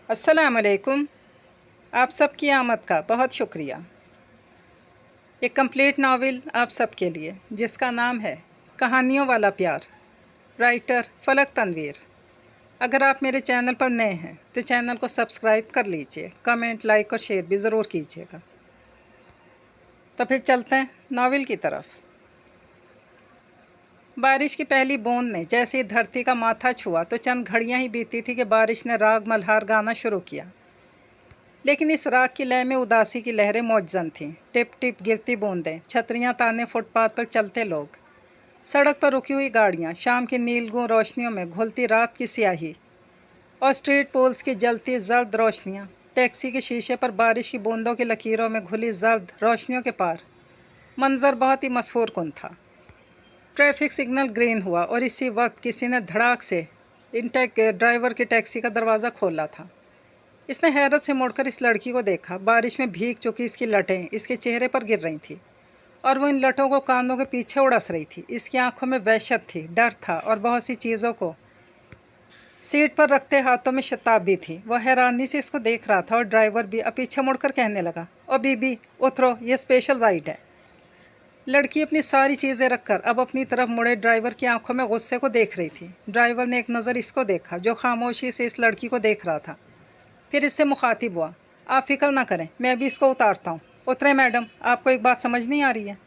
अस्सलाम वालेकुम। आप सब की आमद का बहुत शुक्रिया। एक कंप्लीट नावल आप सब के लिए जिसका नाम है कहानियों वाला प्यार, राइटर फलक तनवीर। अगर आप मेरे चैनल पर नए हैं तो चैनल को सब्सक्राइब कर लीजिए, कमेंट, लाइक और शेयर भी ज़रूर कीजिएगा। तो फिर चलते हैं नावल की तरफ। बारिश की पहली बूंद ने जैसे ही धरती का माथा छुआ तो चंद घड़ियां ही बीती थी कि बारिश ने राग मल्हार गाना शुरू किया। लेकिन इस राग की लय में उदासी की लहरें मौजज़न थीं। टिप टिप गिरती बूंदें, छतरियां ताने फुटपाथ पर चलते लोग, सड़क पर रुकी हुई गाड़ियां, शाम की नीलगू रोशनियों में घुलती रात की स्याही और स्ट्रीट पोल्स की जलती जर्द रोशनियां, टैक्सी के शीशे पर बारिश की बूंदों की लकीरों में घुली जर्द रोशनियों के पार मंजर बहुत ही मसहूर कुन था। ट्रैफिक सिग्नल ग्रीन हुआ और इसी वक्त किसी ने धड़ाक से ड्राइवर की टैक्सी का दरवाज़ा खोला था। इसने हैरत से मुड़कर इस लड़की को देखा। बारिश में भीग चुकी इसकी लटें इसके चेहरे पर गिर रही थीं और वो इन लटों को कानों के पीछे उड़स रही थी। इसकी आंखों में वहशत थी, डर था और बहुत सी चीज़ों को सीट पर रखते हाथों में शताब भी थी। वह हैरानी से इसको देख रहा था और ड्राइवर भी अब पीछे मुड़कर कहने लगा, ओ बीबी उतरो, ये स्पेशल राइड है। लड़की अपनी सारी चीज़ें रखकर अब अपनी तरफ मुड़े ड्राइवर की आंखों में गुस्से को देख रही थी। ड्राइवर ने एक नज़र इसको देखा जो खामोशी से इस लड़की को देख रहा था, फिर इससे मुखातिब हुआ, आप फिक्र ना करें, मैं अभी इसको उतारता हूँ। उतरे मैडम, आपको एक बात समझ नहीं आ रही है।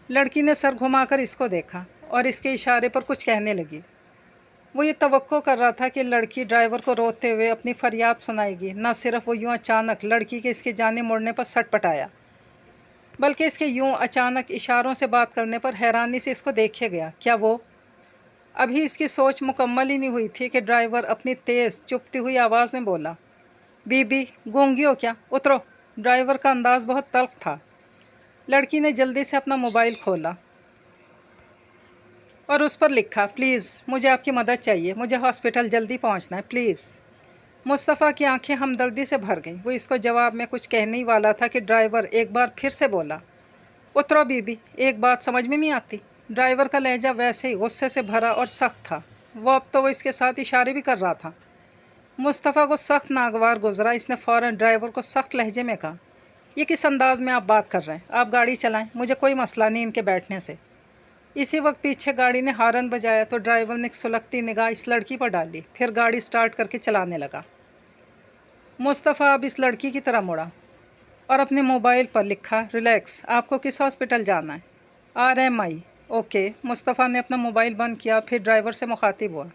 लड़की ने सर घुमाकर इसको देखा और इसके इशारे पर कुछ कहने लगी। वो ये तवक्को कर रहा था कि लड़की ड्राइवर को रोते हुए अपनी फरियाद सुनाएगी। न सिर्फ वो यूँ अचानक लड़की के इसके जाने मुड़ने पर सटपटाया, बल्कि इसके यूँ अचानक इशारों से बात करने पर हैरानी से इसको देखे गया। क्या वो अभी इसकी सोच मुकम्मल ही नहीं हुई थी कि ड्राइवर अपनी तेज़ चुभती हुई आवाज़ में बोला, बीबी गूंगी हो क्या, उतरो। ड्राइवर का अंदाज बहुत तल्ख था। लड़की ने जल्दी से अपना मोबाइल खोला और उस पर लिखा, प्लीज़ मुझे आपकी मदद चाहिए, मुझे हॉस्पिटल जल्दी पहुंचना है, प्लीज़। मुस्तफ़ा की आंखें हमदर्दी से भर गईं। वो इसको जवाब में कुछ कहने ही वाला था कि ड्राइवर एक बार फिर से बोला, उतरो बीबी, एक बात समझ में नहीं आती। ड्राइवर का लहजा वैसे ही गुस्से से भरा और सख्त था। अब तो वो इसके साथ इशारे भी कर रहा था। मुस्तफ़ा को सख्त नागवार गुजरा। इसने फ़ौरन ड्राइवर को सख्त लहजे में कहा, ये किस अंदाज में आप बात कर रहे हैं, आप गाड़ी चलाएं, मुझे कोई मसला नहीं इनके बैठने से। इसी वक्त पीछे गाड़ी ने हॉर्न बजाया तो ड्राइवर ने एक सुलगती निगाह इस लड़की पर डाली, फिर गाड़ी स्टार्ट करके चलाने लगा। मुस्तफ़ा अब इस लड़की की तरह मुड़ा और अपने मोबाइल पर लिखा, रिलैक्स, आपको किस हॉस्पिटल जाना है? RMI। ओके। मुस्तफ़ा ने अपना मोबाइल बंद किया, फिर ड्राइवर से मुखातिब हुआ,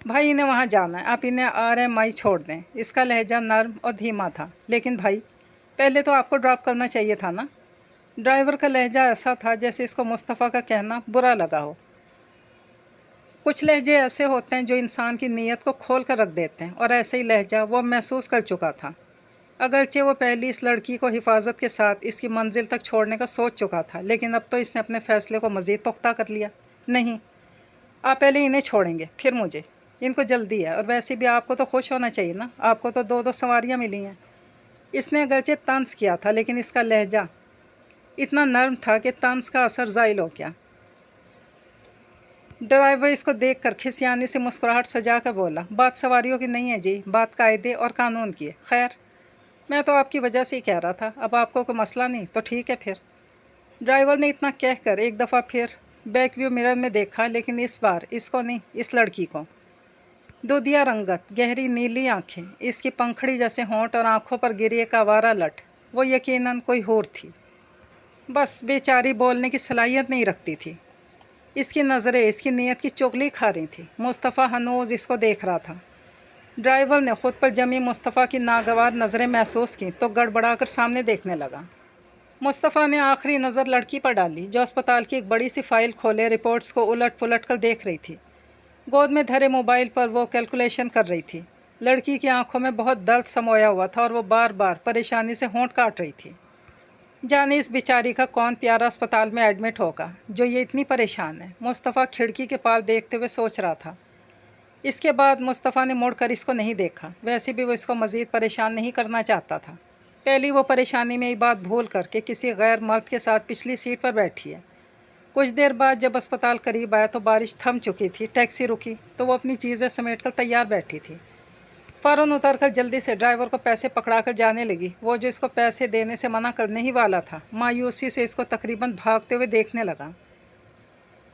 भाई इन्हें वहाँ जाना है, आप इन्हें RMI छोड़ दें। इसका लहजा नर्म और धीमा था। लेकिन भाई, पहले तो आपको ड्रॉप करना चाहिए था ना। ड्राइवर का लहजा ऐसा था जैसे इसको मुस्तफ़ा का कहना बुरा लगा हो। कुछ लहजे ऐसे होते हैं जो इंसान की नीयत को खोल कर रख देते हैं, और ऐसे ही लहजा वो महसूस कर चुका था। अगरचे वो पहली इस लड़की को हिफाजत के साथ इसकी मंजिल तक छोड़ने का सोच चुका था, लेकिन अब तो इसने अपने फ़ैसले को मज़ीद पुख्ता कर लिया। नहीं, आप पहले इन्हें छोड़ेंगे, फिर मुझे। इनको जल्दी है, और वैसे भी आपको तो खुश होना चाहिए ना, आपको तो दो दो सवारियाँ मिली हैं। इसने अगरचे तंज किया था, लेकिन इसका लहजा इतना नर्म था कि तंज का असर ज़ाइल हो गया। ड्राइवर इसको देखकर खिसियाने से मुस्कुराहट सजा कर बोला, बात सवारियों की नहीं है जी, बात कायदे और कानून की है। खैर, मैं तो आपकी वजह से ही कह रहा था, अब आपको कोई मसला नहीं तो ठीक है फिर। ड्राइवर ने इतना कहकर एक दफ़ा फिर बैक व्यू मिरर में देखा, लेकिन इस बार इसको नहीं, इस लड़की को। दूधिया रंगत, गहरी नीली आंखें, इसकी पंखड़ी जैसे होंठ और आंखों पर गिरी एक आवारा लट, वो यकीनन कोई हूर थी। बस बेचारी बोलने की सलाहियत नहीं रखती थी। इसकी नज़रें इसकी नीयत की चुगली खा रही थी। मुस्तफ़ा हनूज इसको देख रहा था। ड्राइवर ने ख़ुद पर जमी मुस्तफ़ा की नागवार नज़रें महसूस की तो गड़बड़ाकर सामने देखने लगा। मुस्तफ़ा ने आखिरी नज़र लड़की पर डाली, जो अस्पताल की एक बड़ी सी फाइल खोले रिपोर्ट्स को उलट पुलट कर देख रही थी। गोद में धरे मोबाइल पर वो कैलकुलेशन कर रही थी। लड़की की आंखों में बहुत दर्द समोया हुआ था और वो बार बार परेशानी से होंठ काट रही थी। जाने इस बेचारी का कौन प्यारा अस्पताल में एडमिट होगा जो ये इतनी परेशान है। मुस्तफ़ा खिड़की के पार देखते हुए सोच रहा था। इसके बाद मुस्तफ़ा ने मुड़कर इसको नहीं देखा। वैसे भी वो इसको मज़ीद परेशान नहीं करना चाहता था। पहली वो परेशानी में ये बात भूल कर के किसी गैर मर्द के साथ पिछली सीट पर बैठी है। कुछ देर बाद जब अस्पताल करीब आया तो बारिश थम चुकी थी। टैक्सी रुकी तो वो अपनी चीज़ें समेट कर तैयार बैठी थी। फ़ौरन उतर कर जल्दी से ड्राइवर को पैसे पकड़ा कर जाने लगी। वो जो इसको पैसे देने से मना करने ही वाला था, मायूसी से इसको तकरीबन भागते हुए देखने लगा।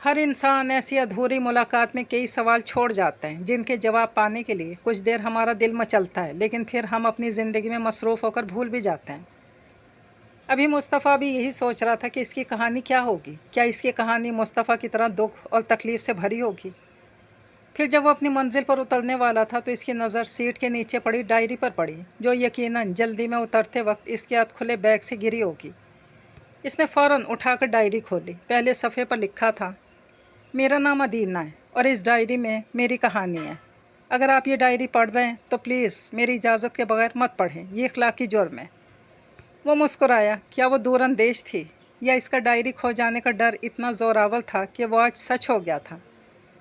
हर इंसान ऐसी अधूरी मुलाकात में कई सवाल छोड़ जाता है जिनके जवाब पाने के लिए कुछ देर हमारा दिल मचलता है, लेकिन फिर हम अपनी ज़िंदगी में मसरूफ़ होकर भूल भी जाते हैं। अभी मुस्तफ़ा भी यही सोच रहा था कि इसकी कहानी क्या होगी। क्या इसकी कहानी मुस्तफ़ा की तरह दुख और तकलीफ़ से भरी होगी? फिर जब वो अपनी मंजिल पर उतरने वाला था तो इसकी नज़र सीट के नीचे पड़ी डायरी पर पड़ी, जो यकीनन जल्दी में उतरते वक्त इसके हाथ खुले बैग से गिरी होगी। इसने फ़ौरन उठाकर डायरी खोली। पहले सफ़े पर लिखा था, मेरा नाम अदीना है और इस डायरी में मेरी कहानी है। अगर आप ये डायरी पढ़ रहे हैं तो प्लीज़ मेरी इजाज़त के बगैर मत पढ़ें, ये इखलाकी जुर्म है। वो मुस्कुराया। क्या वो दूरअंदेश थी या इसका डायरी खो जाने का डर इतना ज़ोरावर था कि वो आज सच हो गया था?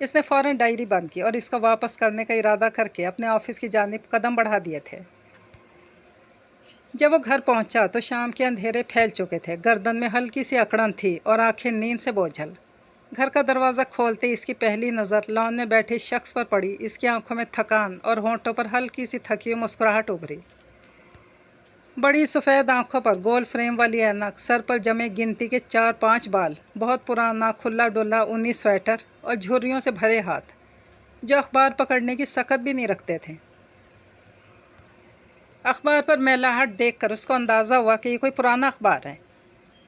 इसने फ़ौरन डायरी बंद की और इसको वापस करने का इरादा करके अपने ऑफिस की जानिब कदम बढ़ा दिए थे। जब वो घर पहुंचा तो शाम के अंधेरे फैल चुके थे। गर्दन में हल्की सी अकड़न थी और आंखें नींद से बोझल। घर का दरवाज़ा खोलते इसकी पहली नज़र लॉन में बैठे शख्स पर पड़ी। इसकी आंखों में थकान और होंठों पर हल्की सी थकी हुई मुस्कुराहट उभरी। बड़ी सफ़ेद आंखों पर गोल फ्रेम वाली ऐनक, सर पर जमे गिनती के 4-5 बाल, बहुत पुराना खुला डुला ऊनी स्वेटर और झुर्रियों से भरे हाथ जो अखबार पकड़ने की सकत भी नहीं रखते थे। अखबार पर मैलाहट देखकर उसको अंदाज़ा हुआ कि ये कोई पुराना अखबार है।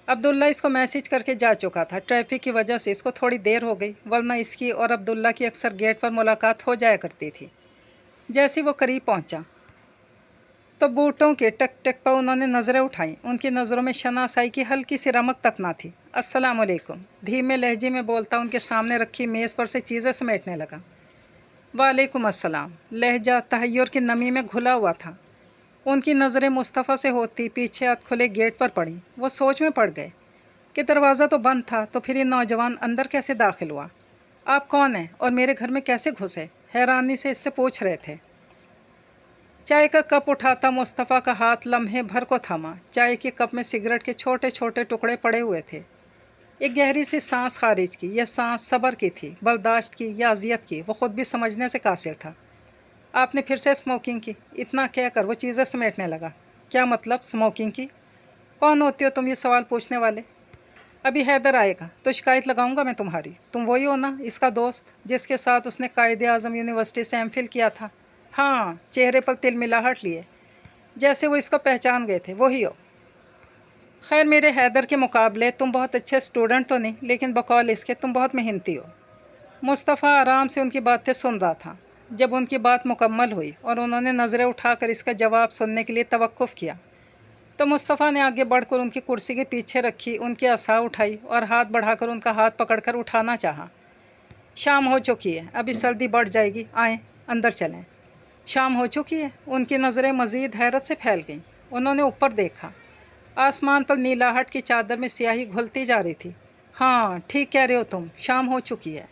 अब्दुल्ला इसको मैसेज करके जा चुका था। ट्रैफिक की वजह से इसको थोड़ी देर हो गई, वरना इसकी और अब्दुल्ला की अक्सर गेट पर मुलाकात हो जाया करती थी। जैसे वो करीब पहुंचा तो बूटों के टक टक पर उन्होंने नज़रें उठाईं। उनकी नज़रों में शनासाई की हल्की सी रमक तक ना थी। अस्सलाम वालेकुम, धीमे लहजे में बोलता उनके सामने रखी मेज़ पर से चीज़ें समेटने लगा। वालेकुम अस्सलाम। लहजा तहय्युर की नमी में घुला हुआ था। उनकी नज़रें मुस्तफ़ा से होती पीछे हाथ खुले गेट पर पड़ी। वो सोच में पड़ गए कि दरवाज़ा तो बंद था, तो फिर ये नौजवान अंदर कैसे दाखिल हुआ? आप कौन हैं और मेरे घर में कैसे घुसे? हैरानी से इससे पूछ रहे थे। चाय का कप उठाता मुस्तफ़ा का हाथ लम्हे भर को थमा। चाय के कप में सिगरेट के छोटे छोटे टुकड़े पड़े हुए थे। एक गहरी सी सांस खारिज की। यह सांस सब्र की थी, बर्दाश्त की या अजियत की, वो खुद भी समझने से कासिर था। आपने फिर से स्मोकिंग की? इतना कहकर वो चीज़ें समेटने लगा। क्या मतलब स्मोकिंग की? कौन होती हो तुम ये सवाल पूछने वाले? अभी हैदर आएगा तो शिकायत लगाऊंगा मैं तुम्हारी। तुम वही हो ना, इसका दोस्त जिसके साथ उसने कायदे आज़म यूनिवर्सिटी से एमफिल किया था? हाँ, चेहरे पर तिलमिलाहट लिए जैसे वो इसको पहचान गए थे। वही हो। खैर, मेरे हैदर के मुकाबले तुम बहुत अच्छे स्टूडेंट तो नहीं, लेकिन बकौल इसके तुम बहुत मेहनती हो। मुस्तफ़ा आराम से उनकी बातें सुन रहा था। जब उनकी बात मुकम्मल हुई और उन्होंने नज़रें उठाकर इसका जवाब सुनने के लिए तवक्कुफ़ किया तो मुस्तफ़ा ने आगे बढ़कर उनकी कुर्सी के पीछे रखी उनकी असा उठाई और हाथ बढ़ाकर उनका हाथ पकड़कर उठाना चाहा। शाम हो चुकी है, अभी सर्दी बढ़ जाएगी, आएँ अंदर चलें। शाम हो चुकी है? उनकी नज़रें मज़ीद हैरत से फैल गईं। उन्होंने ऊपर देखा। आसमान पर नीलाहट की चादर में स्याही घुलती जा रही थी। हाँ, ठीक कह रहे हो तुम, शाम हो चुकी है।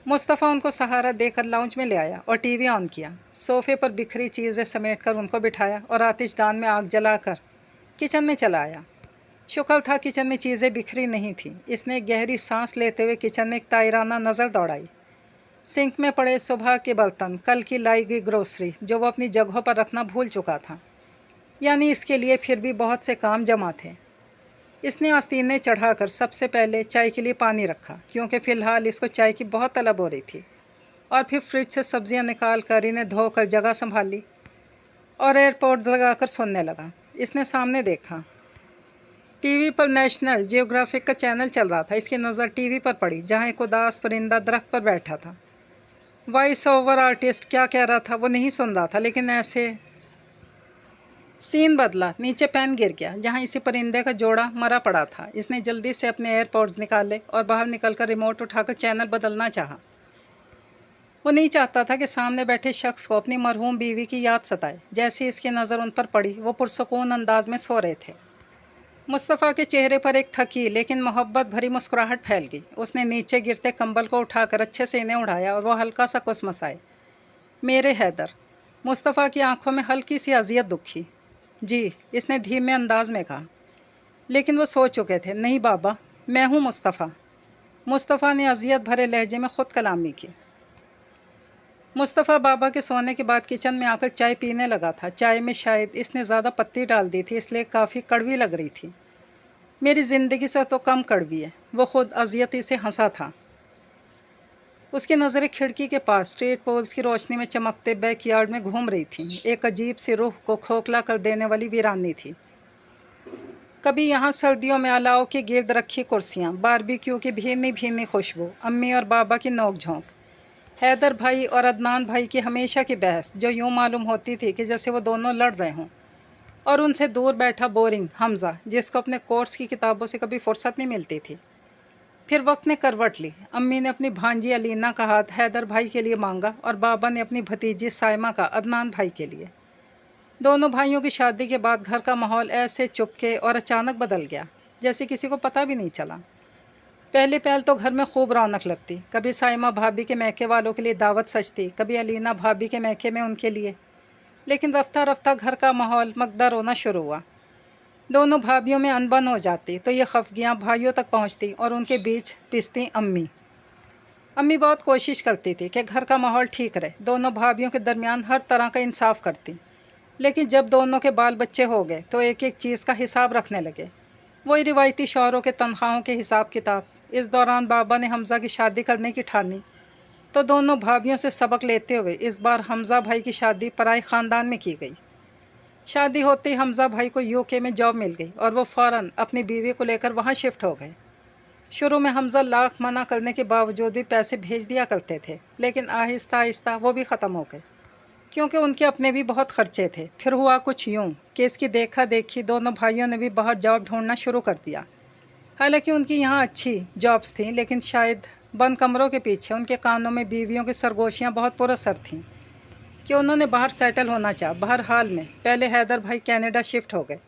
मुस्तफ़ा उनको सहारा देकर लाउंज में ले आया और टीवी ऑन किया। सोफ़े पर बिखरी चीज़ें समेटकर उनको बिठाया और आतिशदान में आग जलाकर किचन में चला आया। शुक्र था किचन में चीज़ें बिखरी नहीं थीं। इसने एक गहरी सांस लेते हुए किचन में एक तायराना नज़र दौड़ाई। सिंक में पड़े सुबह के बर्तन, कल की लाई गई ग्रोसरी जो वो अपनी जगहों पर रखना भूल चुका था, यानी इसके लिए फिर भी बहुत से काम जमा थे। इसने आस्तीनें चढ़ाकर सबसे पहले चाय के लिए पानी रखा, क्योंकि फ़िलहाल इसको चाय की बहुत तलब हो रही थी। और फिर फ्रिज से सब्जियां निकाल कर इन्हें धोकर जगह संभाल ली और एयरपोर्ट लगाकर सुनने लगा। इसने सामने देखा, टीवी पर नेशनल जियोग्राफिक का चैनल चल रहा था। इसकी नज़र टीवी पर पड़ी जहां एक उदास परिंदा दरख्त पर बैठा था। वॉइस ओवर आर्टिस्ट क्या कह रहा था वो नहीं सुन रहा था, लेकिन ऐसे सीन बदला। नीचे पेन गिर गया जहां इसी परिंदे का जोड़ा मरा पड़ा था। इसने जल्दी से अपने एयरपॉड्स निकाले और बाहर निकलकर रिमोट उठाकर चैनल बदलना चाहा। वो नहीं चाहता था कि सामने बैठे शख्स को अपनी मरहूम बीवी की याद सताए। जैसे इसकी नज़र उन पर पड़ी, वो पुरसुकून अंदाज में सो रहे थे। मुस्तफ़ा के चेहरे पर एक थकी लेकिन मोहब्बत भरी मुस्कुराहट फैल गई। उसने नीचे गिरते कंबल को उठाकर अच्छे से इन्हें उड़ाया और वो हल्का सा कुसमसाए। मेरे हैदर। मुस्तफ़ा की आंखों में हल्की सी अजियत दुखी। जी, इसने धीमे अंदाज में कहा, लेकिन वो सो चुके थे। नहीं बाबा, मैं हूँ मुस्तफ़ा। मुस्तफ़ा ने अजियत भरे लहजे में ख़ुद कलामी की। मुस्तफ़ा बाबा के सोने के बाद किचन में आकर चाय पीने लगा था। चाय में शायद इसने ज़्यादा पत्ती डाल दी थी, इसलिए काफ़ी कड़वी लग रही थी। मेरी ज़िंदगी से तो कम कड़वी है। वो खुद अजियती से हंसा था। उसकी नज़रें खिड़की के पास स्ट्रीट पोल्स की रोशनी में चमकते बैकयार्ड में घूम रही थीं। एक अजीब सी रूह को खोखला कर देने वाली वीरानी थी। कभी यहाँ सर्दियों में अलाव के गिर्द रखी कुर्सियाँ, बारबेक्यू की भीनी भीनी खुशबू, अम्मी और बाबा की नोक-झोंक, हैदर भाई और अदनान भाई की हमेशा की बहस जो यूँ मालूम होती थी कि जैसे वो दोनों लड़ रहे हों, और उनसे दूर बैठा बोरिंग हमज़ा जिसको अपने कोर्स की किताबों से कभी फुर्सत नहीं मिलती थी। फिर वक्त ने करवट ली। अम्मी ने अपनी भांजी अलीना का हाथ हैदर भाई के लिए मांगा और बाबा ने अपनी भतीजी साइमा का अदनान भाई के लिए। दोनों भाइयों की शादी के बाद घर का माहौल ऐसे चुपके और अचानक बदल गया जैसे किसी को पता भी नहीं चला। पहले पहल तो घर में खूब रौनक लगती। कभी साइमा भाभी के मैके वालों के लिए दावत सजती, कभी अलीना भाभी के मैके में उनके लिए। लेकिन रफ्ता रफ्ता घर का माहौल मकदर होना शुरू हुआ। दोनों भाभियों में अनबन हो जाती तो ये खफगियाँ भाइयों तक पहुँचती और उनके बीच पिसती अम्मी। अम्मी बहुत कोशिश करती थी कि घर का माहौल ठीक रहे, दोनों भाभियों के दरमियान हर तरह का इंसाफ करती। लेकिन जब दोनों के बाल बच्चे हो गए तो एक एक चीज़ का हिसाब रखने लगे। वही रिवायती शौहरों के तनख्वाहों के हिसाब किताब। इस दौरान बाबा ने हमज़ा की शादी करने की ठानी तो दोनों भाभियों से सबक लेते हुए इस बार हमज़ा भाई की शादी पराए ख़ानदान में की गई। शादी होते ही हमज़ा भाई को यूके में जॉब मिल गई और वो फ़ौरन अपनी बीवी को लेकर वहाँ शिफ्ट हो गए। शुरू में हमज़ा लाख मना करने के बावजूद भी पैसे भेज दिया करते थे, लेकिन आहिस्ता आहिस्ता वो भी ख़त्म हो गए क्योंकि उनके अपने भी बहुत ख़र्चे थे। फिर हुआ कुछ यूँ कि इसकी देखा देखी दोनों भाइयों ने भी बाहर जॉब ढूंढना शुरू कर दिया। हालांकि उनकी यहाँ अच्छी जॉब्स थीं, लेकिन शायद बंद कमरों के पीछे उनके कानों में बीवियों की सरगोशियाँ बहुत पुरअसर थीं कि उन्होंने बाहर सेटल होना चाहा। बहरहाल में पहले हैदर भाई कनाडा शिफ्ट हो गए।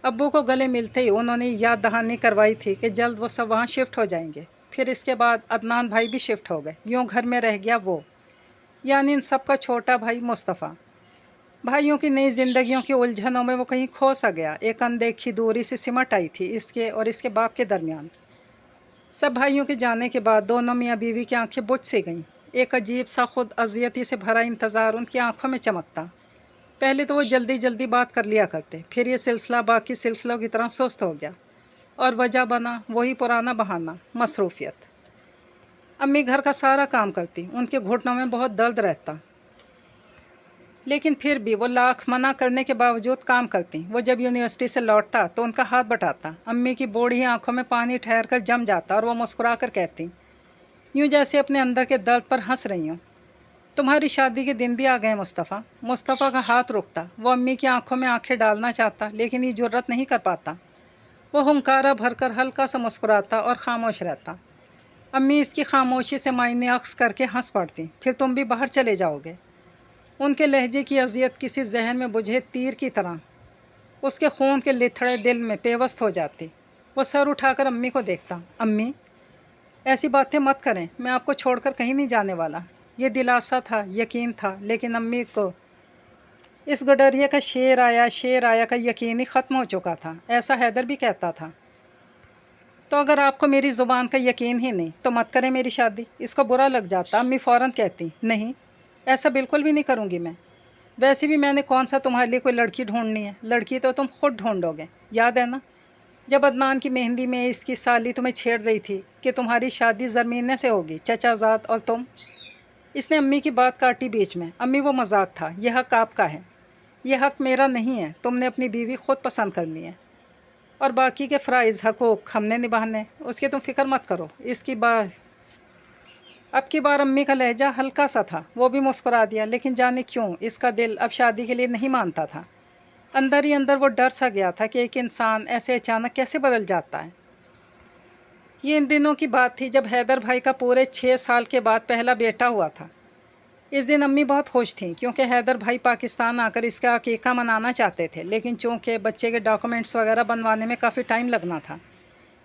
अब्बू को गले मिलते ही उन्होंने याद दहानी करवाई थी कि जल्द वो सब वहाँ शिफ्ट हो जाएंगे। फिर इसके बाद अदनान भाई भी शिफ्ट हो गए। यूँ घर में रह गया वो, यानी इन सब का छोटा भाई मुस्तफ़ा। भाइयों की नई ज़िंदगियों की उलझनों में वो कहीं खो सा गया। एक अनदेखी दूरी से सिमट आई थी इसके और इसके बाप के दरमियान। सब भाइयों के जाने के बाद दोनों मियाँ बीवी की आंखें बुझ सी गईं। एक अजीब सा खुद अजियती से भरा इंतज़ार उनकी आंखों में चमकता। पहले तो वो जल्दी जल्दी बात कर लिया करते, फिर ये सिलसिला बाकी सिलसिलों की तरह सुस्त हो गया और वजह बना वही पुराना बहाना, मसरूफियत। अम्मी घर का सारा काम करती, उनके घुटनों में बहुत दर्द रहता, लेकिन फिर भी वो लाख मना करने के बावजूद काम करती। वो जब यूनिवर्सिटी से लौटता तो उनका हाथ बटाता। अम्मी की बूढ़ी आंखों में पानी ठहर कर जम जाता और वो मुस्कुरा कर कहती, यूँ जैसे अपने अंदर के दर्द पर हंस रही हूँ, तुम्हारी शादी के दिन भी आ गए मुस्तफ़ा। मुस्तफ़ा का हाथ रुकता। वो अम्मी की आंखों में आंखें डालना चाहता, लेकिन ये जुर्रत नहीं कर पाता। वो हुंकारा भरकर हल्का सा मुस्कुराता और ख़ामोश रहता। अम्मी इसकी खामोशी से मायने अक्स करके हंस पड़ती। फिर तुम भी बाहर चले जाओगे। उनके लहजे की अजियत किसी जहन में बुझे तीर की तरह उसके खून के लिथड़े दिल में पेवस्त हो जाती। वो सर उठाकर अम्मी को देखता। अम्मी, ऐसी बातें मत करें, मैं आपको छोड़कर कहीं नहीं जाने वाला। ये दिलासा था, यकीन था, लेकिन अम्मी को इस गडरिया का शेर आया का यकीन ही ख़त्म हो चुका था। ऐसा हैदर भी कहता था। तो अगर आपको मेरी ज़ुबान का यकीन ही नहीं तो मत करें मेरी शादी। इसको बुरा लग जाता। अम्मी फ़ौरन कहती, नहीं, ऐसा बिल्कुल भी नहीं करूँगी मैं। वैसे भी मैंने कौन सा तुम्हारे लिए कोई लड़की ढूंढनी है, लड़की तो तुम खुद ढूंढोगे। याद है ना, जब अदनान की मेहंदी में इसकी साली तुम्हें छेड़ रही थी कि तुम्हारी शादी ज़मीने से होगी, चचाज़ाद और तुम। इसने अम्मी की बात काटी बीच में। अम्मी, वो मजाक था, यह हक़ आपका है, यह हक़ मेरा नहीं है। तुमने अपनी बीवी खुद पसंद करनी है और बाकी के फ़राइज़ हकूक़ हमने निभाने, उसकी तुम फ़िक्र मत करो। अब की बार अम्मी का लहजा हल्का सा था। वो भी मुस्कुरा दिया, लेकिन जाने क्यों इसका दिल अब शादी के लिए नहीं मानता था। अंदर ही अंदर वो डर सा गया था कि एक इंसान ऐसे अचानक कैसे बदल जाता है। ये इन दिनों की बात थी जब हैदर भाई का पूरे 6 साल के बाद पहला बेटा हुआ था। इस दिन अम्मी बहुत खुश थीं क्योंकि हैदर भाई पाकिस्तान आकर इसका अकीका मनाना चाहते थे, लेकिन चूँकि बच्चे के डॉक्यूमेंट्स वगैरह बनवाने में काफ़ी टाइम लगना था,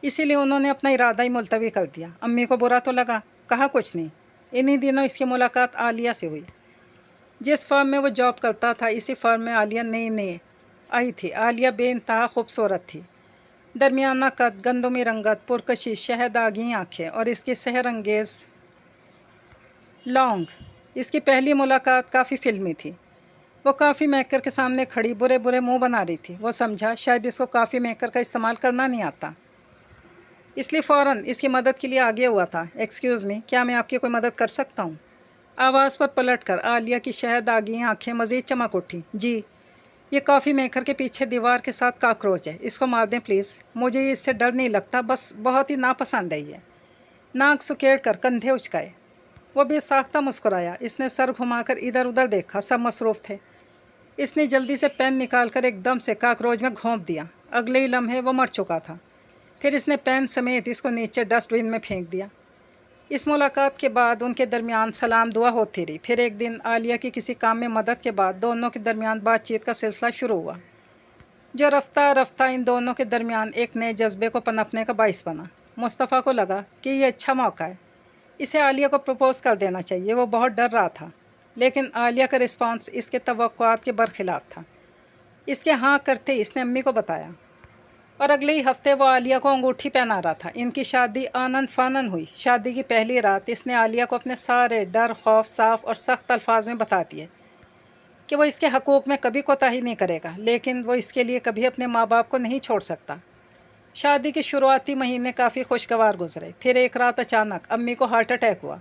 इसीलिए उन्होंने अपना इरादा ही मुलतवी कर दिया। अम्मी को बुरा तो लगा, कहा कुछ नहीं। इन्हीं दिनों इसकी मुलाकात आलिया से हुई। जिस फर्म में वो जॉब करता था, इसी फर्म में आलिया नई आई थी। आलिया बेइंतहा खूबसूरत थी। दरमियाना कद, गंदमी रंगत, पुरकशिश, शहदागी आँखें और इसके सहर अंगेज़ लौंग इसकी पहली मुलाकात काफ़ी फिल्मी थी। वो कॉफ़ी मेकर के सामने खड़ी बुरे बुरे मुंह बना रही थी। वो समझा शायद इसको कॉफ़ी मेकर का इस्तेमाल करना नहीं आता, इसलिए फ़ौरन इसकी मदद के लिए आगे हुआ था। एक्सक्यूज़ मी, क्या मैं आपकी कोई मदद कर सकता हूँ? आवाज़ पर पलटकर आलिया की शहद आगी आंखें मज़ीद चमक उठी। जी, ये कॉफ़ी मेकर के पीछे दीवार के साथ कॉकरोच है, इसको मार दें प्लीज़। मुझे इससे डर नहीं लगता, बस बहुत ही नापसंद है ये। नाक सुकेड़ कर कंधे उचकाए वो बेसाख्ता मुस्कुराया। इसने सर घुमाकर इधर उधर देखा, सब मसरूफ़ थे। इसने जल्दी से पेन निकालकर एकदम से कॉकरोच में घोंप दिया। अगले ही लम्हे वो मर चुका था। फिर इसने पेन समेत इसको नीचे डस्टबिन में फेंक दिया। इस मुलाकात के बाद उनके दरमियान सलाम दुआ होती रही। फिर एक दिन आलिया की किसी काम में मदद के बाद दोनों के दरमियान बातचीत का सिलसिला शुरू हुआ, जो रफ्ता रफ्ता इन दोनों के दरमियान एक नए जज्बे को पनपने का बाइस बना। मुस्तफ़ा को लगा कि ये अच्छा मौका है, इसे आलिया को प्रपोज़ कर देना चाहिए। वो बहुत डर रहा था, लेकिन आलिया का रिस्पांस इसके तवक्कुआत के बरखिलाफ़ था। इसके हाँ करते इसने अम्मी को बताया और अगले ही हफ्ते वो आलिया को अंगूठी पहना रहा था। इनकी शादी आनन फानन हुई। शादी की पहली रात इसने आलिया को अपने सारे डर खौफ साफ और सख्त अल्फाज में बता दिए कि वो इसके हकूक़ में कभी कोताही नहीं करेगा, लेकिन वो इसके लिए कभी अपने माँ बाप को नहीं छोड़ सकता। शादी के शुरुआती महीने काफ़ी खुशगवार गुजरे। फिर एक रात अचानक अम्मी को हार्ट अटैक हुआ।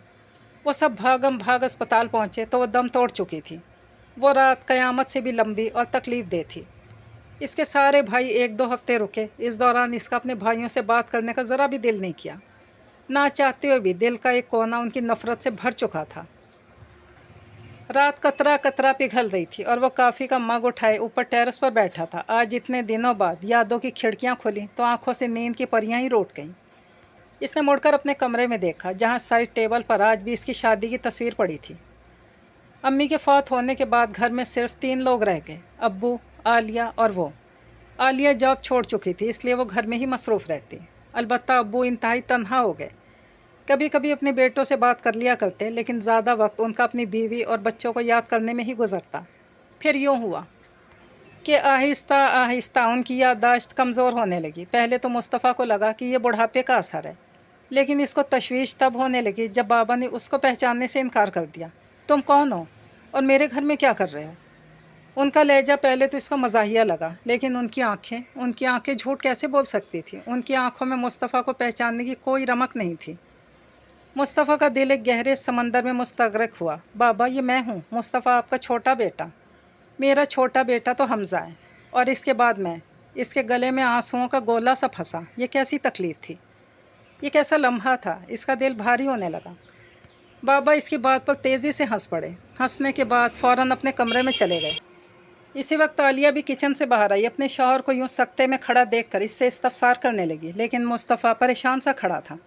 वो सब भागम भाग अस्पताल पहुँचे तो वो दम तोड़ चुकी थी। वो रात क़यामत से भी लंबी और तकलीफ़ दे थी। इसके सारे भाई एक दो हफ्ते रुके। इस दौरान इसका अपने भाइयों से बात करने का ज़रा भी दिल नहीं किया। ना चाहते हुए भी दिल का एक कोना उनकी नफ़रत से भर चुका था। रात कतरा कतरा पिघल रही थी और वो कॉफ़ी का मग उठाए ऊपर टेरेस पर बैठा था। आज इतने दिनों बाद यादों की खिड़कियाँ खुली तो आंखों से नींद की परियां ही रोट गईं। इसने मुड़कर अपने कमरे में देखा, जहाँ साइड टेबल पर आज भी इसकी शादी की तस्वीर पड़ी थी। अम्मी के फौत होने के बाद घर में सिर्फ 3 लोग रह गए, अब्बू, आलिया और वो। आलिया जॉब छोड़ चुकी थी, इसलिए वो घर में ही मसरूफ़ रहती। अलबत्ता अब्बू इंतहाई तन्हा हो गए। कभी कभी अपने बेटों से बात कर लिया करते, लेकिन ज़्यादा वक्त उनका अपनी बीवी और बच्चों को याद करने में ही गुजरता। फिर यूँ हुआ कि आहिस्ता आहिस्ता उनकी याददाश्त कमज़ोर होने लगी। पहले तो मुस्तफ़ा को लगा कि ये बुढ़ापे का असर है, लेकिन इसको तशवीश तब होने लगी जब बाबा ने उसको पहचानने से इनकार कर दिया। तुम कौन हो और मेरे घर में क्या कर रहे हो? उनका लहजा पहले तो इसको मज़ाहिया लगा, लेकिन उनकी आंखें झूठ कैसे बोल सकती थी? उनकी आंखों में मुस्तफ़ा को पहचानने की कोई रमक नहीं थी। मुस्तफ़ा का दिल एक गहरे समंदर में मुस्तगरक हुआ। बाबा, ये मैं हूँ, मुस्तफ़ा आपका छोटा बेटा। मेरा छोटा बेटा तो हमज़ा है और इसके बाद मैं। इसके गले में आंसुओं का गोला सा फंसा। ये कैसी तकलीफ़ थी, ये कैसा लम्हा था? इसका दिल भारी होने लगा। बाबा इसकी बात पर तेज़ी से हंस पड़े। हंसने के बाद फ़ौरन अपने कमरे में चले गए। इसी वक्त आलिया भी किचन से बाहर आई। अपने शौहर को यूँ सकते में खड़ा देखकर इससे इस्तफसार करने लगी, लेकिन मुस्तफ़ा परेशान सा खड़ा था।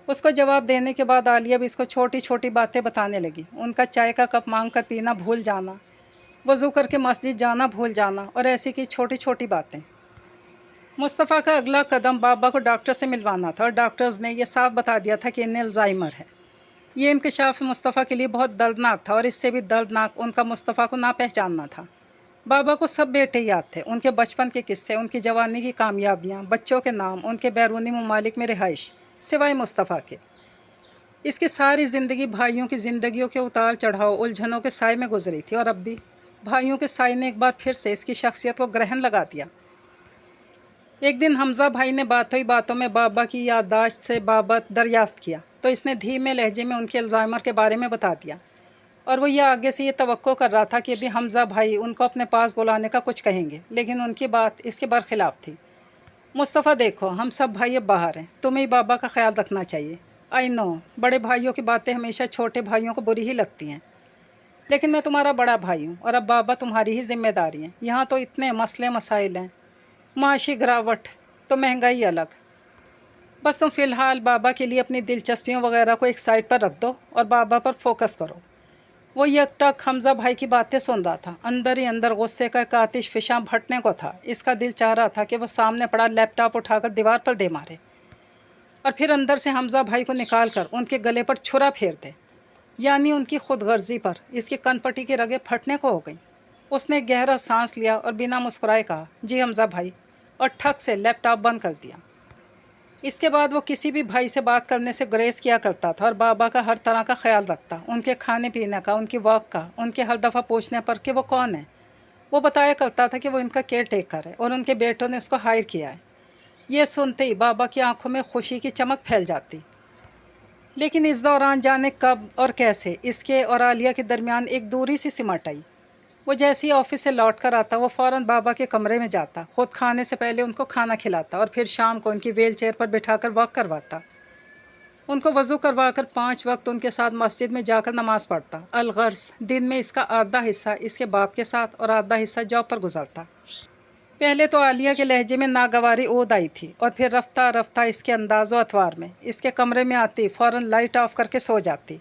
उसको जवाब देने के बाद आलिया भी इसको छोटी छोटी बातें बताने लगी। उनका चाय का कप मांग कर पीना भूल जाना, वज़ू करके मस्जिद जाना भूल जाना और ऐसी की छोटी छोटी बातें। मुस्तफ़ा का अगला कदम बाबा को डॉक्टर से मिलवाना था और डॉक्टर्स ने यह साफ बता दिया था कि इन्हें अल्ज़ाइमर है। ये इंकशाफ मुस्तफ़ा के लिए बहुत दर्दनाक था और इससे भी दर्दनाक उनका मुस्तफ़ा को ना पहचानना था। बाबा को सब बेटे याद थे, उनके बचपन के किस्से, उनकी जवानी की कामयाबियाँ, बच्चों के नाम, उनके बैरूनी ममालिक में रिहाइश, सिवाय मुस्तफ़ा के। इसकी सारी ज़िंदगी भाइयों की ज़िंदगियों के उतार चढ़ाव, उलझनों के साए में गुजरी थी और अब भी भाइयों के साए ने एक बार फिर से इसकी शख्सियत को ग्रहण लगा दिया। एक दिन हमज़ा भाई ने बातों ही बातों में बाबा की याददाश्त से बाबत दरियाफ़्त किया तो इसने धीमे लहजे में उनके अल्ज़ाइमर के बारे में बता दिया और वो ये आगे से ये तवक्को कर रहा था कि यदि हमज़ा भाई उनको अपने पास बुलाने का कुछ कहेंगे, लेकिन उनकी बात इसके बरखिलाफ़ थी। मुस्तफ़ा, देखो, हम सब भाई अब बाहर हैं, तुम्हें ही बाबा का ख्याल रखना चाहिए। आई नो, बड़े भाइयों की बातें हमेशा छोटे भाइयों को बुरी ही लगती हैं, लेकिन मैं तुम्हारा बड़ा भाई हूँ और अब बाबा तुम्हारी ही जिम्मेदारी है। यहाँ तो इतने मसले मसाइल हैं, माशी गिरावट तो महंगाई अलग। बस तुम फ़िलहाल बाबा के लिए अपनी दिलचस्पियों वगैरह को एक साइड पर रख दो और बाबा पर फोकस करो। वो यकटक हमज़ा भाई की बातें सुन रहा था। अंदर ही अंदर गुस्से का एक आतिश फिशां भटने को था। इसका दिल चाह रहा था कि वो सामने पड़ा लैपटॉप उठाकर दीवार पर दे मारे और फिर अंदर से हमज़ा भाई को निकाल कर उनके गले पर छुरा फेर दे, यानी उनकी खुदगर्जी पर इसकी कनपटी की रगें फटने को हो गई। उसने गहरा सांस लिया और बिना मुस्कुराए कहा, जी हमज़ा भाई, और ठक से लैपटॉप बंद कर दिया। اس کے بعد وہ کسی بھی بھائی سے بات کرنے سے گریز کیا کرتا تھا اور بابا کا ہر طرح کا خیال رکھتا، ان کے کھانے پینے کا، ان کی واک کا، ان کے ہر دفعہ پوچھنے پر کہ وہ کون ہے وہ بتایا کرتا تھا کہ وہ ان کا کیئر ٹیکر ہے اور ان کے بیٹوں نے اس کو ہائر کیا ہے۔ یہ سنتے ہی بابا کی آنکھوں میں خوشی کی چمک پھیل جاتی۔ لیکن اس دوران جانے کب اور کیسے اس کے اور عالیہ کے درمیان ایک دوری سی سمٹ آئی۔ وہ جیسے ہی آفس سے لوٹ کر آتا وہ فوراً بابا کے کمرے میں جاتا، خود کھانے سے پہلے ان کو کھانا کھلاتا اور پھر شام کو ان کی ویل چیئر پر بٹھا کر واک کرواتا، ان کو وضو کروا کر 5 وقت ان کے ساتھ مسجد میں جا کر نماز پڑھتا۔ الغرض دن میں اس کا آدھا حصہ اس کے باپ کے ساتھ اور آدھا حصہ جاب پر گزارتا۔ پہلے تو عالیہ کے لہجے میں ناگواری عود آئی تھی اور پھر رفتہ رفتہ اس کے انداز و اطوار میں۔ اس کے کمرے میں آتی فوراً لائٹ آف کر کے سو جاتی،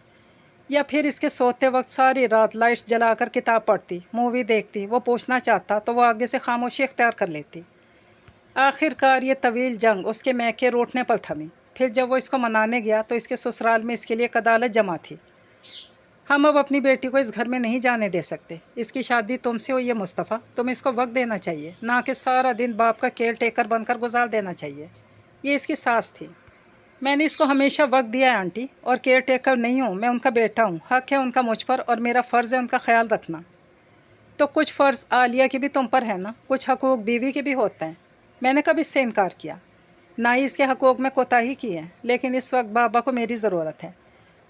یا پھر اس کے سوتے وقت ساری رات لائٹس جلا کر کتاب پڑھتی، مووی دیکھتی۔ وہ پوچھنا چاہتا تو وہ آگے سے خاموشی اختیار کر لیتی۔ آخر کار یہ طویل جنگ اس کے میکے روٹنے پر تھمی۔ پھر جب وہ اس کو منانے گیا تو اس کے سسرال میں اس کے لیے ایک عدالت جمع تھی۔ ہم اب اپنی بیٹی کو اس گھر میں نہیں جانے دے سکتے، اس کی شادی تم سے ہوئی ہے مصطفیٰ، تمہیں اس کو وقت دینا چاہیے، نہ کہ سارا دن باپ کا کیئر ٹیکر بن کر گزار دینا چاہیے۔ یہ اس کی ساس تھی۔ میں نے اس کو ہمیشہ وقت دیا ہے آنٹی، اور کیئر ٹیکر نہیں ہوں، میں ان کا بیٹا ہوں، حق ہے ان کا مجھ پر اور میرا فرض ہے ان کا خیال رکھنا۔ تو کچھ فرض عالیہ کے بھی تم پر ہے نا، کچھ حقوق بیوی کے بھی ہوتے ہیں۔ میں نے کب اس سے انکار کیا، نہ ہی اس کے حقوق میں کوتاہی کی ہے، لیکن اس وقت بابا کو میری ضرورت ہے،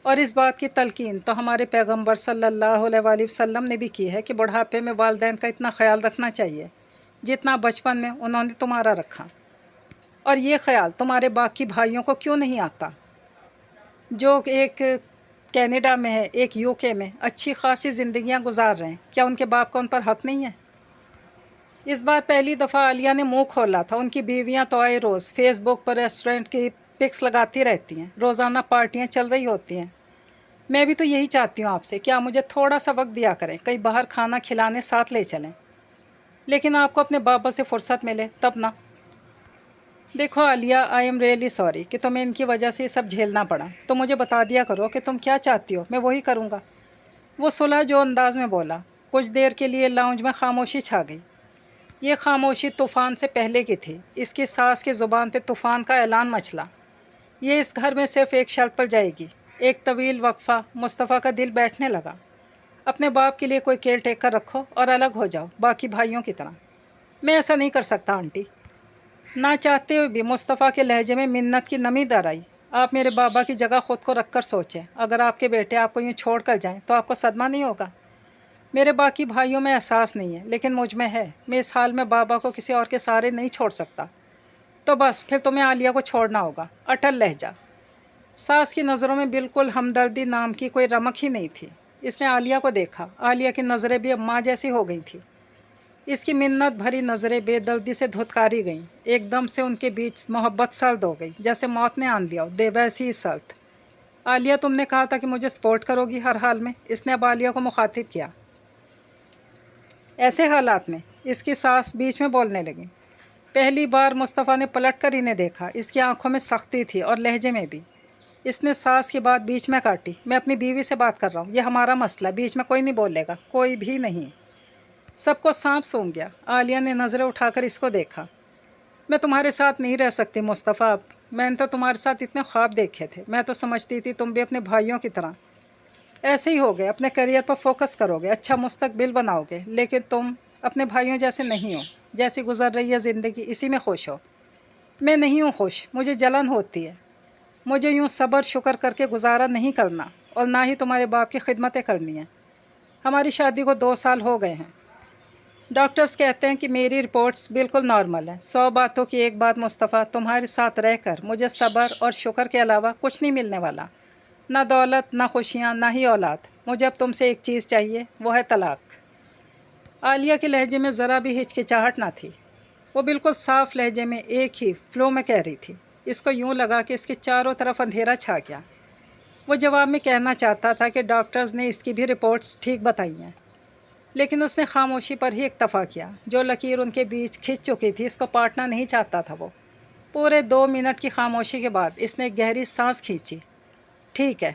اور اس بات کی تلقین تو ہمارے پیغمبر صلی اللہ علیہ وآلہ وسلم نے بھی کی ہے کہ بڑھاپے میں والدین کا اتنا خیال رکھنا چاہیے جتنا بچپن میں انہوں نے تمہارا رکھا۔ اور یہ خیال تمہارے باقی بھائیوں کو کیوں نہیں آتا، جو ایک کینیڈا میں ہے، ایک UK میں اچھی خاصی زندگیاں گزار رہے ہیں؟ کیا ان کے باپ کا ان پر حق نہیں ہے؟ اس بار پہلی دفعہ عالیہ نے منہ کھولا تھا۔ ان کی بیویاں تو آئے روز فیس بک پر ریسٹورنٹ کی پکس لگاتی رہتی ہیں، روزانہ پارٹیاں چل رہی ہوتی ہیں۔ میں بھی تو یہی چاہتی ہوں آپ سے کہ آپ مجھے تھوڑا سا وقت دیا کریں، کہیں باہر کھانا کھلانے ساتھ لے چلیں، لیکن آپ کو اپنے بابا سے فرصت ملے تب نہ۔ دیکھو عالیہ، آئی ایم ریئلی سوری کہ تمہیں ان کی وجہ سے یہ سب جھیلنا پڑا۔ تو مجھے بتا دیا کرو کہ تم کیا چاہتی ہو، میں وہی کروں گا۔ وہ صلح جو انداز میں بولا۔ کچھ دیر کے لیے لاؤنج میں خاموشی چھا گئی۔ یہ خاموشی طوفان سے پہلے کی تھی۔ اس کی ساس کی زبان پہ طوفان کا اعلان مچلا۔ یہ اس گھر میں صرف ایک شرط پر جائے گی۔ ایک طویل وقفہ۔ مصطفیٰ کا دل بیٹھنے لگا۔ اپنے باپ کے لیے کوئی کیئر ٹیکر رکھو اور الگ ہو جاؤ باقی بھائیوں کی طرح۔ میں ایسا نہیں کر سکتا آنٹی۔ نہ چاہتے ہوئے بھی مصطفیٰ کے لہجے میں منت کی نمی در آئی۔ آپ میرے بابا کی جگہ خود کو رکھ کر سوچیں، اگر آپ کے بیٹے آپ کو یوں چھوڑ کر جائیں تو آپ کو صدمہ نہیں ہوگا؟ میرے باقی بھائیوں میں احساس نہیں ہے، لیکن مجھ میں ہے۔ میں اس حال میں بابا کو کسی اور کے سہارے نہیں چھوڑ سکتا۔ تو بس پھر تمہیں عالیہ کو چھوڑنا ہوگا۔ اٹل لہجہ۔ ساس کی نظروں میں بالکل ہمدردی نام کی کوئی رمق ہی نہیں تھی۔ اس نے عالیہ کو دیکھا۔ عالیہ کی نظریں بھی اب ماں جیسی ہو گئی تھیں۔ اس کی منت بھری نظریں بے دردی سے دھتکاری گئیں۔ ایک دم سے ان کے بیچ محبت سرد ہو گئی، جیسے موت نے آن لیا ہو، ویسی ہی سرد۔ عالیہ، تم نے کہا تھا کہ مجھے سپورٹ کرو گی ہر حال میں۔ اس نے اب عالیہ کو مخاطب کیا۔ ایسے حالات میں اس کی ساس بیچ میں بولنے لگی۔ پہلی بار مصطفیٰ نے پلٹ کر انہیں دیکھا۔ اس کی آنکھوں میں سختی تھی اور لہجے میں بھی۔ اس نے ساس کی بات بیچ میں کاٹی۔ میں اپنی بیوی سے بات کر رہا ہوں، یہ ہمارا مسئلہ، بیچ میں کوئی نہیں بولے گا، کوئی بھی نہیں۔ سب کو سانپ سونگ گیا۔ عالیہ نے نظریں اٹھا کر اس کو دیکھا۔ میں تمہارے ساتھ نہیں رہ سکتی مصطفیٰ اب۔ میں نے تو تمہارے ساتھ اتنے خواب دیکھے تھے، میں تو سمجھتی تھی تم بھی اپنے بھائیوں کی طرح ایسے ہی ہوگے، اپنے کیریئر پر فوکس کرو گے، اچھا مستقبل بناؤ گے، لیکن تم اپنے بھائیوں جیسے نہیں ہو۔ جیسی گزر رہی ہے زندگی اسی میں خوش ہو۔ میں نہیں ہوں خوش، مجھے جلن ہوتی ہے۔ مجھے یوں صبر شکر کر کے گزارا نہیں کرنا، اور نہ ہی تمہارے باپ کی خدمتیں کرنی ہیں۔ ہماری شادی کو 2 سال ہو گئے ہیں۔ ڈاکٹرز کہتے ہیں کہ میری رپورٹس بالکل نارمل ہیں۔ 100 باتوں کی ایک بات مصطفیٰ، تمہارے ساتھ رہ کر مجھے صبر اور شکر کے علاوہ کچھ نہیں ملنے والا، نہ دولت، نہ خوشیاں، نہ ہی اولاد۔ مجھے اب تم سے ایک چیز چاہیے، وہ ہے طلاق۔ عالیہ کے لہجے میں ذرا بھی ہچکچاہٹ نہ تھی۔ وہ بالکل صاف لہجے میں ایک ہی فلو میں کہہ رہی تھی۔ اس کو یوں لگا کہ اس کے چاروں طرف اندھیرا چھا گیا۔ وہ جواب میں کہنا چاہتا تھا کہ ڈاکٹرز نے اس کی بھی رپورٹس ٹھیک بتائی ہیں، لیکن اس نے خاموشی پر ہی اکتفا کیا۔ جو لکیر ان کے بیچ کھنچ چکی تھی اس کو پاٹنا نہیں چاہتا تھا وہ۔ پورے 2 منٹ کی خاموشی کے بعد اس نے ایک گہری سانس کھینچی۔ ٹھیک ہے۔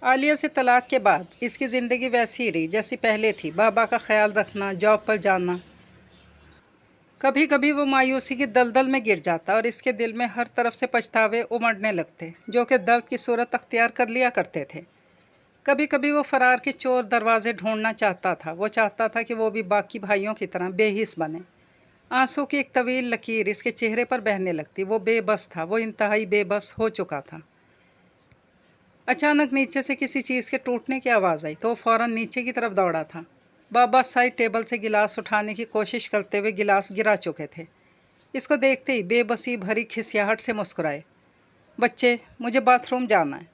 عالیہ سے طلاق کے بعد اس کی زندگی ویسی ہی رہی جیسی پہلے تھی، بابا کا خیال رکھنا، جاب پر جانا۔ کبھی کبھی وہ مایوسی کی دلدل میں گر جاتا اور اس کے دل میں ہر طرف سے پچھتاوے امڑنے لگتے جو کہ درد کی صورت اختیار کر لیا کرتے تھے۔ کبھی کبھی وہ فرار کے چور دروازے ڈھونڈنا چاہتا تھا، وہ چاہتا تھا کہ وہ بھی باقی بھائیوں کی طرح بے حس بنے۔ آنسوں کی ایک طویل لکیر اس کے چہرے پر بہنے لگتی، وہ بے بس تھا، وہ انتہائی بے بس ہو چکا تھا۔ اچانک نیچے سے کسی چیز کے ٹوٹنے کی آواز آئی تو وہ فوراً نیچے کی طرف دوڑا تھا۔ بابا سائڈ ٹیبل سے گلاس اٹھانے کی کوشش کرتے ہوئے گلاس گرا چکے تھے۔ اس کو دیکھتے ہی بے بسی بھری کھسیاہٹ سے مسکرائے۔ بچے، مجھے باتھ روم جانا ہے۔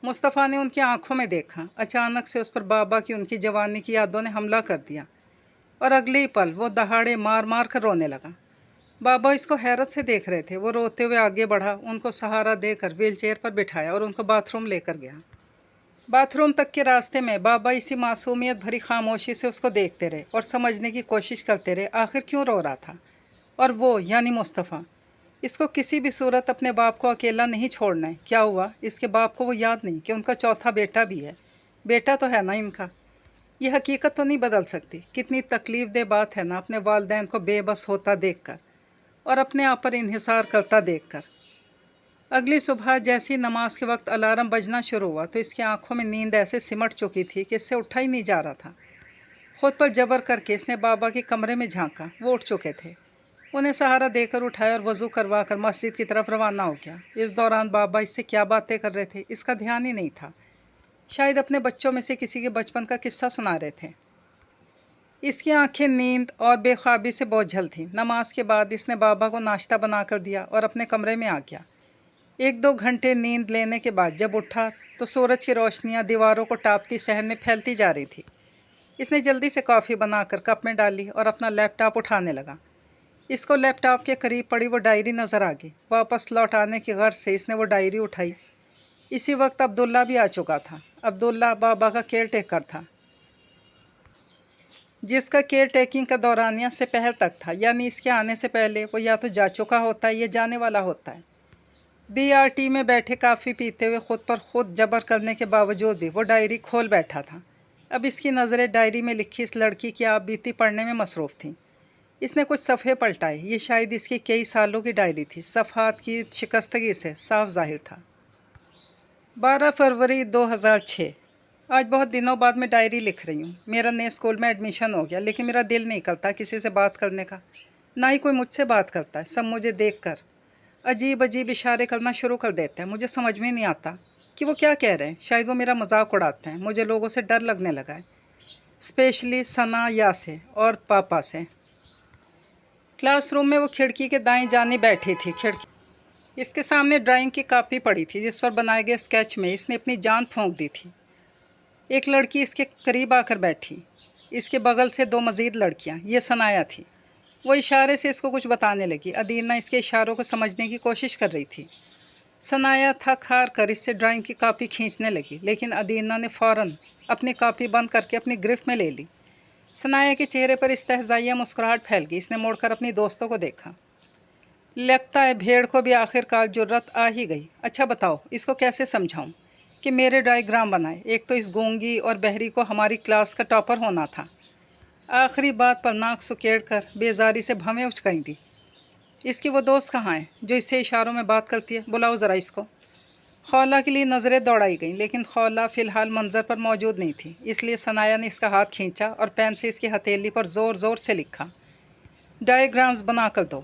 مصطفیٰ نے ان کی آنکھوں میں دیکھا۔ اچانک سے اس پر بابا کی ان کی جوانی کی یادوں نے حملہ کر دیا اور اگلے ہی پل وہ دہاڑے مار مار کر رونے لگا۔ بابا اس کو حیرت سے دیکھ رہے تھے۔ وہ روتے ہوئے آگے بڑھا، ان کو سہارا دے کر ویل چیئر پر بٹھایا اور ان کو باتھ روم لے کر گیا۔ باتھ روم تک کے راستے میں بابا اسی معصومیت بھری خاموشی سے اس کو دیکھتے رہے اور سمجھنے کی کوشش کرتے رہے آخر کیوں رو رہا تھا۔ اور وہ یعنی مصطفیٰ، اس کو کسی بھی صورت اپنے باپ کو اکیلا نہیں چھوڑنا ہے۔ کیا ہوا؟ اس کے باپ کو وہ یاد نہیں کہ ان کا چوتھا بیٹا بھی ہے۔ بیٹا تو ہے نا ان کا۔ یہ حقیقت تو نہیں بدل سکتی۔ کتنی تکلیف دہ بات ہے نا اپنے والدین کو بے بس ہوتا دیکھ کر اور اپنے آپ پر انحصار کرتا دیکھ کر۔ اگلی صبح جیسی نماز کے وقت الارم بجنا شروع ہوا تو اس کی آنکھوں میں نیند ایسے سمٹ چکی تھی کہ اس سے اٹھا ہی نہیں جا رہا تھا۔ خود پر جبر کر کے اس نے بابا کے کمرے میں جھانکا۔ وہ اٹھ چکے تھے۔ انہیں سہارا دے کر اٹھایا اور وضو کروا کر مسجد کی طرف روانہ ہو گیا۔ اس دوران بابا اس سے کیا باتیں کر رہے تھے اس کا دھیان ہی نہیں تھا۔ شاید اپنے بچوں میں سے کسی کے بچپن کا قصہ سنا رہے تھے۔ اس کی آنکھیں نیند اور بے خوابی سے بوجھل تھیں۔ نماز کے بعد اس نے بابا کو ناشتہ بنا کر دیا اور اپنے کمرے میں آ گیا۔ 1-2 گھنٹے نیند لینے کے بعد جب اٹھا تو سورج کی روشنیاں دیواروں کو ٹاپتی صحن میں پھیلتی جا رہی تھی۔ اس نے جلدی سے کافی بنا کر کپ میں ڈالی اور اپنا لیپ ٹاپ اٹھانے لگا۔ اس کو لیپ ٹاپ کے قریب پڑی وہ ڈائری نظر آ گئی۔ واپس لوٹانے کی غرض سے اس نے وہ ڈائری اٹھائی۔ اسی وقت عبداللہ بھی آ چکا تھا۔ عبداللہ بابا کا کیئر ٹیکر تھا، جس کا کیئر ٹیکنگ کا دورانیہ سپہر تک تھا، یعنی اس کے آنے سے پہلے وہ یا تو جا چکا ہوتا ہے یا جانے والا ہوتا ہے۔ BRT میں بیٹھے کافی پیتے ہوئے خود پر خود جبر کرنے کے باوجود بھی وہ ڈائری کھول بیٹھا تھا۔ اب اس کی نظریں ڈائری میں لکھی اس لڑکی کی آپ بیتی پڑھنے میں مصروف تھیں۔ اس نے کچھ صفحے پلٹائے۔ یہ شاید اس کی کئی سالوں کی ڈائری تھی۔ صفحات کی شکستگی سے صاف ظاہر تھا۔ 12 فروری 2006۔ آج بہت دنوں بعد میں ڈائری لکھ رہی ہوں۔ میرا نئے اسکول میں ایڈمیشن ہو گیا لیکن میرا دل نہیں کرتا کسی سے بات کرنے کا، نہ ہی کوئی مجھ سے بات کرتا ہے۔ سب مجھے دیکھ کر عجیب عجیب اشارے کرنا شروع کر دیتے ہیں۔ مجھے سمجھ میں نہیں آتا کہ وہ کیا کہہ رہے ہیں۔ شاید وہ میرا مذاق اڑاتے ہیں۔ مجھے لوگوں سے ڈر لگنے لگا ہے، اسپیشلی ثنا یا سے اور پاپا سے۔ کلاس روم میں وہ کھڑکی کے دائیں جانب بیٹھی تھی۔ اس کے سامنے ڈرائنگ کی کاپی پڑی تھی جس پر بنائے گئے اسکیچ میں اس نے اپنی جان پھونک دی تھی۔ ایک لڑکی اس کے قریب آ کر بیٹھی، اس کے بغل سے 2 مزید لڑکیاں۔ یہ ثنایا تھی۔ وہ اشارے سے اس کو کچھ بتانے لگی۔ ادینہ اس کے اشاروں کو سمجھنے کی کوشش کر رہی تھی۔ ثنایا تھک ہار کر اس سے ڈرائنگ کی کاپی کھینچنے لگی لیکن ادینہ نے فوراً اپنی کاپی بند کر کے اپنی گرفت میں لے لی۔ ثنایا کے چہرے پر استہزائیہ مسکراہٹ پھیل گئی۔ اس نے مڑ کر اپنی دوستوں کو دیکھا۔ لگتا ہے بھیڑ کو بھی آخر کار جرأت آ ہی گئی۔ اچھا بتاؤ اس کو کیسے سمجھاؤں کہ میرے ڈائیگرام بنائے؟ ایک تو اس گونگی اور بہری کو ہماری کلاس کا ٹاپر ہونا تھا۔ آخری بات پر ناک سکیڑ کر بیزاری سے بھویں اچکائی دی۔ اس کی وہ دوست کہاں ہے جو اس سے اشاروں میں بات کرتی ہے؟ بلاؤ ذرا اس کو۔ خولہ کے لیے نظریں دوڑائی گئیں لیکن خولہ فی الحال منظر پر موجود نہیں تھی، اس لیے ثنایا نے اس کا ہاتھ کھینچا اور پین سے اس کی ہتھیلی پر زور زور سے لکھا، ڈائیگرامز بنا کر دو۔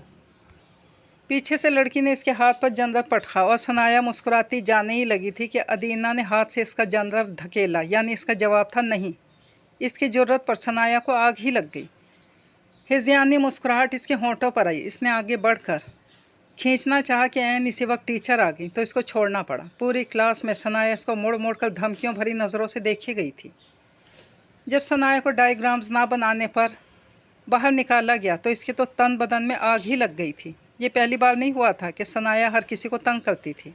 پیچھے سے لڑکی نے اس کے ہاتھ پر جنرب پٹخا اور ثنایا مسکراتی جانے ہی لگی تھی کہ ادینہ نے ہاتھ سے اس کا جنرب دھکیلا، یعنی اس کا جواب تھا نہیں۔ اس کی جرأت پر ثنایا کو آگ ہی لگ گئی۔ ہذیانی مسکراہٹ اس کے ہونٹوں پر آئی۔ اس نے آگے بڑھ کر کھینچنا چاہا کہ عین اسی وقت ٹیچر آ گئی تو اس کو چھوڑنا پڑا۔ پوری کلاس میں ثنایا اس کو مڑ مڑ کر دھمکیوں بھری نظروں سے دیکھی گئی تھی۔ جب ثنایا کو ڈائیگرامز نہ بنانے پر باہر نکالا گیا تو اس کے تو تن بدن میں آگ ہی لگ گئی تھی۔ یہ پہلی بار نہیں ہوا تھا کہ ثنایا ہر کسی کو تنگ کرتی تھی۔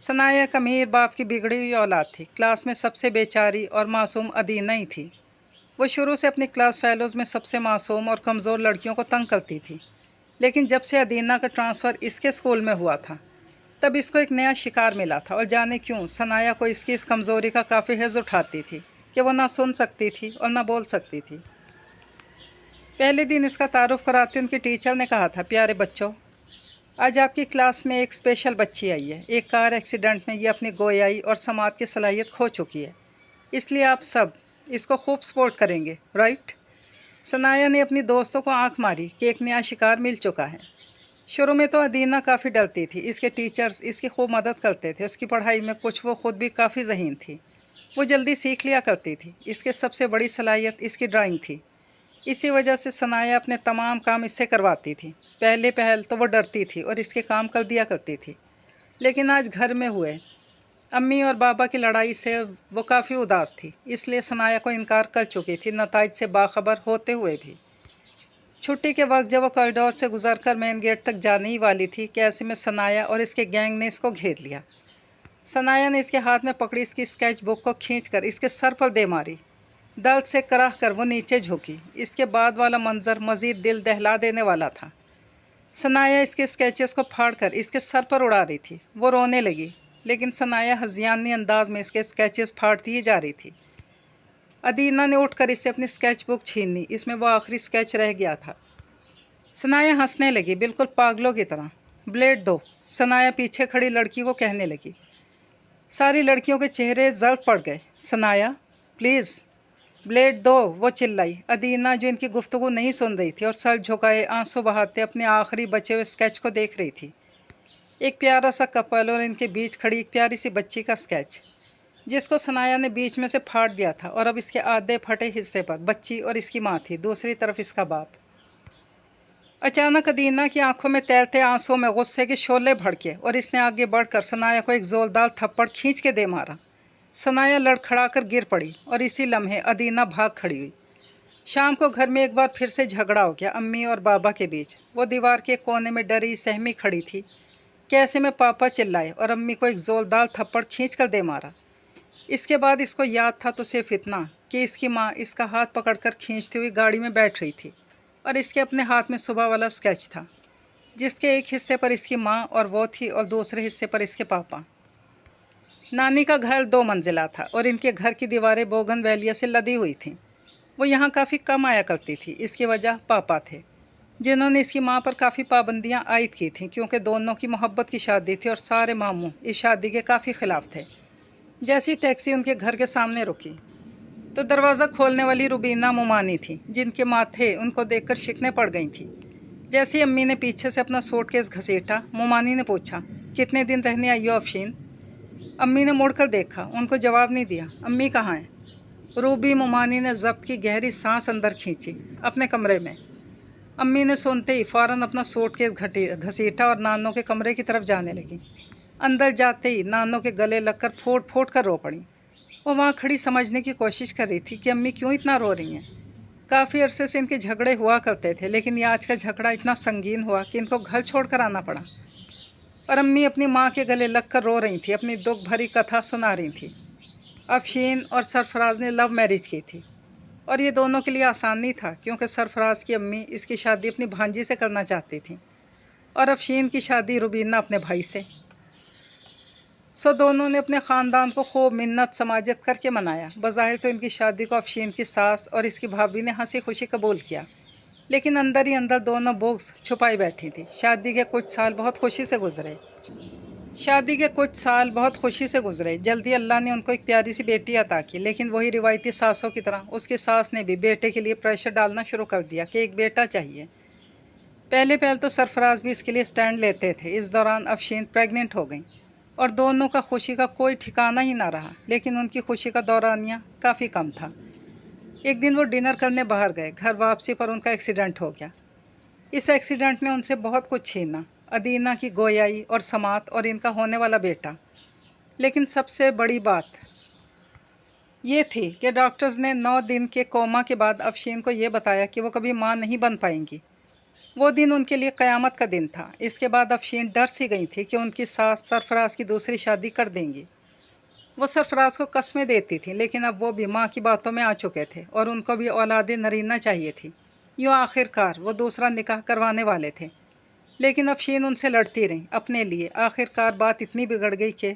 ثنایا ایک امیر باپ کی بگڑی ہوئی اولاد تھی۔ کلاس میں سب سے بیچاری اور معصوم ادینہ ہی تھی۔ وہ شروع سے اپنی کلاس فیلوز میں سب سے معصوم اور کمزور لڑکیوں کو تنگ کرتی تھی، لیکن جب سے ادینہ کا ٹرانسفر اس کے اسکول میں ہوا تھا तब इसको एक नया शिकार मिला था और जाने क्यों सनाया को इसकी इस कमज़ोरी का काफ़ी हिज़्ज़ उठाती थी कि वो ना सुन सकती थी और ना बोल सकती थी। पहले दिन इसका तारुफ कराते उनकी टीचर ने कहा था, प्यारे बच्चों, आज आपकी क्लास में एक स्पेशल बच्ची आई है। एक कार एक्सीडेंट में ये अपनी गोयाई और समात की सलाहियत खो चुकी है, इसलिए आप सब इसको खूब सपोर्ट करेंगे, राइट? सनाया ने अपनी दोस्तों को आंख मारी कि एक नया शिकार मिल चुका है। शुरू में तो अदीना काफ़ी डरती थी। इसके टीचर्स इसकी खूब मदद करते थे। उसकी पढ़ाई में कुछ वो ख़ुद भी काफ़ी ज़हीन थी। वो जल्दी सीख लिया करती थी। इसके सबसे बड़ी सलाहियत इसकी ड्राइंग थी। इसी वजह से सनाया अपने तमाम काम इससे करवाती थी। पहले पहल तो वो डरती थी और इसके काम कर दिया करती थी, लेकिन आज घर में हुए अम्मी और बाबा की लड़ाई से वो काफ़ी उदास थी, इसलिए सनाया को इनकार कर चुकी थी, नताइज से बाखबर होते हुए भी। छुट्टी के वक्त जब वो कॉरिडोर से गुजरकर मेन गेट तक जाने ही वाली थी कि ऐसे में सनाया और इसके गैंग ने इसको घेर लिया। सनाया ने इसके हाथ में पकड़ी इसकी स्केच बुक को खींचकर इसके सर पर दे मारी। दर्द से कराह कर वो नीचे झुकी। इसके बाद वाला मंजर मज़ीद दिल दहला देने वाला था। सनाया इसके स्केचेस को फाड़कर इसके सर पर उड़ा रही थी। वो रोने लगी, लेकिन सनाया हज़ियानी अंदाज में इसके स्केचेस फाड़ती ही जा रही थी। अदीना ने उठकर इससे अपनी स्केच बुक छीन ली। इसमें वो आखिरी स्केच रह गया था। सनाया हंसने लगी, बिल्कुल पागलों की तरह। ब्लेड दो, सनाया पीछे खड़ी लड़की को कहने लगी। सारी लड़कियों के चेहरे जर्द पड़ गए। सनाया प्लीज़ ब्लेड दो, वो चिल्लाई। अदीना जो इनकी गुफ्तगू नहीं सुन रही थी और सर झुकाए आंसू बहाते अपने आखिरी बचे हुए स्केच को देख रही थी। एक प्यारा सा कपल और इनके बीच खड़ी एक प्यारी सी बच्ची का स्केच, जिसको सनाया ने बीच में से फाड़ दिया था और अब इसके आधे फटे हिस्से पर बच्ची और इसकी माँ थी, दूसरी तरफ इसका बाप। अचानक अदीना की आंखों में तैरते आंसुओं में गुस्से के शोले भड़के और इसने आगे बढ़कर सनाया को एक ज़ोरदार थप्पड़ खींच के दे मारा। सनाया लड़खड़ाकर गिर पड़ी और इसी लम्हे अदीना भाग खड़ी हुई। शाम को घर में एक बार फिर से झगड़ा हो गया अम्मी और बाबा के बीच। वो दीवार के कोने में डरी सहमी खड़ी थी। कैसे में पापा चिल्लाए और अम्मी को एक ज़ोरदार थप्पड़ खींच कर दे मारा। इसके बाद इसको याद था तो सिर्फ इतना कि इसकी माँ इसका हाथ पकड़कर खींचती हुई गाड़ी में बैठ रही थी और इसके अपने हाथ में सुबह वाला स्केच था, जिसके एक हिस्से पर इसकी माँ और वो थी और दूसरे हिस्से पर इसके पापा। नानी का घर 2 मंजिला था और इनके घर की दीवारें बोगनवेलिया से लदी हुई थीं। वो यहाँ काफ़ी कम आया करती थी। इसकी वजह पापा थे, जिन्होंने इसकी माँ पर काफ़ी पाबंदियाँ आयद की थीं, क्योंकि दोनों की मोहब्बत की शादी थी और सारे मामू इस शादी के काफ़ी ख़िलाफ़ थे। जैसी टैक्सी उनके घर के सामने रुकी तो दरवाज़ा खोलने वाली रुबीना मोमानी थी, जिनके माथे उनको देखकर शिकने पड़ गई थी। जैसे ही अम्मी ने पीछे से अपना सूटकेस घसीटा, मोमानी ने पूछा, कितने दिन रहने आई हो अफशीन? अम्मी ने मुड़कर देखा, उनको जवाब नहीं दिया। अम्मी कहाँ हैं? रूबी मोमानी ने ज़ब्त की गहरी सांस अंदर खींची। अपने कमरे में। अम्मी ने सुनते ही फ़ौरन अपना सूटकेस घसीटा और नानों के कमरे की तरफ जाने लगी। अंदर जाते ही नानों के गले लगकर फूट फूट कर रो पड़ी। वो वहाँ खड़ी समझने की कोशिश कर रही थी कि अम्मी क्यों इतना रो रही हैं। काफ़ी अरसे से इनके झगड़े हुआ करते थे, लेकिन ये आज का झगड़ा इतना संगीन हुआ कि इनको घर छोड़ कर आना पड़ा। और अम्मी अपनी माँ के गले लग कर रो रही थी, अपनी दुख भरी कथा सुना रही थी। अफशीन और सरफराज ने लव मैरिज की थी और ये दोनों के लिए आसान नहीं था, क्योंकि सरफराज की अम्मी इसकी शादी अपनी भांजी से करना चाहती थी और अफशीन की शादी रुबीना अपने भाई से। सो दोनों ने अपने ख़ानदान को खूब मिन्नत समाजत करके मनाया। बज़ाहिर तो इनकी शादी को अफशीन की सास और इसकी भाभी ने हंसी खुशी कबूल किया, लेकिन अंदर ही अंदर दोनों बुग़्ज़ छुपाई बैठी थी। शादी के कुछ साल बहुत खुशी से गुजरे। जल्दी अल्लाह ने उनको एक प्यारी सी बेटी अता की, लेकिन वही रिवायती सासों की तरह उसकी सास ने भी बेटे के लिए प्रेशर डालना शुरू कर दिया कि एक बेटा चाहिए। पहले तो सरफराज भी इसके लिए स्टैंड लेते थे। इस दौरान अफशीन प्रेग्नेंट हो गई और दोनों का खुशी का कोई ठिकाना ही ना रहा, लेकिन उनकी खुशी का दौरानिया काफ़ी कम था। एक दिन वो डिनर करने बाहर गए। घर वापसी पर उनका एक्सीडेंट हो गया। इस एक्सीडेंट ने उनसे बहुत कुछ छीना, अदीना की गोयाई और समात और इनका होने वाला बेटा। लेकिन सबसे बड़ी बात ये थी कि डॉक्टर्स ने 9 दिन के कोमा के बाद अफशीन को ये बताया कि वो कभी माँ नहीं बन पाएंगी। वो दिन उनके लिए क़यामत का दिन था। इसके बाद अफशीन डर सी गई थी कि उनकी सास सरफराज की दूसरी शादी कर देंगी। वो सरफराज को कस्में देती थी, लेकिन अब वो भी माँ की बातों में आ चुके थे और उनको भी औलाद नरीना चाहिए थी। यूँ आखिरकार वो दूसरा निकाह करवाने वाले थे, لیکن افشین ان سے لڑتی رہی اپنے لیے. آخرکار بات اتنی بگڑ گئی کہ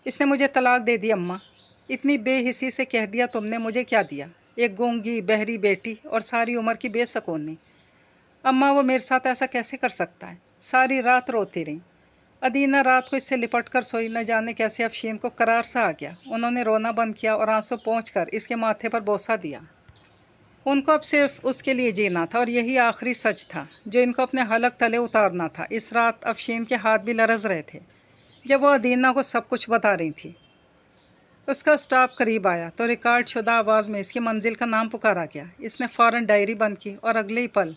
اس نے مجھے طلاق دے دی. اماں اتنی بے حسی سے کہہ دیا تم نے. مجھے کیا دیا؟ ایک گونگی بہری بیٹی اور ساری عمر کی بے سکونی. اماں وہ میرے ساتھ ایسا کیسے کر سکتا ہے؟ ساری رات روتی رہی. ادینہ رات کو اس سے لپٹ کر سوئی. نہ جانے کیسے افشین کو قرار سا آ گیا. انہوں نے رونا بند کیا اور آنسو پہنچ کر اس کے ماتھے پر بوسہ دیا. ان کو اب صرف اس کے لیے جینا تھا اور یہی آخری سچ تھا جو ان کو اپنے حلق تلے اتارنا تھا. اس رات افشین کے ہاتھ بھی لرز رہے تھے جب وہ ادینہ کو سب کچھ بتا رہی تھی. اس کا اسٹاپ قریب آیا تو ریکارڈ شدہ آواز میں اس کی منزل کا نام پکارا گیا. اس نے فوراً ڈائری بند کی اور اگلے ہی پل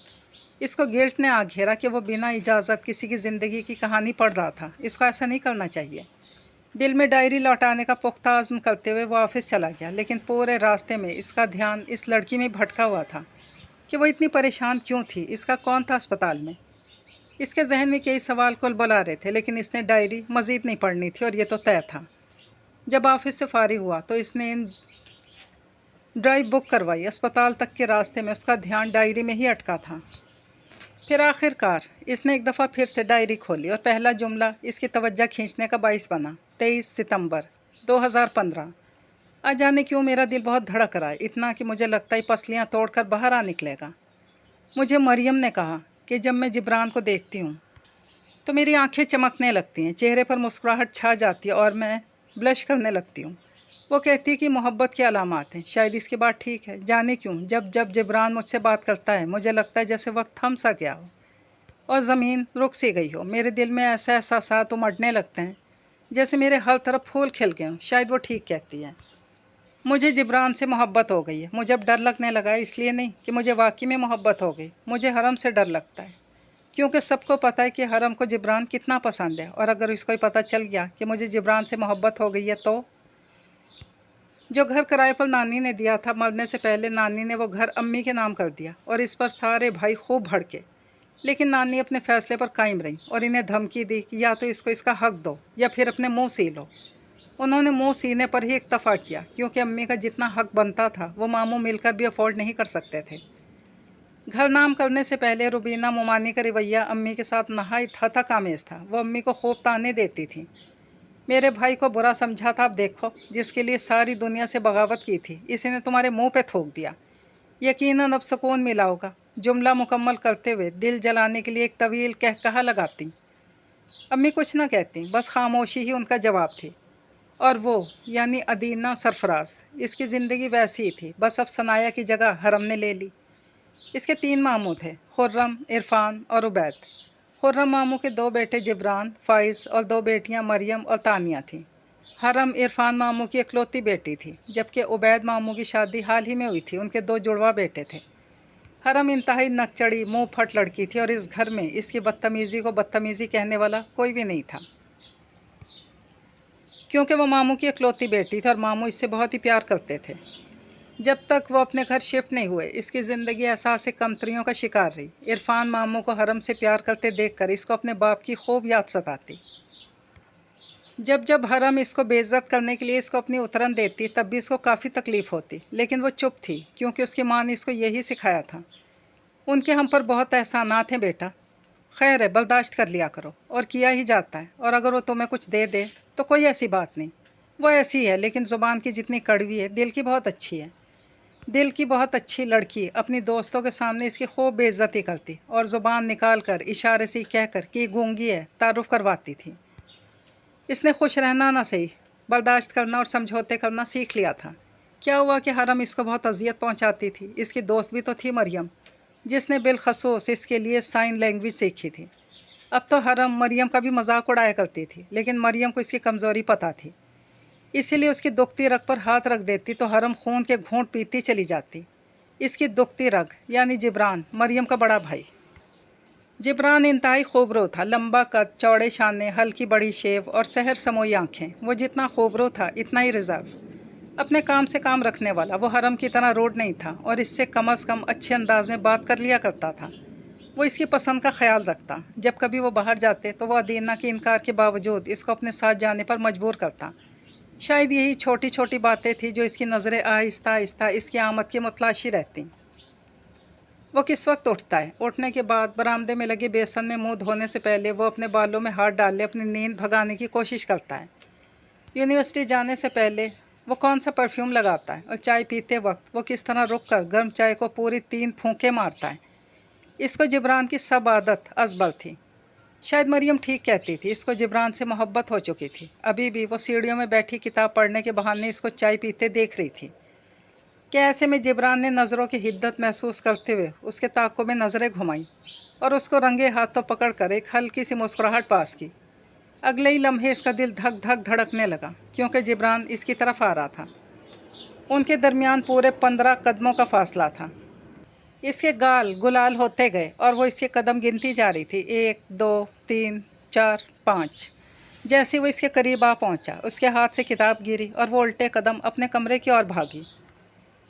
اس کو گلٹ نے آ گھیرا کہ وہ بنا اجازت کسی کی زندگی کی کہانی پڑھ رہا تھا. اس کو ایسا نہیں کرنا چاہیے. دل میں ڈائری لوٹانے کا پختہ عزم کرتے ہوئے وہ آفس چلا گیا. لیکن پورے راستے میں اس کا دھیان اس لڑکی میں بھٹکا ہوا تھا کہ وہ اتنی پریشان کیوں تھی. اس کا کون تھا اسپتال میں؟ اس کے ذہن میں کئی سوال کل بلا رہے تھے. لیکن اس نے ڈائری مزید نہیں پڑھنی تھی اور یہ تو طے تھا. جب آفس سے فارغ ہوا تو اس نے ڈرائیو بک کروائی. اسپتال تک کے راستے میں اس کا دھیان ڈائری میں ہی اٹکا تھا. پھر آخر کار اس نے ایک دفعہ پھر سے ڈائری کھولی اور پہلا جملہ اس کی توجہ کھینچنے کا باعث بنا. 23 ستمبر 2015. آج جانے کیوں میرا دل بہت دھڑک رہا ہے. اتنا کہ مجھے لگتا ہے پسلیاں توڑ کر باہر آ نکلے گا. مجھے مریم نے کہا کہ جب میں جبران کو دیکھتی ہوں تو میری آنکھیں چمکنے لگتی ہیں, چہرے پر مسکراہٹ چھا جاتی ہے اور میں بلش کرنے لگتی ہوں. وہ کہتی کہ محبت کی علامات ہیں. شاید اس کی بات ٹھیک ہے. جانے کیوں جب جبران مجھ سے بات کرتا ہے مجھے لگتا ہے جیسے وقت تھم سا گیا ہو اور زمین رک سی گئی ہو. میرے دل میں ایسے احساسات امڑنے لگتے ہیں جیسے میرے ہر طرف پھول کھل گئے ہوں. شاید وہ ٹھیک کہتی ہے. مجھے جبران سے محبت ہو گئی ہے. مجھے اب ڈر لگنے لگا ہے. اس لیے نہیں کہ مجھے واقعی میں محبت ہو گئی. مجھے حرم سے ڈر لگتا ہے کیونکہ سب کو پتہ ہے کہ حرم کو جبران کتنا پسند ہے. اور اگر اس کو پتہ چل گیا کہ مجھے جبران سے محبت ہو گئی ہے تو جو گھر کرائے پر نانی نے دیا تھا, مرنے سے پہلے نانی نے وہ گھر امی کے نام کر دیا اور اس پر سارے بھائی خوب بھڑکے. لیکن نانی اپنے فیصلے پر قائم رہی اور انہیں دھمکی دی کہ یا تو اس کو اس کا حق دو یا پھر اپنے منہ سی لو. انہوں نے منہ سینے پر ہی اکتفا کیا کیونکہ امی کا جتنا حق بنتا تھا وہ ماموں مل کر بھی افورڈ نہیں کر سکتے تھے. گھر نام کرنے سے پہلے روبینہ مومانی کا رویہ امی کے ساتھ نہایت ہتک آمیز تھا. وہ امی کو خوب تانے دیتی تھیں. میرے بھائی کو برا سمجھا تھا, اب دیکھو, جس کے لیے ساری دنیا سے بغاوت کی تھی اسی نے تمہارے منہ پہ تھوک دیا. یقیناً اب سکون ملا ہوگا. جملہ مکمل کرتے ہوئے دل جلانے کے لیے ایک طویل کہا لگاتی. امی کچھ نہ کہتی, بس خاموشی ہی ان کا جواب تھی. اور وہ یعنی ادینہ سرفراز, اس کی زندگی ویسی ہی تھی. بس اب ثنایا کی جگہ حرم نے لے لی. اس کے 3 ماموں تھے, خرم, عرفان اور عبید. خرم ماموں کے 2 بیٹے جبران, فائز اور 2 بیٹیاں مریم اور تانیہ تھیں. حرم عرفان ماموں کی اکلوتی بیٹی تھی جبکہ عبید ماموں کی شادی حال ہی میں ہوئی تھی. ان کے 2 جڑواں بیٹے تھے. حرم انتہائی نکچڑی منہ پھٹ لڑکی تھی اور اس گھر میں اس کی بدتمیزی کو بدتمیزی کہنے والا کوئی بھی نہیں تھا کیونکہ وہ ماموں کی اکلوتی بیٹی تھی اور ماموں اس سے بہت ہی پیار کرتے تھے. جب تک وہ اپنے گھر شفٹ نہیں ہوئے اس کی زندگی احساس کمتریوں کا شکار رہی. عرفان ماموں کو حرم سے پیار کرتے دیکھ کر اس کو اپنے باپ کی خوب یاد ستاتی. جب حرم اس کو بے عزت کرنے کے لیے اس کو اپنی اترن دیتی تب بھی اس کو کافی تکلیف ہوتی. لیکن وہ چپ تھی کیونکہ اس کی ماں نے اس کو یہی سکھایا تھا. ان کے ہم پر بہت احسانات ہیں بیٹا, خیر ہے برداشت کر لیا کرو. اور کیا ہی جاتا ہے. اور اگر وہ تمہیں کچھ دے دے تو کوئی ایسی بات نہیں. وہ ایسی ہے لیکن زبان کی جتنی کڑوی ہے دل کی بہت اچھی ہے. دل کی بہت اچھی لڑکی اپنی دوستوں کے سامنے اس کی خوب بے عزتی کرتی اور زبان نکال کر اشارے سے کہہ کر کہ گونگی ہے تعارف کرواتی تھی. اس نے خوش رہنا نہ صحیح, برداشت کرنا اور سمجھوتے کرنا سیکھ لیا تھا. کیا ہوا کہ حرم اس کو بہت اذیت پہنچاتی تھی. اس کی دوست بھی تو تھی مریم, جس نے بالخصوص اس کے لیے سائن لینگویج سیکھی تھی. اب تو حرم مریم کا بھی مذاق اڑایا کرتی تھی لیکن مریم کو اس کی کمزوری پتہ تھی. اسی لیے اس کی دکھتی رگ پر ہاتھ رکھ دیتی تو حرم خون کے گھونٹ پیتی چلی جاتی. اس کی دکھتی رگ یعنی جبران, مریم کا بڑا بھائی. جبران انتہائی خوبرو تھا, لمبا قد, چوڑے شانے, ہلکی بڑی شیو اور سحر سموئی آنکھیں. وہ جتنا خوبرو تھا اتنا ہی ریزرو, اپنے کام سے کام رکھنے والا. وہ حرم کی طرح روڈ نہیں تھا اور اس سے کم از کم اچھے انداز میں بات کر لیا کرتا تھا. وہ اس کی پسند کا خیال رکھتا. جب کبھی وہ باہر جاتے تو وہ ادینہ کے انکار کے باوجود اس کو اپنے ساتھ جانے پر مجبور کرتا. شاید یہی چھوٹی چھوٹی باتیں تھیں جو اس کی نظریں آہستہ آہستہ اس کی آمد کی متلاشی رہتی. وہ کس وقت اٹھتا ہے؟ اٹھنے کے بعد برآمدے میں لگے بیسن میں منہ دھونے سے پہلے وہ اپنے بالوں میں ہاتھ ڈال لے اپنی نیند بھگانے کی کوشش کرتا ہے۔ یونیورسٹی جانے سے پہلے وہ کون سا پرفیوم لگاتا ہے اور چائے پیتے وقت وہ کس طرح رک کر گرم چائے کو پوری 3 پھونکے مارتا ہے۔ اس کو جبران کی سب عادت ازبل تھی۔ شاید مریم ٹھیک کہتی تھی، اس کو جبران سے محبت ہو چکی تھی۔ ابھی بھی وہ سیڑھیوں میں بیٹھی کتاب پڑھنے کے بہانے اس کو چائے پیتے دیکھ رہی تھی کہ ایسے میں جبران نے نظروں کی حدت محسوس کرتے ہوئے اس کے تعاقب میں نظریں گھمائیں اور اس کو رنگے ہاتھوں پکڑ کر ایک ہلکی سی مسکراہٹ پاس کی۔ اگلے ہی لمحے اس کا دل دھک دھک دھڑکنے لگا کیونکہ جبران اس کی طرف آ رہا تھا۔ ان کے درمیان پورے 15 قدموں کا فاصلہ تھا۔ اس کے گال گلال ہوتے گئے اور وہ اس کے قدم گنتی جا رہی تھی، 1 2 3 4 5۔ جیسے وہ اس کے قریب آ پہنچا اس کے ہاتھ سے کتاب گری اور وہ الٹے قدم اپنے کمرے کی اور بھاگی۔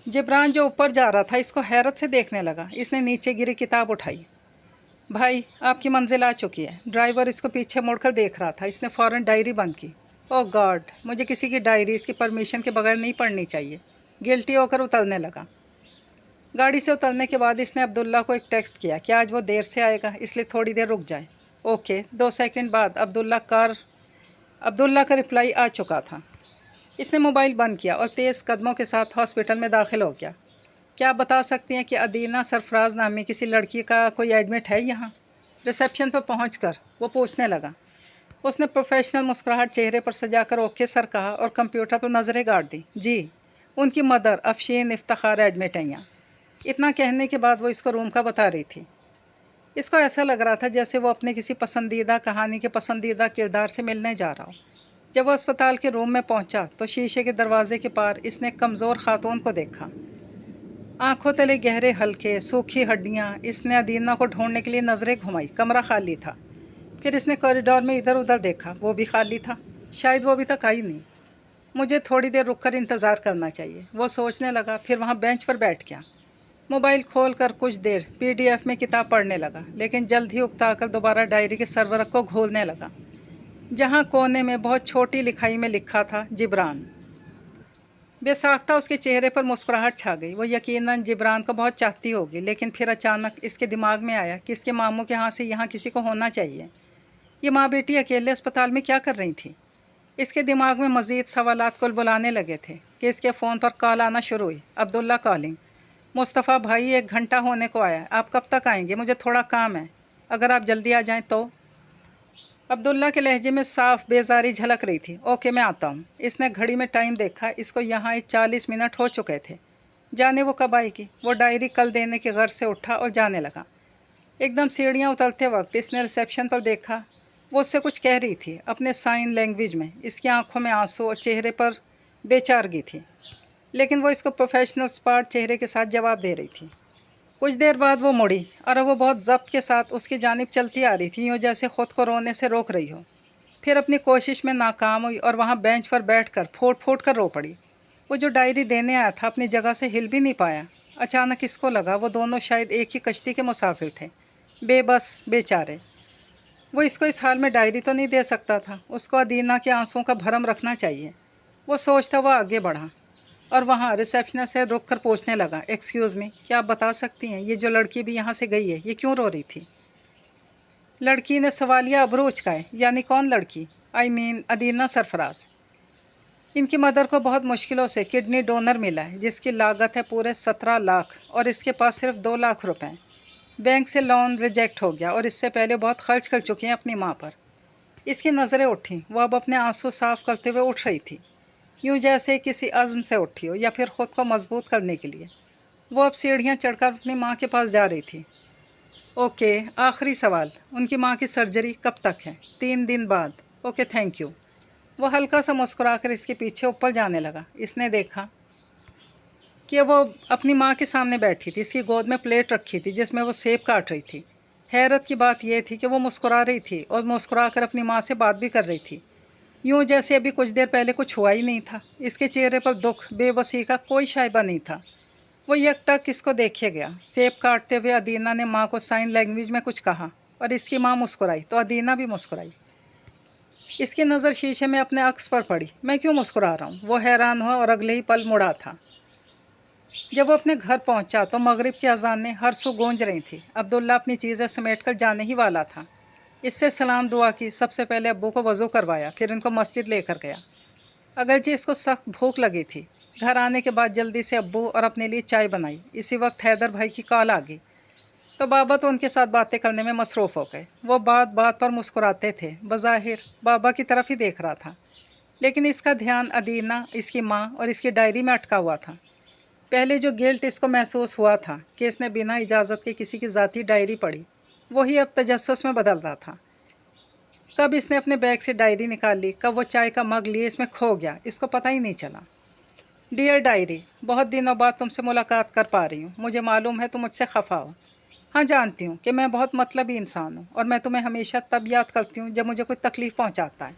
جبران جو اوپر جا رہا تھا اس کو حیرت سے دیکھنے لگا۔ اس نے نیچے گری کتاب اٹھائی۔ بھائی آپ کی منزل آ چکی ہے۔ ڈرائیور اس کو پیچھے مڑ کر دیکھ رہا تھا۔ اس نے فوراً ڈائری بند کی۔ او گاڈ، مجھے کسی کی ڈائری اس کی پرمیشن کے بغیر نہیں پڑھنی چاہیے۔ گلٹی ہو کر اترنے لگا۔ گاڑی سے اترنے کے بعد اس نے عبداللہ کو ایک ٹیکسٹ کیا کہ آج وہ دیر سے آئے گا اس لیے تھوڑی دیر رک جائے۔ اوکے۔ 2 سیکنڈ بعد عبداللہ کا رپلائی آ چکا تھا۔ اس نے موبائل بند کیا اور تیز قدموں کے ساتھ ہاسپٹل میں داخل ہو گیا۔ کیا آپ بتا سکتی ہیں کہ ادینہ سرفراز نامی کسی لڑکی کا کوئی ایڈمٹ ہے یہاں؟ ریسیپشن پر پہنچ کر وہ پوچھنے لگا۔ اس نے پروفیشنل مسکراہٹ چہرے پر سجا کر اوکے سر کہا اور کمپیوٹر پر نظریں گاڑ دی۔ جی، ان کی مدر افشین افتخار ایڈمٹ ہیں یہاں۔ اتنا کہنے کے بعد وہ اس کو روم کا بتا رہی تھی۔ اس کو ایسا لگ رہا تھا جیسے وہ اپنے کسی پسندیدہ کہانی کے پسندیدہ کردار سے ملنے جا رہا ہو۔ جب وہ اسپتال کے روم میں پہنچا تو شیشے کے دروازے کے پار اس نے ایک کمزور خاتون کو دیکھا۔ آنکھوں تلے گہرے حلقے، سوکھی ہڈیاں۔ اس نے ادینہ کو ڈھونڈنے کے لیے نظریں گھمائی۔ کمرہ خالی تھا۔ پھر اس نے کوریڈور میں ادھر ادھر دیکھا، وہ بھی خالی تھا۔ شاید وہ ابھی تک آئی نہیں۔ مجھے تھوڑی دیر رک کر انتظار کرنا چاہیے، وہ سوچنے لگا۔ پھر وہاں بینچ پر بیٹھ گیا۔ موبائل کھول کر کچھ دیر PDF میں کتاب پڑھنے لگا، لیکن جلد ہی اکتا کر دوبارہ ڈائری کے سرورق کو گھولنے لگا، جہاں کونے میں بہت چھوٹی لکھائی میں لکھا تھا جبران۔ بے ساختہ اس کے چہرے پر مسکراہٹ چھا گئی۔ وہ یقیناً جبران کو بہت چاہتی ہوگی، لیکن پھر اچانک اس کے دماغ میں آیا کہ اس کے ماموں کے ہاں سے یہاں کسی کو ہونا چاہیے۔ یہ ماں بیٹی اکیلے اسپتال میں کیا کر رہی تھی؟ اس کے دماغ میں مزید سوالات کل بلانے لگے تھے کہ اس کے فون پر کال آنا شروع ہوئی۔ عبداللہ کالنگ۔ مصطفیٰ بھائی 1 گھنٹہ ہونے کو آیا ہے، آپ کب تک آئیں گے؟ مجھے تھوڑا کام ہے، اگر آپ جلدی آ جائیں تو۔ عبداللہ کے لہجے میں صاف بیزاری جھلک رہی تھی۔ اوکے میں آتا ہوں۔ اس نے گھڑی میں ٹائم دیکھا، اس کو یہاں 40 منٹ ہو چکے تھے۔ جانے وہ کب آئے گی؟ وہ ڈائری کل دینے کے غرض سے اٹھا اور جانے لگا۔ ایک دم سیڑھیاں اترتے وقت اس نے ریسیپشن پر دیکھا، وہ اس سے کچھ کہہ رہی تھی اپنے سائن لینگویج میں۔ اس کی آنکھوں میں آنسو اور چہرے پر بے چارگی تھی، لیکن وہ اس کو پروفیشنل اسپارٹ چہرے کے ساتھ جواب دے رہی تھی۔ کچھ دیر بعد وہ مڑی اور وہ بہت ضبط کے ساتھ اس کی جانب چلتی آ رہی تھی، یوں جیسے خود کو رونے سے روک رہی ہو۔ پھر اپنی کوشش میں ناکام ہوئی اور وہاں بینچ پر بیٹھ کر پھوٹ پھوٹ کر رو پڑی۔ وہ جو ڈائری دینے آیا تھا اپنی جگہ سے ہل بھی نہیں پایا۔ اچانک اس کو لگا وہ دونوں شاید ایک ہی کشتی کے مسافر تھے، بے بس بے چارے۔ وہ اس کو اس حال میں ڈائری تو نہیں دے سکتا تھا، اس کو ادینہ کے آنسوؤں کا بھرم رکھنا چاہیے۔ وہ سوچتا وہ آگے بڑھا اور وہاں ریسیپشن سے رک کر پوچھنے لگا، ایکسکیوز می، کیا آپ بتا سکتی ہیں یہ جو لڑکی بھی یہاں سے گئی ہے یہ کیوں رو رہی تھی؟ لڑکی نے سوالیہ ابرو اچکائے۔ یعنی کون لڑکی؟ ادینہ سرفراز۔ ان کی مدر کو بہت مشکلوں سے کڈنی ڈونر ملا ہے، جس کی لاگت ہے پورے 17 لاکھ اور اس کے پاس صرف 2 لاکھ روپے ہیں۔ بینک سے لون ریجیکٹ ہو گیا اور اس سے پہلے بہت خرچ کر چکی ہیں اپنی ماں پر۔ اس کی نظریں اٹھیں، وہ اب اپنے آنسو صاف کرتے ہوئے اٹھ رہی تھی، یوں جیسے کسی عزم سے اٹھی ہو یا پھر خود کو مضبوط کرنے کے لیے۔ وہ اب سیڑھیاں چڑھ کر اپنی ماں کے پاس جا رہی تھی۔ اوکے، آخری سوال، ان کی ماں کی سرجری کب تک ہے؟ 3 دن بعد۔ Okay thank you. وہ ہلکا سا مسکرا کر اس کے پیچھے اوپر جانے لگا۔ اس نے دیکھا کہ وہ اپنی ماں کے سامنے بیٹھی تھی، اس کی گود میں پلیٹ رکھی تھی جس میں وہ سیب کاٹ رہی تھی۔ حیرت کی بات یہ تھی کہ وہ مسکرا رہی تھی اور مسکرا کر اپنی ماں سے بات بھی کر رہی تھی، یوں جیسے ابھی کچھ دیر پہلے کچھ ہوا ہی نہیں تھا۔ اس کے چہرے پر دکھ، بے بسی کا کوئی شائبہ نہیں تھا۔ وہ یک ٹک اس کو دیکھے گیا۔ سیب کاٹتے ہوئے ادینہ نے ماں کو سائن لینگویج میں کچھ کہا اور اس کی ماں مسکرائی تو ادینہ بھی مسکرائی۔ اس کی نظر شیشے میں اپنے عکس پر پڑی۔ میں کیوں مسکرا رہا ہوں؟ وہ حیران ہوا اور اگلے ہی پل مڑا تھا۔ जब वो अपने घर पहुंचा तो मगरिब की अजानें हर सू गूंज रही थी। अब्दुल्ला अपनी चीज़ें समेटकर जाने ही वाला था। इससे सलाम दुआ की, सबसे पहले अब्बू को वज़ू करवाया, फिर इनको मस्जिद लेकर गया। अगरचे इसको सख्त भूख लगी थी। घर आने के बाद जल्दी से अब्बू और अपने लिए चाय बनाई। इसी वक्त हैदर भाई की कॉल आ गई तो बाबा तो उनके साथ बातें करने में मसरूफ़ हो गए। वो बात बात पर मुस्कुराते थे। बज़ाहिर बाबा की तरफ ही देख रहा था, लेकिन इसका ध्यान अदीना, इसकी माँ और इसकी डायरी में अटका हुआ था। पहले जो गिल्ट इसको महसूस हुआ था कि इसने बिना इजाज़त के किसी की ज़ाती डायरी पढ़ी, वही अब तजस्सुस में बदल रहा था। कब इसने अपने बैग से डायरी निकाल ली, कब वो चाय का मग लिए इसमें खो गया, इसको पता ही नहीं चला। डियर डायरी, बहुत दिनों बाद तुमसे मुलाकात कर पा रही हूँ। मुझे मालूम है तुम मुझसे खफा हो। हाँ, जानती हूँ कि मैं बहुत मतलबी इंसान हूँ और मैं तुम्हें हमेशा तब याद करती हूँ जब मुझे कोई तकलीफ़ पहुँचाता है।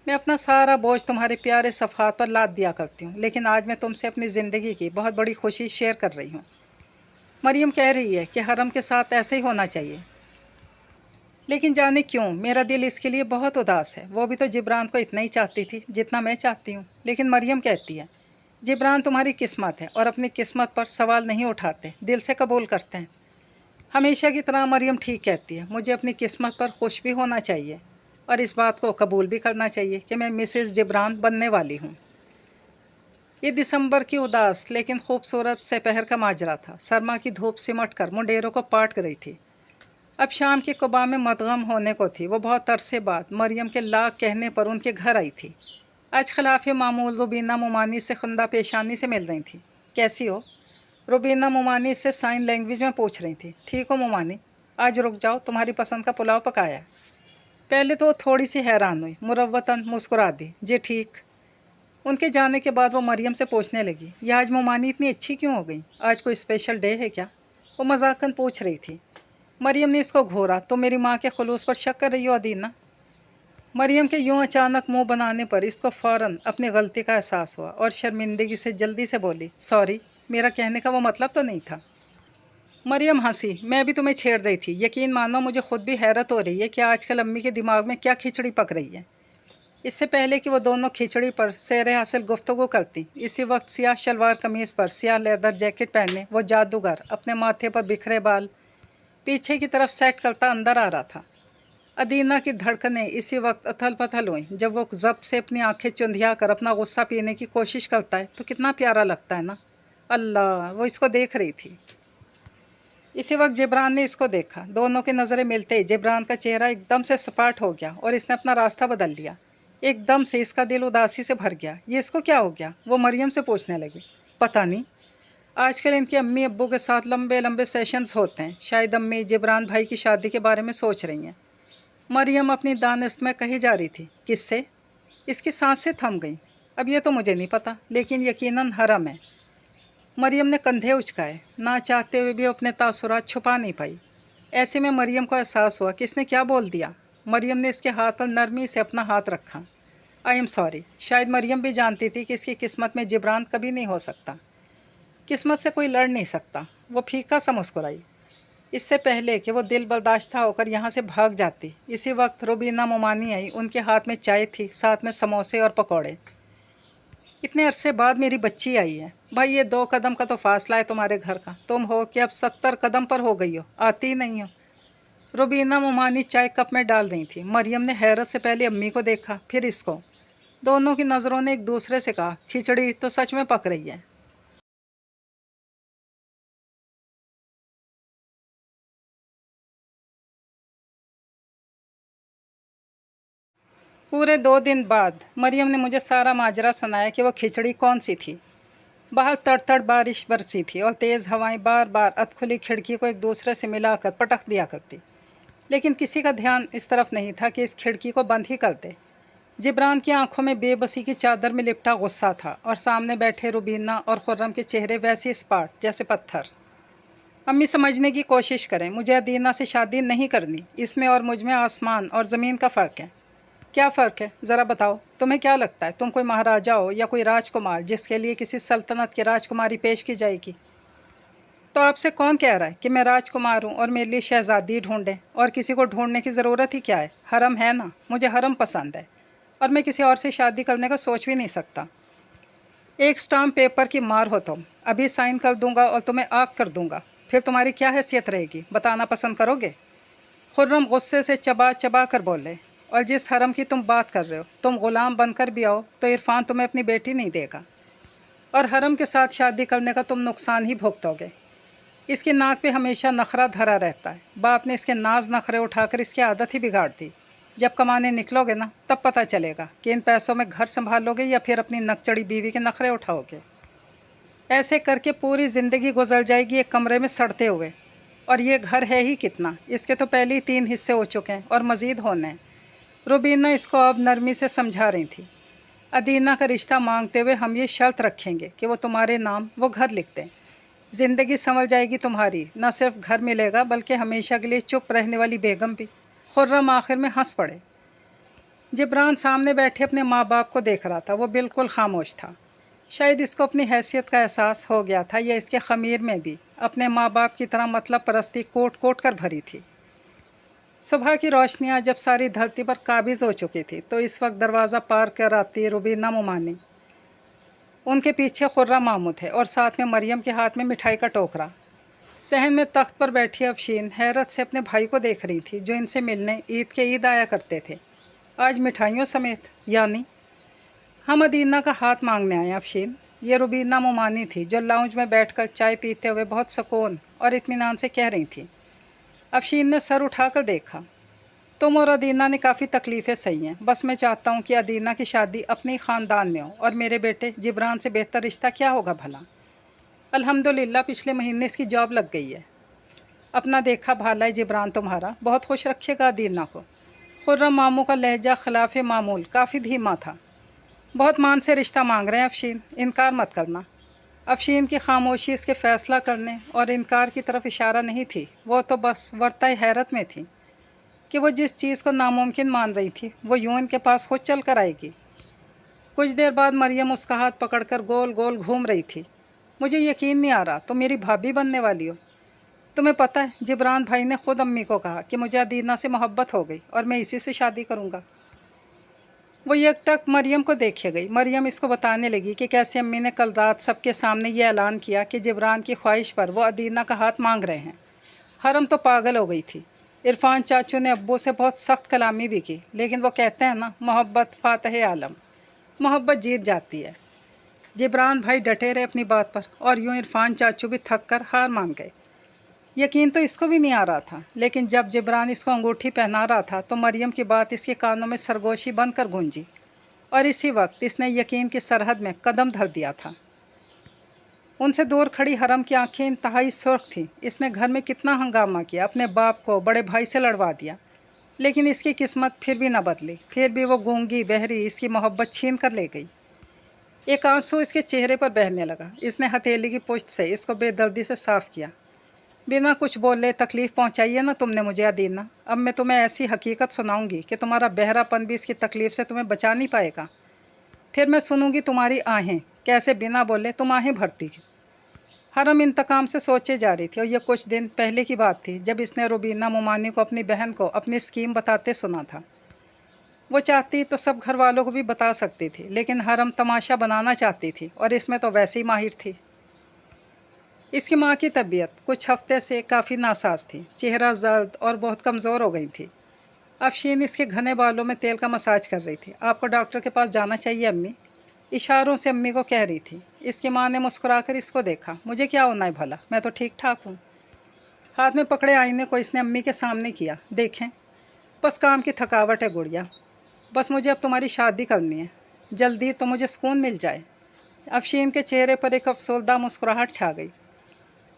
मैं अपना सारा बोझ तुम्हारे प्यारे सफ़हात पर लाद दिया करती हूँ, लेकिन आज मैं तुमसे अपनी ज़िंदगी की बहुत बड़ी खुशी शेयर कर रही हूँ। मरियम कह रही है कि हरम के साथ ऐसे ही होना चाहिए, लेकिन जाने क्यों मेरा दिल इसके लिए बहुत उदास है। वो भी तो जिब्रान को इतना ही चाहती थी जितना मैं चाहती हूँ। लेकिन मरियम कहती है, जिब्रान तुम्हारी किस्मत है और अपनी किस्मत पर सवाल नहीं उठाते, दिल से कबूल करते हैं। हमेशा की तरह मरियम ठीक कहती है। मुझे अपनी किस्मत पर खुश भी होना चाहिए और इस बात को कबूल भी करना चाहिए कि मैं मिसेस जिब्रान बनने वाली हूँ। ये दिसंबर की उदास लेकिन खूबसूरत दोपहर का माजरा था। सरमा की धूप सिमट कर मुंडेरों को पाट रही थी। अब शाम की कुबा में मदगम होने को थी। वो बहुत अरसे बाद मरियम के लाख कहने पर उनके घर आई थी। आज खिलाफ मामूल रुबीना मुमानी से खंदा पेशानी से मिल रही थी। कैसी हो? रुबीना मुमानी से साइन लैंग्वेज में पूछ रही थी। ठीक हो मुमानी, आज रुक जाओ, तुम्हारी पसंद का पुलाव पकाया है। पहले तो वो थोड़ी सी हैरान हुई, मुरव्वतन मुस्कुरा दी, जी ठीक। उनके जाने के बाद वो मरियम से पूछने लगी, यह आज मुमानी इतनी अच्छी क्यों हो गई? आज कोई स्पेशल डे है क्या? वो मजाकन पूछ रही थी। मरियम ने इसको घूरा, तो मेरी माँ के खुलूस पर शक कर रही हो अदीना? मरियम के यूं अचानक मुंह बनाने पर इसको फ़ौरन अपनी गलती का एहसास हुआ और शर्मिंदगी से जल्दी से बोली, सॉरी, मेरा कहने का वो मतलब तो नहीं था। मरियम हंसी, मैं भी तुम्हें छेड़ रही थी। यकीन मानो मुझे खुद भी हैरत हो रही है कि आजकल अम्मी के दिमाग में क्या खिचड़ी पक रही है। इससे पहले कि वो दोनों खिचड़ी पर सैर हासिल गुफ्तगू करती, इसी वक्त सियाह शलवार कमीज़ पर सियाह लेदर जैकेट पहने वो जादूगर अपने माथे पर बिखरे बाल पीछे की तरफ सेट करता अंदर आ रहा था। अदीना की धड़कनें इसी वक्त अथल पथल हुई। जब वो ज़ब्त से अपनी आंखें चुंधिया कर अपना गुस्सा पीने की कोशिश करता है तो कितना प्यारा लगता है ना। अल्लाह, वो इसको देख रही थी। इसी वक्त जिब्रान ने इसको देखा। दोनों की नज़रें मिलते ही जिब्रान का चेहरा एकदम से सपाट हो गया और इसने अपना रास्ता बदल लिया। एकदम से इसका दिल उदासी से भर गया। ये इसको क्या हो गया? वो मरियम से पूछने लगी। पता नहीं, आजकल इनके अम्मी अब्बू के साथ लंबे लंबे सेशंस होते हैं। शायद अम्मी जिब्रान भाई की शादी के बारे में सोच रही हैं। मरियम अपनी दानिस्त में कही जा रही थी। किससे? इसकी सांसें थम गईं। अब ये तो मुझे नहीं पता, लेकिन यकीनन हरम है। मरियम ने कंधे उचकाए। ना चाहते हुए भी अपने तासुरात छुपा नहीं पाई। ऐसे में मरियम को एहसास हुआ कि इसने क्या बोल दिया। मरियम ने इसके हाथ पर नरमी से अपना हाथ रखा। I am sorry. शायद मरियम भी जानती थी कि इसकी किस्मत में जिब्रान कभी नहीं हो सकता। किस्मत से कोई लड़ नहीं सकता। वो फीका सा मुस्कुराई। इससे पहले कि वो दिल बर्दाश्त होकर यहाँ से भाग जाती, इसी वक्त रुबीना मुमानी आई। उनके हाथ में चाय थी, साथ में समोसे और पकौड़े। इतने अरसे बाद मेरी बच्ची आई है। भाई, ये 2 कदम का तो फासला है तुम्हारे घर का। तुम हो कि अब 70 कदम पर हो गई हो, आती ही नहीं हो। रुबीना मुमानी चाय कप में डाल रही थी। मरियम ने हैरत से पहले अम्मी को देखा, फिर इसको। दोनों की नज़रों ने एक दूसरे से कहा, खिचड़ी तो सच में पक रही है। पूरे 2 दिन बाद मरियम ने मुझे सारा माजरा सुनाया कि वो खिचड़ी कौन सी थी। बाहर तड़तड़ बारिश बरसी थी और तेज़ हवाएं बार बार अधखुली खिड़की को एक दूसरे से मिलाकर पटक दिया करती, लेकिन किसी का ध्यान इस तरफ नहीं था कि इस खिड़की को बंद ही कर दे। जिब्रान की आंखों में बेबसी की चादर में लिपटा गुस्सा था और सामने बैठे रुबीना और खुर्रम के चेहरे वैसे स्पाट जैसे पत्थर। अम्मी, समझने की कोशिश करें, मुझे अदीना से शादी नहीं करनी। इसमें और मुझ में आसमान और ज़मीन का फ़र्क है। क्या फ़र्क है, ज़रा बताओ। तुम्हें क्या लगता है तुम कोई महाराजा हो या कोई राजकुमार जिसके लिए किसी सल्तनत की राजकुमारी पेश की जाएगी? तो आपसे कौन कह रहा है कि मैं राजकुमार हूँ और मेरे लिए शहज़ादी ढूंढें? और किसी को ढूंढने की ज़रूरत ही क्या है? हरम है ना, मुझे हरम पसंद है और मैं किसी और से शादी करने का सोच भी नहीं सकता। एक स्टाम्प पेपर की मार हो तुम। अभी साइन कर दूंगा और तुम्हें आग कर दूंगा, फिर तुम्हारी क्या हैसियत रहेगी, बताना पसंद करोगे? खुर्रम गुस्से से चबा चबा कर बोले, और जिस हरम की तुम बात कर रहे हो, तुम ग़ुलाम बनकर भी आओ तो इरफान तुम्हें अपनी बेटी नहीं देगा, और हरम के साथ शादी करने का तुम नुकसान ही भुगतोगे। इसकी नाक पे हमेशा नखरा धरा रहता है। बाप ने इसके नाज नखरे उठाकर इसकी आदत ही बिगाड़ दी। जब कमाने निकलोगे ना, तब पता चलेगा कि इन पैसों में घर संभालोगे या फिर अपनी नकचड़ी बीवी के नखरे उठाओगे। ऐसे करके पूरी ज़िंदगी गुजर जाएगी एक कमरे में सड़ते हुए। और ये घर है ही कितना, इसके तो पहले ही 3 हिस्से हो चुके हैं और मज़ीद होने हैं। रुबीना इसको अब नरमी से समझा रही थी। अदीना का रिश्ता मांगते हुए हम ये शर्त रखेंगे कि वो तुम्हारे नाम वो घर लिख दें। ज़िंदगी संभल जाएगी तुम्हारी, न सिर्फ घर मिलेगा बल्कि हमेशा के लिए चुप रहने वाली बेगम भी। खुर्रम आखिर में हंस पड़े। जिब्रान सामने बैठे अपने माँ बाप को देख रहा था। वो बिल्कुल खामोश था। शायद इसको अपनी हैसियत का एहसास हो गया था या इसके ख़मीर में भी अपने माँ बाप की तरह मतलब परस्ती कोट कोट कर भरी थी। सुबह की रोशनियाँ जब सारी धरती पर काबिज़ हो चुकी थी तो इस वक्त दरवाज़ा पार कर आती रुबीना मुमानी। उनके पीछे खुर्रा मामूद है और साथ में मरियम के हाथ में मिठाई का टोकरा। सहन में तख्त पर बैठी अफशीन हैरत से अपने भाई को देख रही थी, जो इनसे मिलने ईद के ईद आया करते थे, आज मिठाइयों समेत। यानी हम अदीना का हाथ मांगने आए अफशीन। ये रुबीना मुमानी थी जो लाउंज में बैठकर चाय पीते हुए बहुत सुकून और इत्मीनान से कह रही थी। अफशीन ने सर उठाकर देखा। तुम और अदीना ने काफ़ी तकलीफ़ें सही हैं, बस मैं चाहता हूँ कि अदीना की शादी अपने ख़ानदान में हो, और मेरे बेटे जिब्रान से बेहतर रिश्ता क्या होगा भला। अल्हम्दुलिल्लाह पिछले महीने इसकी जॉब लग गई है। अपना देखा भाला है जिब्रान तुम्हारा, बहुत खुश रखिएगा अदीना को। खुर्रम मामू का लहजा खिलाफ मामूल काफ़ी धीमा था। बहुत मान से रिश्ता मांग रहे हैं अफशीन, इनकार मत करना। अफशीन की खामोशी इसके फ़ैसला करने और इनकार की तरफ इशारा नहीं थी। वो तो बस वर्ताए हैरत में थी कि वो जिस चीज़ को नामुमकिन मान रही थी वो यूं इनके पास खुद चल कर आएगी। कुछ देर बाद मरियम उसका हाथ पकड़कर गोल गोल घूम रही थी। मुझे यकीन नहीं आ रहा तुम मेरी भाभी बनने वाली हो। तुम्हें पता है जिब्रान भाई ने खुद अम्मी को कहा कि मुझे अदीना से मोहब्बत हो गई और मैं इसी से शादी करूँगा। वो एकटक मरियम को देखे गई। मरियम इसको बताने लगी कि कैसे अम्मी ने कल रात सबके सामने ये ऐलान किया कि जिब्रान की ख्वाहिश पर वो अदीना का हाथ मांग रहे हैं। हरम तो पागल हो गई थी। इरफान चाचू ने अब्बू से बहुत सख्त कलामी भी की, लेकिन वो कहते हैं ना, मोहब्बत फातह आलम, मोहब्बत जीत जाती है। जिब्रान भाई डटे रहे अपनी बात पर और यूँ इरफान चाचू भी थक कर हार मान गए। यकीन तो इसको भी नहीं आ रहा था, लेकिन जब जिब्रान इसको अंगूठी पहना रहा था तो मरियम की बात इसके कानों में सरगोशी बनकर गूंजी, और इसी वक्त इसने यकीन की सरहद में कदम धर दिया था। उनसे दूर खड़ी हरम की आंखें इंतहाई सुर्ख थीं। इसने घर में कितना हंगामा किया, अपने बाप को बड़े भाई से लड़वा दिया, लेकिन इसकी किस्मत फिर भी न बदली। फिर भी वो गूंगी बहरी इसकी मोहब्बत छीन कर ले गई। एक आंसू इसके चेहरे पर बहने लगा। इसने हथेली की पुश्त से इसको बेदर्दी से साफ़ किया। बिना कुछ बोले तकलीफ़ पहुंचाई है ना तुमने मुझे अदीना। अब मैं तुम्हें ऐसी हकीकत सुनाऊंगी कि तुम्हारा बहरापन भी इसकी तकलीफ़ से तुम्हें बचा नहीं पाएगा। फिर मैं सुनूंगी तुम्हारी आहें, कैसे बिना बोले तुम आहें भरती। हरम इंतकाम से सोचे जा रही थी, और यह कुछ दिन पहले की बात थी जब इसने रुबीना मुमानी को अपनी बहन को अपनी स्कीम बताते सुना था। वो चाहती तो सब घर वालों को भी बता सकती थी, लेकिन हरम तमाशा बनाना चाहती थी, और इसमें तो वैसे ही माहिर थी। इसकी माँ की तबीयत कुछ हफ्ते से काफ़ी नासाज थी। चेहरा जर्द और बहुत कमज़ोर हो गई थी। अफशीन इसके घने बालों में तेल का मसाज कर रही थी। आपको डॉक्टर के पास जाना चाहिए अम्मी, इशारों से अम्मी को कह रही थी। इसकी माँ ने मुस्कुराकर इसको देखा। मुझे क्या होना है भला, मैं तो ठीक ठाक हूँ। हाथ में पकड़े आईने को इसने अम्मी के सामने किया। देखें, बस काम की थकावट है गुड़िया, बस मुझे अब तुम्हारी शादी करनी है, जल्दी तो मुझे सुकून मिल जाए। अफशीन के चेहरे पर एक अफसोसदा मुस्कुराहट छा गई।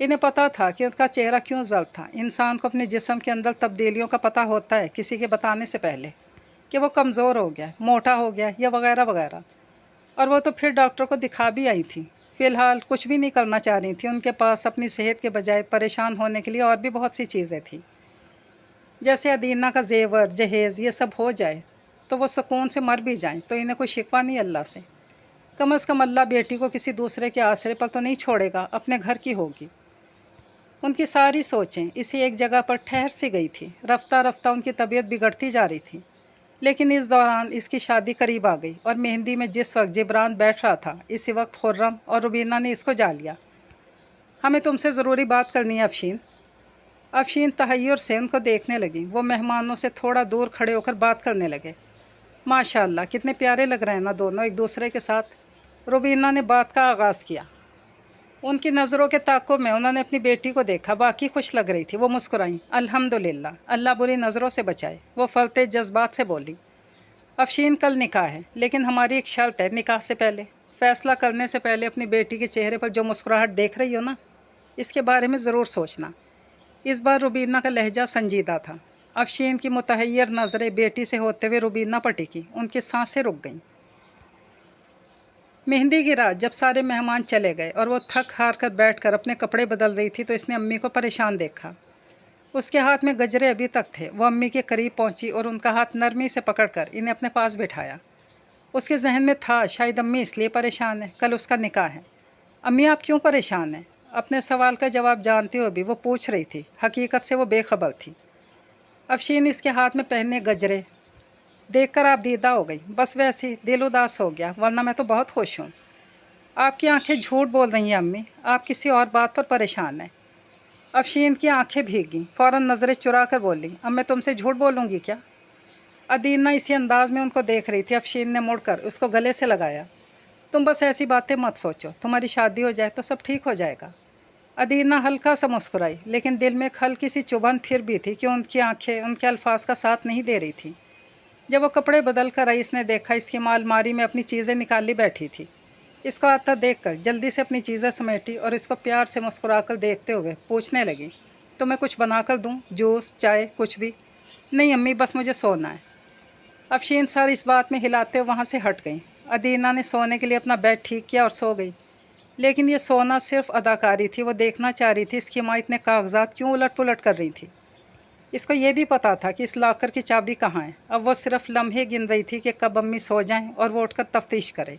इन्हें पता था कि उसका चेहरा क्यों जर्द था। इंसान को अपने जिस्म के अंदर तब्दीलियों का पता होता है किसी के बताने से पहले, कि वो कमज़ोर हो गया, मोटा हो गया या वगैरह वगैरह। और वो तो फिर डॉक्टर को दिखा भी आई थी। फ़िलहाल कुछ भी नहीं करना चाह रही थी। उनके पास अपनी सेहत के बजाय परेशान होने के लिए और भी बहुत सी चीज़ें थीं। जैसे अदीना का जेवर जहेज़ ये सब हो जाए तो वो सुकून से मर भी जाएं, तो इन्हें कोई शिकवा नहीं अल्लाह से। कम अज़ कम अल्लाह बेटी को किसी दूसरे के आसरे पर तो नहीं छोड़ेगा, अपने घर की होगी। उनकी सारी सोचें इसी एक जगह पर ठहर सी गई थी। रफ्ता रफ्ता उनकी तबीयत बिगड़ती जा रही थी। लेकिन इस दौरान इसकी शादी करीब आ गई, और मेहंदी में जिस वक्त जिब्रान बैठ रहा था, इसी वक्त खुर्रम और रुबीना ने इसको जा लिया। हमें तुमसे ज़रूरी बात करनी है अफशीन। अफशीन तहय्युर से उनको देखने लगी। वो मेहमानों से थोड़ा दूर खड़े होकर बात करने लगे। माशाअल्लाह, कितने प्यारे लग रहे हैं ना दोनों एक दूसरे के साथ। रुबीना ने बात का आगाज़ किया। उनकी नज़रों के ताक़ुब में उन्होंने अपनी बेटी को देखा। बाकी खुश लग रही थी। वो मुस्कुराईं। अल्हम्दुलिल्लाह, अल्लाह बुरी नज़रों से बचाए। वो फलते जज्बात से बोली। अफशीन, कल निकाह है, लेकिन हमारी एक शर्त है। निकाह से पहले, फ़ैसला करने से पहले अपनी बेटी के चेहरे पर जो मुस्कुराहट देख रही हो ना, इसके बारे में ज़रूर सोचना। इस बार रुबीना का लहजा संजीदा था। अफशीन की मुतहय्यर नज़रें बेटी से होते हुए रुबीना पर टिकी। उनकी सांसें रुक गईं। मेहंदी की रात जब सारे मेहमान चले गए और वो थक हार कर बैठकर अपने कपड़े बदल रही थी तो इसने अम्मी को परेशान देखा। उसके हाथ में गजरे अभी तक थे। वो अम्मी के करीब पहुंची और उनका हाथ नरमी से पकड़कर इन्हें अपने पास बिठाया। उसके जहन में था, शायद अम्मी इसलिए परेशान है, कल उसका निकाह है। अम्मी, आप क्यों परेशान हैं? अपने सवाल का जवाब जानते हुए भी वो पूछ रही थी। हकीकत से वो बेखबर थी। अफशीन इसके हाथ में पहने गजरे देखकर आप दीदा हो गई। बस वैसे ही दिल उदास हो गया, वरना मैं तो बहुत खुश हूँ। आपकी आंखें झूठ बोल रही हैं अम्मी, आप किसी और बात पर परेशान हैं। अफशीन की आंखें भीग गईं। फ़ौरन नज़रें चुरा कर बोली, अब मैं तुमसे झूठ बोलूँगी क्या? अदीना इसी अंदाज में उनको देख रही थी। अफशीन ने मुड़कर उसको गले से लगाया। तुम बस ऐसी बातें मत सोचो, तुम्हारी शादी हो जाए तो सब ठीक हो जाएगा। अदीना हल्का सा मुस्कुराई, लेकिन दिल में एक हल्की सी चुभन फिर भी थी कि उनकी आंखें उनके अल्फाज का साथ नहीं दे रही थी। जब वो कपड़े बदल कर आई, इसने देखा इसकी माँ अलमारी में अपनी चीज़ें निकाली बैठी थी। इसको आता देखकर जल्दी से अपनी चीज़ें समेटी और इसको प्यार से मुस्कुराकर देखते हुए पूछने लगी, तो मैं कुछ बना कर दूँ? जूस, चाय, कुछ भी? नहीं अम्मी, बस मुझे सोना है। अफशीन सर इस बात में हिलाते हुए वहाँ से हट गई। अदीना ने सोने के लिए अपना बेड ठीक किया और सो गई। लेकिन ये सोना सिर्फ अदाकारी थी। वो देखना चाह रही थी इसकी माँ इतने कागजात क्यों उलट पुलट कर रही थी। इसको ये भी पता था कि इस लॉकर की चाबी कहाँ है। अब वो सिर्फ लम्हे गिन रही थी कि कब अम्मी सो जाएं और वो उठकर तफ्तीश करे।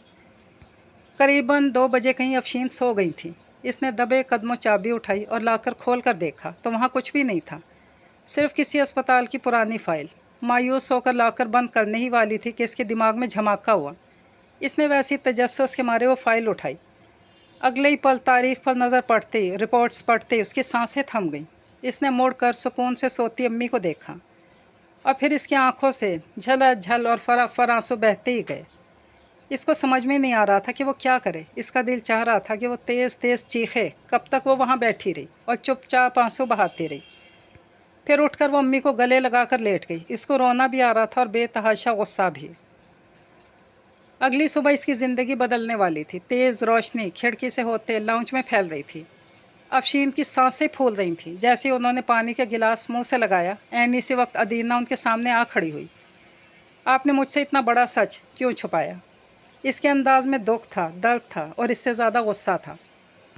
करीबन 2 बजे कहीं अफशीन सो गई थी। इसने दबे कदमों चाबी उठाई और लॉकर खोल कर देखा तो वहाँ कुछ भी नहीं था, सिर्फ किसी अस्पताल की पुरानी फ़ाइल। मायूस होकर लॉकर बंद करने ही वाली थी कि इसके दिमाग में झमाका हुआ। इसने वैसी तजस्सुस के मारे वो फ़ाइल उठाई। अगले ही पल तारीख पर नज़र पड़ते ही, रिपोर्ट्स पढ़ते ही उसकी सांसें थम गईं। इसने मुड़कर सुकून से सोती अम्मी को देखा और फिर इसकी आंखों से झल और फराफर आंसू बहते ही गए। इसको समझ में नहीं आ रहा था कि वो क्या करे। इसका दिल चाह रहा था कि वो तेज़ तेज़ चीखे। कब तक वो वहाँ बैठी रही और चुपचाप आंसू बहाती रही। फिर उठकर वो अम्मी को गले लगाकर लेट गई। इसको रोना भी आ रहा था और बेतहाशा गुस्सा भी। अगली सुबह इसकी ज़िंदगी बदलने वाली थी। तेज़ रोशनी खिड़की से होते लाउंज में फैल रही थी। अफशीन की सांसें फूल रही थीं। जैसे उन्होंने पानी का गिलास मुंह से लगाया, ऐन इसी वक्त अदीना उनके सामने आ खड़ी हुई। आपने मुझसे इतना बड़ा सच क्यों छुपाया? इसके अंदाज में दुख था, दर्द था और इससे ज़्यादा गुस्सा था।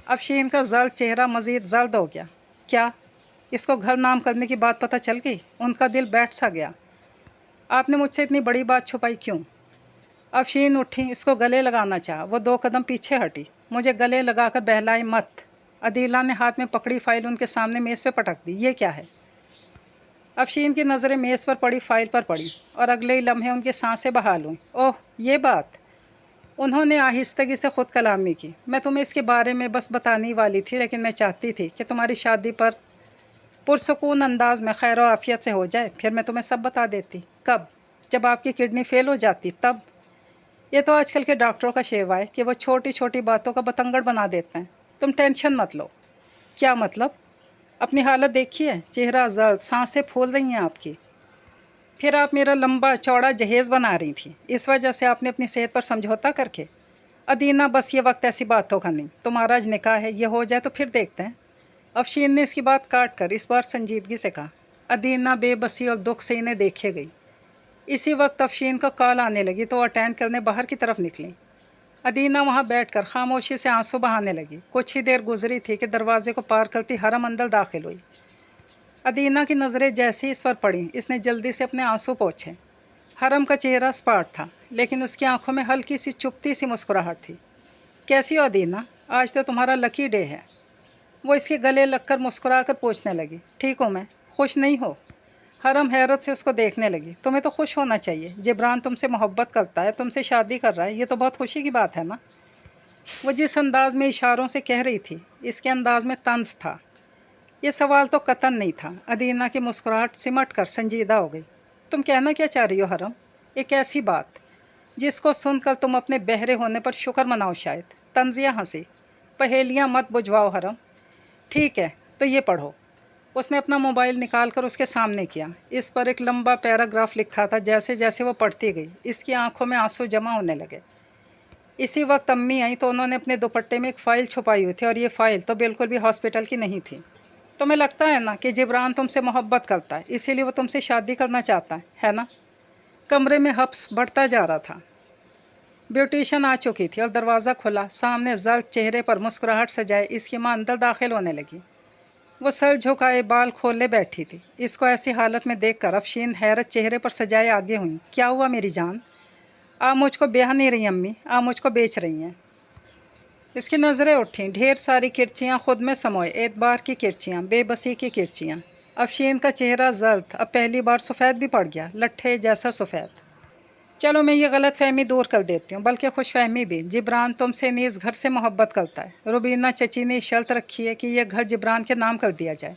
अफशीन का जर्द चेहरा मज़ीद जर्द हो गया। क्या? इसको घर नाम करने की बात पता चल गई? उनका दिल बैठ सा गया। आपने मुझसे इतनी बड़ी बात छुपाई क्यों? अफशीन उठी, इसको गले लगाना चाहा। वो 2 कदम पीछे हटी। मुझे गले लगाकर बहलाई मत। अदीला ने हाथ में पकड़ी फ़ाइल उनके सामने मेज़ पे पटक दी। ये क्या है? अफशीन की नज़रें मेज़ पर पड़ी फ़ाइल पर पड़ी और अगले ही लम्हे उनकी सांसें बहाल हुईं। ओह, ये बात! उन्होंने आहिस्तगी से ख़ुद कलामी की। मैं तुम्हें इसके बारे में बस बताने ही वाली थी, लेकिन मैं चाहती थी कि तुम्हारी शादी पर पुरसुकून अंदाज में खैर और आफियत से हो जाए। फिर मैं तुम्हें सब बता देती। कब? जब आपकी किडनी फ़ेल हो जाती तब। ये तो आजकल के डॉक्टरों का शेवा है कि वो छोटी छोटी बातों का बतंगड़ बना देते हैं। तुम टेंशन मत लो। क्या मतलब? अपनी हालत देखिए, चेहरा जर्द, सांसें फूल रही हैं आपकी। फिर आप मेरा लंबा चौड़ा जहेज़ बना रही थी। इस वजह से आपने अपनी सेहत पर समझौता करके। अदीना, बस ये वक्त ऐसी बातों का नहीं। तुम्हारा आज निकाह है, ये हो जाए तो फिर देखते हैं। अफशीन ने इसकी बात काट कर इस बार संजीदगी से कहा। अदीना बेबसी और दुख से इन्हें देखे गई। इसी वक्त अफशीन का कॉल आने लगी तो वो अटेंड करने बाहर की तरफ निकली। अदीना वहाँ बैठकर खामोशी से आंसू बहाने लगी। कुछ ही देर गुजरी थी कि दरवाजे को पार करती हरम अंदर दाखिल हुई। अदीना की नज़रें जैसे ही इस पर पड़ी, इसने जल्दी से अपने आंसू पोंछे। हरम का चेहरा स्पाट था, लेकिन उसकी आंखों में हल्की सी चुपती सी मुस्कुराहट थी। कैसी हो अदीना? आज तो तुम्हारा लकी डे है। वो इसके गले लगकर मुस्कुरा कर पूछने लगी। ठीक हूँ मैं। खुश नहीं हो? हरम हैरत से उसको देखने लगी। तुम्हें तो खुश होना चाहिए। जिब्रान तुमसे मोहब्बत करता है, तुमसे शादी कर रहा है, ये तो बहुत खुशी की बात है ना। وہ جس انداز میں اشاروں سے کہہ رہی تھی اس کے انداز میں طنز تھا۔ یہ سوال تو قطعاً نہیں تھا۔ ادینہ کی مسکراہٹ سمٹ کر سنجیدہ ہو گئی۔ تم کہنا کیا چاہ رہی ہو حرم؟ ایک ایسی بات جس کو سن کر تم اپنے بہرے ہونے پر شکر مناؤ شاید۔ طنزیہ ہنسی۔ پہیلیاں مت بجھواؤ حرم۔ ٹھیک ہے تو یہ پڑھو۔ اس نے اپنا موبائل نکال کر اس کے سامنے کیا۔ اس پر ایک لمبا پیراگراف لکھا تھا۔ جیسے جیسے وہ پڑھتی گئی اس کی آنکھوں میں آنسو جمع ہونے لگے۔ اسی وقت امی آئیں تو انہوں نے اپنے دوپٹے میں ایک فائل چھپائی ہوئی تھی، اور یہ فائل تو بالکل بھی ہاسپٹل کی نہیں تھی۔ تمہیں لگتا ہے نا کہ جبران تم سے محبت کرتا ہے، اسی لیے وہ تم سے شادی کرنا چاہتا ہے نا؟ کمرے میں حبس بڑھتا جا رہا تھا۔ بیوٹیشن آ چکی تھی اور دروازہ کھلا۔ سامنے زرد چہرے پر مسکراہٹ سجائے اس کی ماں اندر داخل ہونے لگی۔ وہ سر جھکائے بال کھولے بیٹھی تھی۔ اس کو ایسی حالت میں دیکھ کر افشین حیرت چہرے پر سجائے آگے ہوئیں۔ کیا ہوا میری جان؟ آپ مجھ کو بیاہ نہیں رہی امی، آپ مجھ کو بیچ رہی ہیں۔ اس کی نظریں اٹھیں۔ ڈھیر ساری کرچیاں خود میں سموئے، اعتبار کی کرچیاں، بے بسی کی کرچیاں۔ افشین کا چہرہ زرد، اب پہلی بار سفید بھی پڑ گیا، لٹھے جیسا سفید۔ چلو میں یہ غلط فہمی دور کر دیتی ہوں، بلکہ خوش فہمی بھی۔ جبران تم سے نیز گھر سے محبت کرتا ہے۔ روبینہ چچی نے شرط رکھی ہے کہ یہ گھر جبران کے نام کر دیا جائے،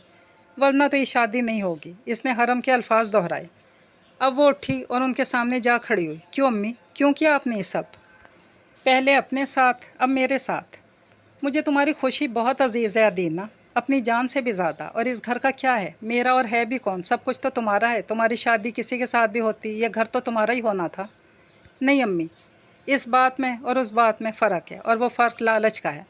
ورنہ تو یہ شادی نہیں ہوگی۔ اس نے حرم کے الفاظ دہرائے۔ اب وہ اٹھی اور ان کے سامنے جا کھڑی ہوئی۔ کیوں امی؟ کیوں کیا آپ نے یہ سب؟ پہلے اپنے ساتھ، اب میرے ساتھ۔ مجھے تمہاری خوشی بہت عزیز ہے ادینہ، اپنی جان سے بھی زیادہ۔ اور اس گھر کا کیا ہے؟ میرا اور ہے بھی کون؟ سب کچھ تو تمہارا ہے۔ تمہاری شادی کسی کے ساتھ بھی ہوتی، یہ گھر تو تمہارا ہی ہونا تھا۔ نہیں امی، اس بات میں اور اس بات میں فرق ہے، اور وہ فرق لالچ کا ہے۔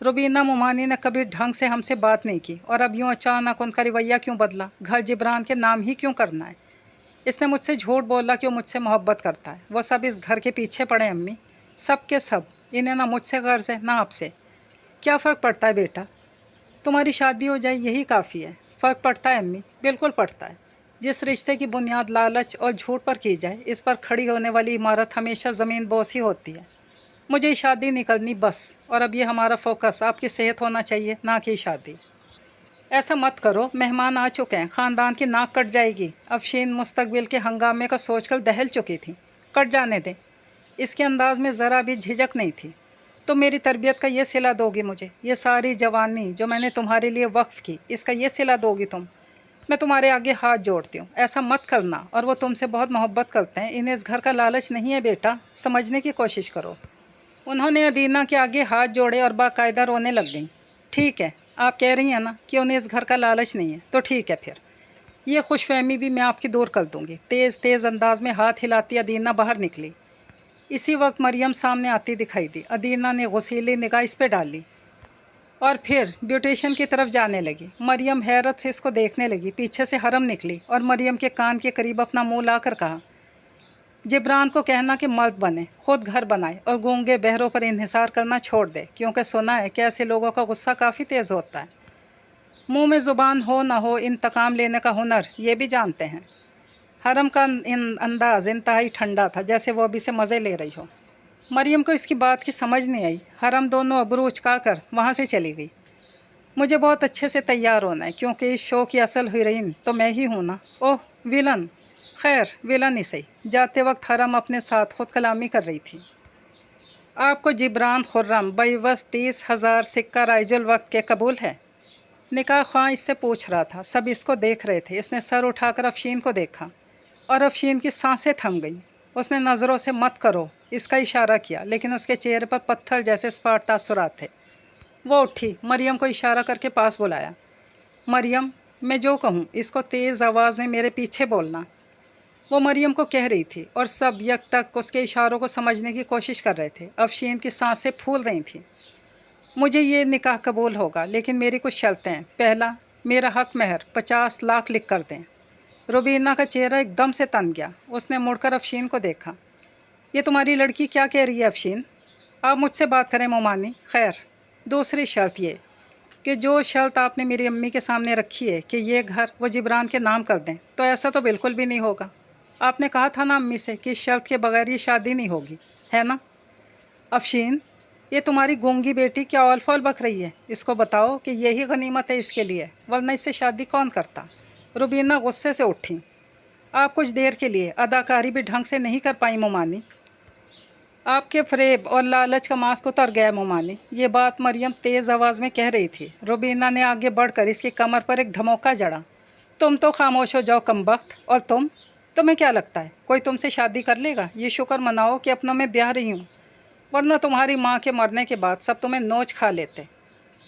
روبینہ مومانی نے کبھی ڈھنگ سے ہم سے بات نہیں کی، اور اب یوں اچانک ان کا رویہ کیوں بدلا؟ گھر جبران کے نام ہی کیوں کرنا ہے؟ اس نے مجھ سے جھوٹ بولا کہ وہ مجھ سے محبت کرتا ہے۔ وہ سب اس گھر کے پیچھے پڑے امی، سب کے سب۔ انہیں نہ مجھ سے غرض ہے نہ آپ سے۔ کیا فرق پڑتا ہے بیٹا؟ تمہاری شادی ہو جائے یہی کافی ہے۔ فرق پڑتا ہے امی، بالکل پڑتا ہے۔ جس رشتے کی بنیاد لالچ اور جھوٹ پر کی جائے، اس پر کھڑی ہونے والی عمارت ہمیشہ زمین بوس ہی ہوتی ہے۔ مجھے شادی نہیں کرنی بس، اور اب یہ ہمارا فوکس آپ کی صحت ہونا چاہیے، نہ کہ شادی۔ ایسا مت کرو، مہمان آ چکے ہیں، خاندان کی ناک کٹ جائے گی۔ افشین مستقبل کے ہنگامے کا سوچ کر دہل چکی تھی۔ کٹ جانے دیں۔ اس کے انداز میں ذرا بھی جھجک نہیں تھی۔ تم میری تربیت کا یہ صلہ دو گی مجھے؟ یہ ساری جوانی جو میں نے تمہارے لیے وقف کی، اس کا یہ صلہ دو گی تم؟ میں تمہارے آگے ہاتھ جوڑتی ہوں، ایسا مت کرنا۔ اور وہ تم سے بہت محبت کرتے ہیں، انہیں اس گھر کا لالچ نہیں ہے بیٹا، سمجھنے کی کوشش کرو۔ انہوں نے ادینہ کے آگے ہاتھ جوڑے اور باقاعدہ رونے لگ گئیں۔ ٹھیک ہے، آپ کہہ رہی ہیں نا کہ انہیں اس گھر کا لالچ نہیں ہے، تو ٹھیک ہے پھر۔ یہ خوش فہمی بھی میں آپ کی دور کر دوں گی۔ تیز تیز انداز میں ہاتھ ہلاتی ادینہ باہر نکلی۔ اسی وقت مریم سامنے آتی دکھائی دی۔ ادینہ نے غصیلی نگاہ اس پہ ڈالی اور پھر بیوٹیشن کی طرف جانے لگی۔ مریم حیرت سے اس کو دیکھنے لگی۔ پیچھے سے حرم نکلی اور مریم کے کان کے قریب اپنا منہ لا کر کہا، جبران کو کہنا کہ مرد بنے، خود گھر بنائے اور گونگے بہروں پر انحصار کرنا چھوڑ دے، کیونکہ سنا ہے کہ ایسے لوگوں کا غصہ کافی تیز ہوتا ہے۔ منہ میں زبان ہو نہ ہو، انتقام لینے کا ہنر یہ بھی جانتے ہیں۔ حرم کا انداز انتہائی ٹھنڈا تھا، جیسے وہ ابھی سے مزے لے رہی ہو۔ مریم کو اس کی بات کی سمجھ نہیں آئی۔ حرم دونوں ابرو اچکا کر وہاں سے چلی گئی۔ مجھے بہت اچھے سے تیار ہونا ہے، کیونکہ اس شو کی اصل ہیروئن تو میں ہی ہوں نا۔ اوہ ویلن! خیر ویلن ہی صحیح۔ جاتے وقت حرم اپنے ساتھ خود کلامی کر رہی تھی۔ آپ کو جبران خرم بعوض 30,000 سکہ رائج الوقت کے قبول ہے؟ نکاح خواں اس سے پوچھ رہا تھا۔ سب اس کو دیکھ رہے تھے۔ اس نے سر اٹھا کر افشین کو دیکھا اور افشین کی سانسیں تھم گئیں۔ اس نے نظروں سے مت کرو اس کا اشارہ کیا، لیکن اس کے چہرے پر پتھر جیسے اسپاٹ تاثرات تھے۔ وہ اٹھی، مریم کو اشارہ کر کے پاس بلایا۔ مریم، میں جو کہوں اس کو تیز آواز میں میرے پیچھے بولنا۔ وہ مریم کو کہہ رہی تھی اور سب یک ٹک اس کے اشاروں کو سمجھنے کی کوشش کر رہے تھے۔ افشین کی سانسیں پھول رہی تھیں۔ مجھے یہ نکاح قبول ہوگا، لیکن میری کچھ شرطیں ہیں۔ پہلا، میرا حق مہر 50 لاکھ لکھ کر دیں۔ روبینہ کا چہرہ ایک دم سے تن گیا۔ اس نے مڑ کر افشین کو دیکھا۔ یہ تمہاری لڑکی کیا کہہ رہی ہے افشین؟ آپ مجھ سے بات کریں مومانی۔ خیر، دوسری شرط یہ کہ جو شرط آپ نے میری امی کے سامنے رکھی ہے کہ یہ گھر وہ جبران کے نام کر دیں، تو ایسا تو بالکل بھی نہیں ہوگا۔ آپ نے کہا تھا نا امی سے کہ اس شرط کے بغیر یہ شادی نہیں ہوگی، ہے نا؟ افشین، یہ تمہاری گونگی بیٹی کیا اول فول بک رہی ہے؟ اس کو بتاؤ کہ یہی غنیمت ہے اس کے لیے، ورنہ اس سے شادی کون کرتا؟ روبینہ غصے سے اٹھی۔ آپ کچھ دیر کے لیے اداکاری بھی ڈھنگ سے نہیں کر پائیں مومانی۔ آپ کے فریب اور لالچ کا ماسک اتر گیا مومانی، یہ بات مریم تیز آواز میں کہہ رہی تھی۔ روبینہ نے آگے بڑھ کر اس کی کمر پر ایک دھموکہ جڑا۔ تم تو خاموش ہو جاؤ کمبخت، اور تمہیں کیا لگتا ہے کوئی تم سے شادی کر لے گا؟ یہ شکر مناؤ کہ اپنوں میں بیاہ رہی ہوں، ورنہ تمہاری ماں کے مرنے کے بعد سب تمہیں نوچ کھا لیتے،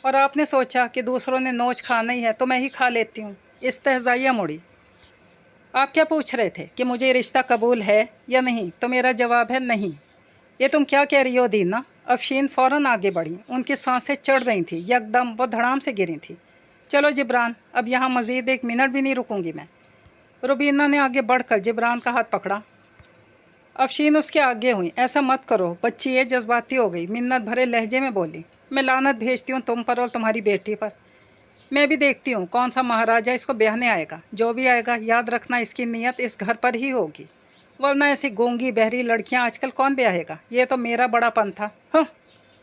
اور آپ نے سوچا کہ دوسروں نے نوچ کھانا ہی ہے تو میں ہی کھا لیتی ہوں۔ استہزائیہ مڑی۔ آپ کیا پوچھ رہے تھے کہ مجھے رشتہ قبول ہے یا نہیں؟ تو میرا جواب ہے نہیں۔ یہ تم کیا کہہ رہی ہو دینا؟ افشین فوراً آگے بڑھی، ان کی سانسیں چڑھ رہی تھیں، یکدم وہ دھڑام سے گری تھیں۔ چلو جبران، اب یہاں مزید ایک منٹ بھی نہیں رکوں گی میں۔ روبینہ نے آگے بڑھ کر جبران کا ہاتھ پکڑا۔ افشین اس کے آگے ہوئی۔ ایسا مت کرو بچی، یہ جذباتی ہو گئی، منت بھرے لہجے میں بولی۔ میں لعنت بھیجتی ہوں تم پر اور تمہاری بیٹی پر۔ میں بھی دیکھتی ہوں کون سا مہاراجہ اس کو بیاہنے آئے گا۔ جو بھی آئے گا یاد رکھنا اس کی نیت اس گھر پر ہی ہوگی، ورنہ ایسی گونگی بہری لڑکیاں آج کل کون بیاہے گا؟ یہ تو میرا بڑا پن تھا۔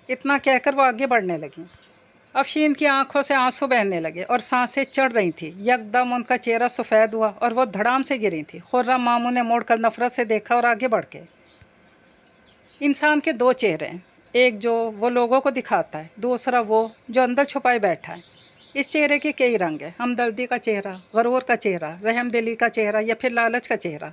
اتنا کہہ کر وہ آگے بڑھنے لگیں۔ افشین کی آنکھوں سے آنسو بہنے لگے اور سانسیں چڑھ رہی تھیں۔ یکدم ان کا چہرہ سفید ہوا اور وہ دھڑام سے گری تھی۔ خرم ماموں نے موڑ کر نفرت سے دیکھا اور آگے بڑھ کے۔ انسان کے دو چہرے ہیں، ایک جو وہ لوگوں کو دکھاتا ہے، دوسرا وہ جو اندر چھپائے بیٹھا ہے۔ اس چہرے کے کئی رنگ ہیں، ہمدردی کا چہرہ، غرور کا چہرہ، رحم دلی کا چہرہ یا پھر لالچ کا چہرہ۔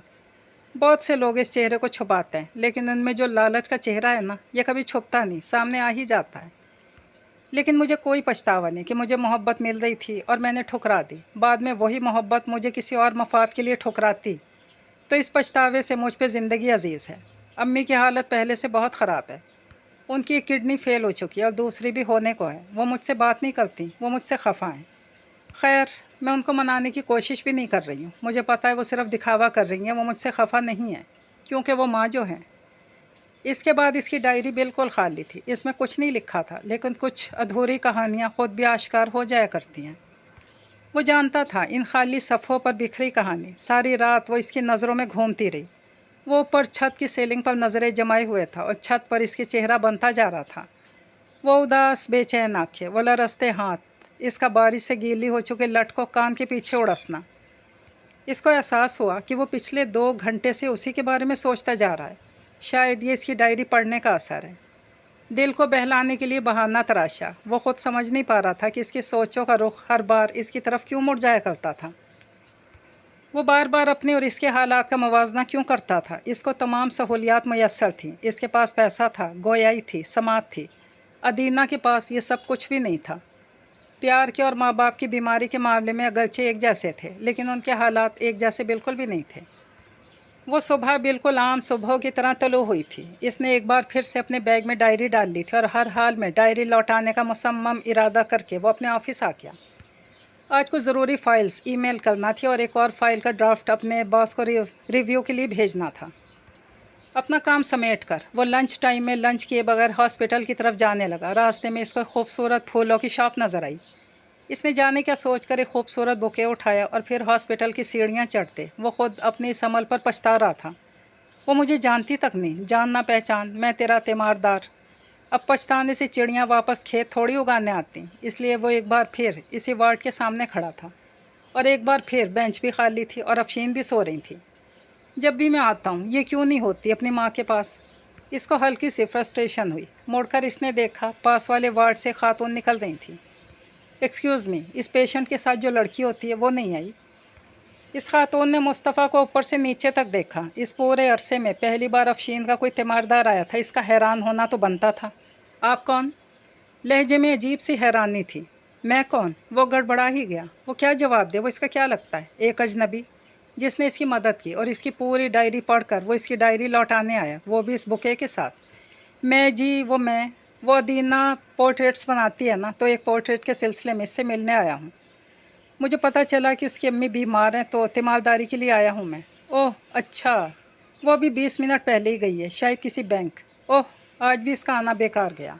بہت سے لوگ اس چہرے کو چھپاتے ہیں، لیکن ان میں جو لالچ کا چہرہ ہے نا، یہ کبھی چھپتا نہیں، سامنے آ ہی جاتا ہے۔ لیکن مجھے کوئی پچھتاوا نہیں کہ مجھے محبت مل رہی تھی اور میں نے ٹھکرا دی۔ بعد میں وہی محبت مجھے کسی اور مفاد کے لیے ٹھکراتی تو اس پچھتاوے سے مجھ پہ زندگی عزیز ہے۔ امی کی حالت پہلے سے بہت خراب ہے، ان کی ایک کڈنی فیل ہو چکی ہے اور دوسری بھی ہونے کو ہے۔ وہ مجھ سے بات نہیں کرتی، وہ مجھ سے خفا ہیں۔ خیر، میں ان کو منانے کی کوشش بھی نہیں کر رہی ہوں، مجھے پتہ ہے وہ صرف دکھاوا کر رہی ہیں، وہ مجھ سے خفا نہیں ہیں، کیونکہ وہ ماں جو ہیں۔ اس کے بعد اس کی ڈائری بالکل خالی تھی، اس میں کچھ نہیں لکھا تھا، لیکن کچھ ادھوری کہانیاں خود بھی آشکار ہو جایا کرتی ہیں۔ وہ جانتا تھا ان خالی صفحوں پر بکھری کہانی۔ ساری رات وہ اس کی نظروں میں گھومتی رہی۔ وہ اوپر چھت کی سیلنگ پر نظریں جمائے ہوئے تھا اور چھت پر اس کے چہرہ بنتا جا رہا تھا۔ وہ اداس بے چین آنکھیں، وہ لرزتے ہاتھ، اس کا بارش سے گیلی ہو چکے لٹ کو کان کے پیچھے اڑسنا۔ اس کو احساس ہوا کہ وہ پچھلے 2 گھنٹے سے اسی کے بارے میں سوچتا جا رہا ہے۔ شاید یہ اس کی ڈائری پڑھنے کا اثر ہے۔ دل کو بہلانے کے لیے بہانہ تراشا۔ وہ خود سمجھ نہیں پا رہا تھا کہ اس کی سوچوں کا رخ ہر بار اس کی طرف کیوں مڑ جایا کرتا تھا۔ وہ بار بار اپنے اور اس کے حالات کا موازنہ کیوں کرتا تھا؟ اس کو تمام سہولیات میسر تھیں، اس کے پاس پیسہ تھا، گویائی تھی، سماعت تھی۔ ادینہ کے پاس یہ سب کچھ بھی نہیں تھا۔ پیار کے اور ماں باپ کی بیماری کے معاملے میں اگرچہ ایک جیسے تھے، لیکن ان کے حالات ایک جیسے بالکل بھی نہیں تھے۔ وہ صبح بالکل عام صبح کی طرح طلوع ہوئی تھی۔ اس نے ایک بار پھر سے اپنے بیگ میں ڈائری ڈال لی تھی اور ہر حال میں ڈائری لوٹانے کا مصمم ارادہ کر کے وہ اپنے آفس آ گیا۔ آج کچھ ضروری فائلز ای میل کرنا تھی اور ایک اور فائل کا ڈرافٹ اپنے باس کو ریویو کے لیے بھیجنا تھا۔ اپنا کام سمیٹ کر وہ لنچ ٹائم میں لنچ کیے بغیر ہاسپٹل کی طرف جانے لگا۔ راستے میں اس کو خوبصورت پھولوں کی شاپ نظر آئی۔ اس نے جانے کا سوچ کر ایک خوبصورت بوکے اٹھایا اور پھر ہاسپٹل کی سیڑھیاں چڑھتے وہ خود اپنے اس عمل پر پچھتا رہا تھا۔ وہ مجھے جانتی تک نہیں، جان نہ پہچان، میں تیرا تیماردار۔ اب پچھتانے سے چڑیاں واپس کھیت تھوڑی اگانے آتی، اس لیے وہ ایک بار پھر اسی وارڈ کے سامنے کھڑا تھا، اور ایک بار پھر بینچ بھی خالی تھی اور افشین بھی سو رہی تھی۔ جب بھی میں آتا ہوں یہ کیوں نہیں ہوتی اپنی ماں کے پاس؟ اس کو ہلکی سی فرسٹریشن ہوئی۔ مڑ کر اس نے دیکھا پاس والے وارڈ سے خاتون نکل رہی تھی۔ ایکسکیوز می، اس پیشنٹ کے ساتھ جو لڑکی ہوتی ہے وہ نہیں آئی؟ اس خاتون نے مصطفیٰ کو اوپر سے نیچے تک دیکھا۔ اس پورے عرصے میں پہلی بار افشین کا کوئی تیماردار آیا تھا، اس کا حیران ہونا تو بنتا تھا۔ آپ کون؟ لہجے میں عجیب سی حیرانی تھی۔ میں کون؟ وہ گڑبڑا ہی گیا۔ وہ کیا جواب دے؟ وہ اس کا کیا لگتا ہے؟ ایک اجنبی جس نے اس کی مدد کی اور اس کی پوری ڈائری پڑھ کر وہ اس کی ڈائری لوٹانے آیا، وہ بھی اس بکے کے ساتھ۔ میں جی وہ ادینہ پورٹریٹس بناتی ہے نا، تو ایک پورٹریٹ کے سلسلے میں اس سے ملنے آیا ہوں۔ مجھے پتہ چلا کہ اس کی امی بیمار ہیں تو تیمارداری کے لیے آیا ہوں میں۔ اوہ اچھا، وہ ابھی 20 منٹ پہلے ہی گئی ہے، شاید کسی بینک۔ اوہ، آج بھی اس کا آنا بیکار گیا۔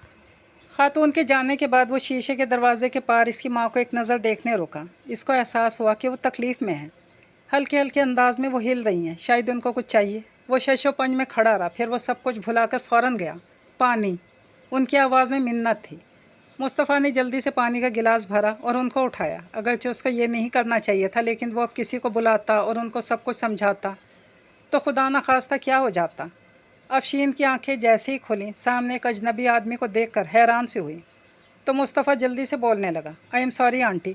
خاتون کے جانے کے بعد وہ شیشے کے دروازے کے پار اس کی ماں کو ایک نظر دیکھنے رکا۔ اس کو احساس ہوا کہ وہ تکلیف میں ہیں۔ ہلکے ہلکے انداز میں وہ ہل رہی ہیں، شاید ان کو کچھ چاہیے۔ وہ شش و پنج میں کھڑا رہا، پھر وہ سب کچھ بھلا کر فوراً گیا۔ پانی! ان کی آواز میں منت تھی۔ مصطفیٰ نے جلدی سے پانی کا گلاس بھرا اور ان کو اٹھایا۔ اگرچہ اس کو یہ نہیں کرنا چاہیے تھا، لیکن وہ اب کسی کو بلاتا اور ان کو سب کچھ سمجھاتا تو خدا نخواستہ کیا ہو جاتا؟ अफशीन की आंखें जैसे ही खुलीं, सामने एक अजनबी आदमी को देखकर हैरान सी हुई। तो मुस्तफ़ा जल्दी से बोलने लगा, आई एम सॉरी आंटी,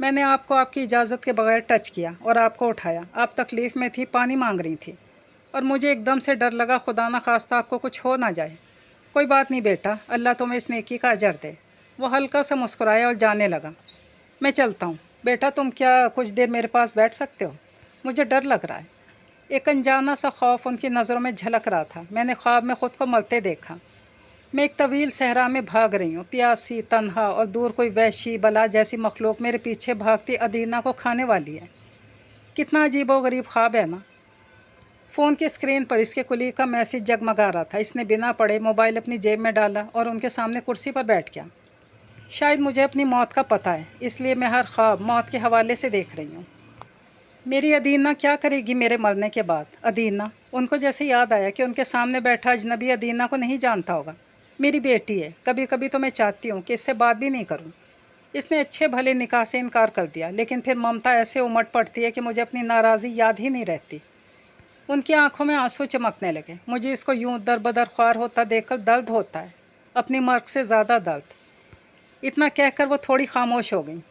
मैंने आपको आपकी इजाज़त के बगैर टच किया और आपको उठाया। आप तकलीफ़ में थी, पानी मांग रही थी और मुझे एकदम से डर लगा खुदा न खास्ता आपको कुछ हो ना जाए। कोई बात नहीं बेटा, अल्लाह तुम्हें इस नेकी का अजर दे। वो हल्का सा मुस्कुराया और जाने लगा। मैं चलता हूँ बेटा, तुम क्या कुछ देर मेरे पास बैठ सकते हो? मुझे डर लग रहा है। एक अनजाना सा खौफ उनकी नज़रों में झलक रहा था। मैंने ख्वाब में ख़ुद को मरते देखा। मैं एक तवील सहरा में भाग रही हूँ, प्यासी, तन्हा, और दूर कोई वहशी बला जैसी मखलूक मेरे पीछे भागती अदीना को खाने वाली है। कितना अजीबोगरीब ख्वाब है ना। फ़ोन की स्क्रीन पर इसके कुली का मैसेज जगमगा रहा था। इसने बिना पढ़े मोबाइल अपनी जेब में डाला और उनके सामने कुर्सी पर बैठ गया। शायद मुझे अपनी मौत का पता है, इसलिए मैं हर ख्वाब मौत के हवाले से देख रही हूँ। मेरी अदीना क्या करेगी मेरे मरने के बाद? अदीना, उनको जैसे याद आया कि उनके सामने बैठा अजनबी अदीना को नहीं जानता होगा। मेरी बेटी है, कभी कभी तो मैं चाहती हूँ कि इससे बात भी नहीं करूँ। इसने अच्छे भले निकाह से इनकार कर दिया, लेकिन फिर ममता ऐसे उमड़ पड़ती है कि मुझे अपनी नाराज़ी याद ही नहीं रहती। उनकी आंखों में आंसू चमकने लगे। मुझे इसको यूं दरबदर ख्वार होता देखकर दर्द होता है, अपनी मर्ग से ज़्यादा दर्द। इतना कहकर वो थोड़ी खामोश हो गई।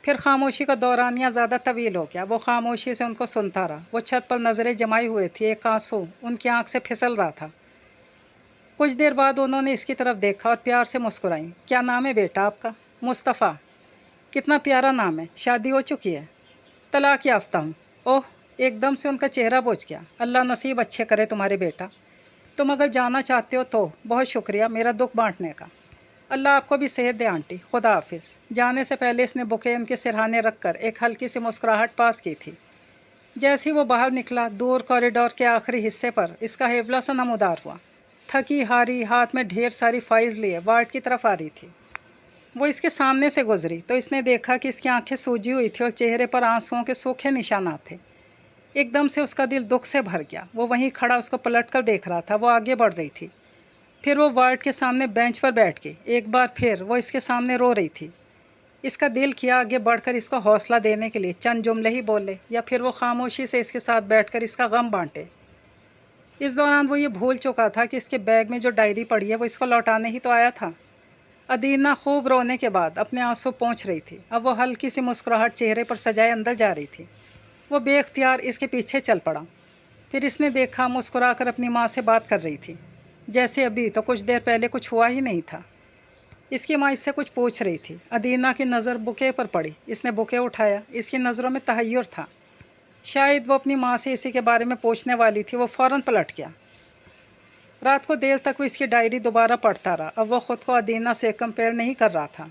फिर खामोशी का दौरानिया ज़्यादा तवील हो गया। वो खामोशी से उनको सुनता रहा। वो छत पर नज़रें जमाई हुए थी। एक आंसू उनकी आंख से फिसल रहा था। कुछ देर बाद उन्होंने इसकी तरफ देखा और प्यार से मुस्कुराई। क्या नाम है बेटा आपका? मुस्तफ़ा। कितना प्यारा नाम है। शादी हो चुकी है? तलाक याफ्ता हूँ। ओह, एकदम से उनका चेहरा बुझ गया। अल्लाह नसीब अच्छे करे तुम्हारे बेटा। तुम अगर जाना चाहते हो तो बहुत शुक्रिया मेरा दुख बांटने का। अल्लाह आपको भी सेहत दे आंटी, खुदा हाफिज़। जाने से पहले इसने बुके उनके सिरहाने रखकर एक हल्की सी मुस्कुराहट पास की थी। जैसे ही वो बाहर निकला, दूर कॉरिडोर के आखिरी हिस्से पर इसका हेवला सा नमूदार हुआ। थकी हारी, हाथ में ढेर सारी फाइल्स लिए वार्ड की तरफ आ रही थी। वो इसके सामने से गुजरी तो इसने देखा कि इसकी आंखें सूजी हुई थी और चेहरे पर आंसुओं के सूखे निशानात थे। एकदम से उसका दिल दुख से भर गया। वो वहीं खड़ा उसको पलट कर देख रहा था। वो आगे बढ़ रही थी। फिर वो वार्ड के सामने बेंच पर बैठ गई। एक बार फिर वो इसके सामने रो रही थी। इसका दिल किया आगे बढ़कर इसको हौसला देने के लिए चंद जुमले ही बोले, या फिर वो खामोशी से इसके साथ बैठकर इसका गम बांटे। इस दौरान वो ये भूल चुका था कि इसके बैग में जो डायरी पड़ी है वो इसको लौटाने ही तो आया था। अदीना खूब रोने के बाद अपने आंसू पोंछ रही थी। अब वो हल्की सी मुस्कुराहट चेहरे पर सजाए अंदर जा रही थी। वो बेख्तियार इसके पीछे चल पड़ा। फिर इसने देखा मुस्कुरा कर अपनी माँ से बात कर रही थी, जैसे अभी तो कुछ देर पहले कुछ हुआ ही नहीं था। इसकी माँ इससे कुछ पूछ रही थी। अदीना की नज़र बुके पर पड़ी। इसने बुके उठाया। इसकी नज़रों में तहय्युर था। शायद वो अपनी माँ से इसी के बारे में पूछने वाली थी। वो फ़ौरन पलट गया। रात को देर तक वो इसकी डायरी दोबारा पढ़ता रहा। अब वो ख़ुद को अदीना से कंपेयर नहीं कर रहा था।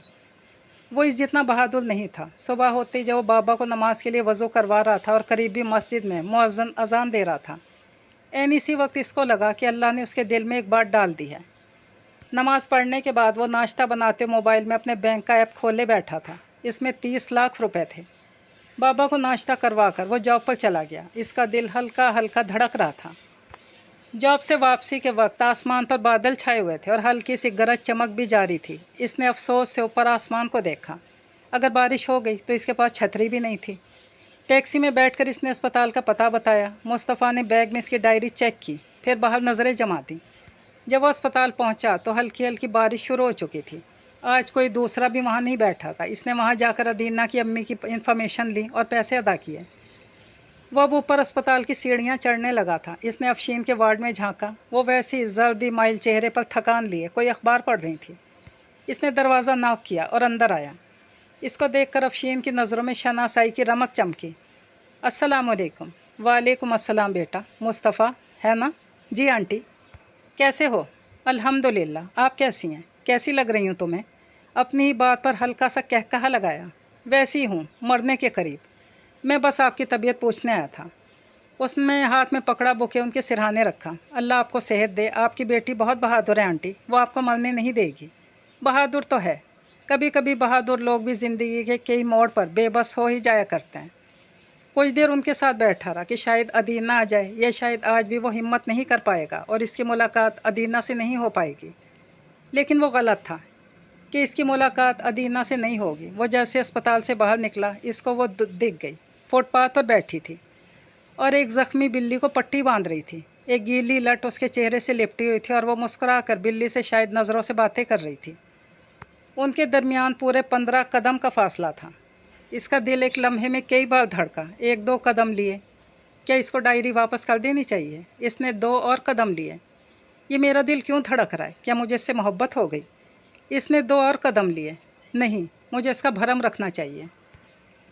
वो इस जितना बहादुर नहीं था। सुबह होते ही जब वो बाबा को नमाज के लिए वज़ू करवा रहा था और करीबी मस्जिद में मुअज्जिन अजान दे रहा था, ऐन इसी वक्त इसको लगा कि अल्लाह ने उसके दिल में एक बात डाल दी है। नमाज़ पढ़ने के बाद वो नाश्ता बनाते मोबाइल में अपने बैंक का ऐप खोले बैठा था। इसमें 30 लाख रुपए थे। बाबा को नाश्ता करवा कर वो जॉब पर चला गया। इसका दिल हल्का हल्का धड़क रहा था। जॉब से वापसी के वक्त आसमान पर बादल छाए हुए थे और हल्की सी गरज चमक भी जारी थी। इसने अफसोस से ऊपर आसमान को देखा। अगर बारिश हो गई तो इसके पास छतरी भी नहीं थी। टैक्सी में बैठकर इसने अस्पताल का पता बताया। मुस्तफ़ा ने बैग में इसकी डायरी चेक की, फिर बाहर नज़रें जमा दी। जब वो अस्पताल पहुंचा तो हल्की हल्की बारिश शुरू हो चुकी थी। आज कोई दूसरा भी वहां नहीं बैठा था। इसने वहां जाकर अदीना की अम्मी की इन्फॉर्मेशन ली और पैसे अदा किए। वो अब ऊपर अस्पताल की सीढ़ियाँ चढ़ने लगा था। इसने अफशीन के वार्ड में झांका। वो वैसे ही जर्दी माइल चेहरे पर थकान लिए कोई अखबार पढ़ रही थी। इसने दरवाज़ा नॉक किया और अंदर आया। इसको देखकर अफशीन की नज़रों में शनासाई की रमक चमकी। अस्सलामुअलैकुम। वालेकुम अस्सलाम बेटा। मुस्तफ़ा है ना? जी आंटी। कैसे हो? अल्हम्दुलिल्लाह। आप कैसी हैं? कैसी लग रही हूँ तुम्हें? अपनी ही बात पर हल्का सा कहकहा लगाया। वैसी हूँ, मरने के करीब। मैं बस आपकी तबीयत पूछने आया था। उसने हाथ में पकड़ा बुके उनके सिरहाने रखा। अल्लाह आपको सेहत दे। आपकी बेटी बहुत बहादुर है आंटी, वो आपको मरने नहीं देगी। बहादुर तो है। कभी कभी बहादुर लोग भी ज़िंदगी के कई मोड़ पर बेबस हो ही जाया करते हैं। कुछ देर उनके साथ बैठा रहा कि शायद अदीना आ जाए, या शायद आज भी वो हिम्मत नहीं कर पाएगा और इसकी मुलाकात अदीना से नहीं हो पाएगी। लेकिन वो गलत था कि इसकी मुलाकात अदीना से नहीं होगी। वो जैसे अस्पताल से बाहर निकला, इसको वो दिख गई। फुटपाथ पर बैठी थी और एक ज़ख्मी बिल्ली को पट्टी बांध रही थी। एक गीली लट उसके चेहरे से लिपटी हुई थी और वो मुस्कुरा कर बिल्ली से शायद नज़रों से बातें कर रही थी। उनके दरमियान पूरे 15 कदम का फासला था। इसका दिल एक लम्हे में कई बार धड़का। 1-2 कदम लिए। क्या इसको डायरी वापस कर देनी चाहिए? इसने 2 और कदम लिए। ये मेरा दिल क्यों धड़क रहा है? क्या मुझे इससे मोहब्बत हो गई? इसने 2 और कदम लिए। नहीं, मुझे इसका भरम रखना चाहिए।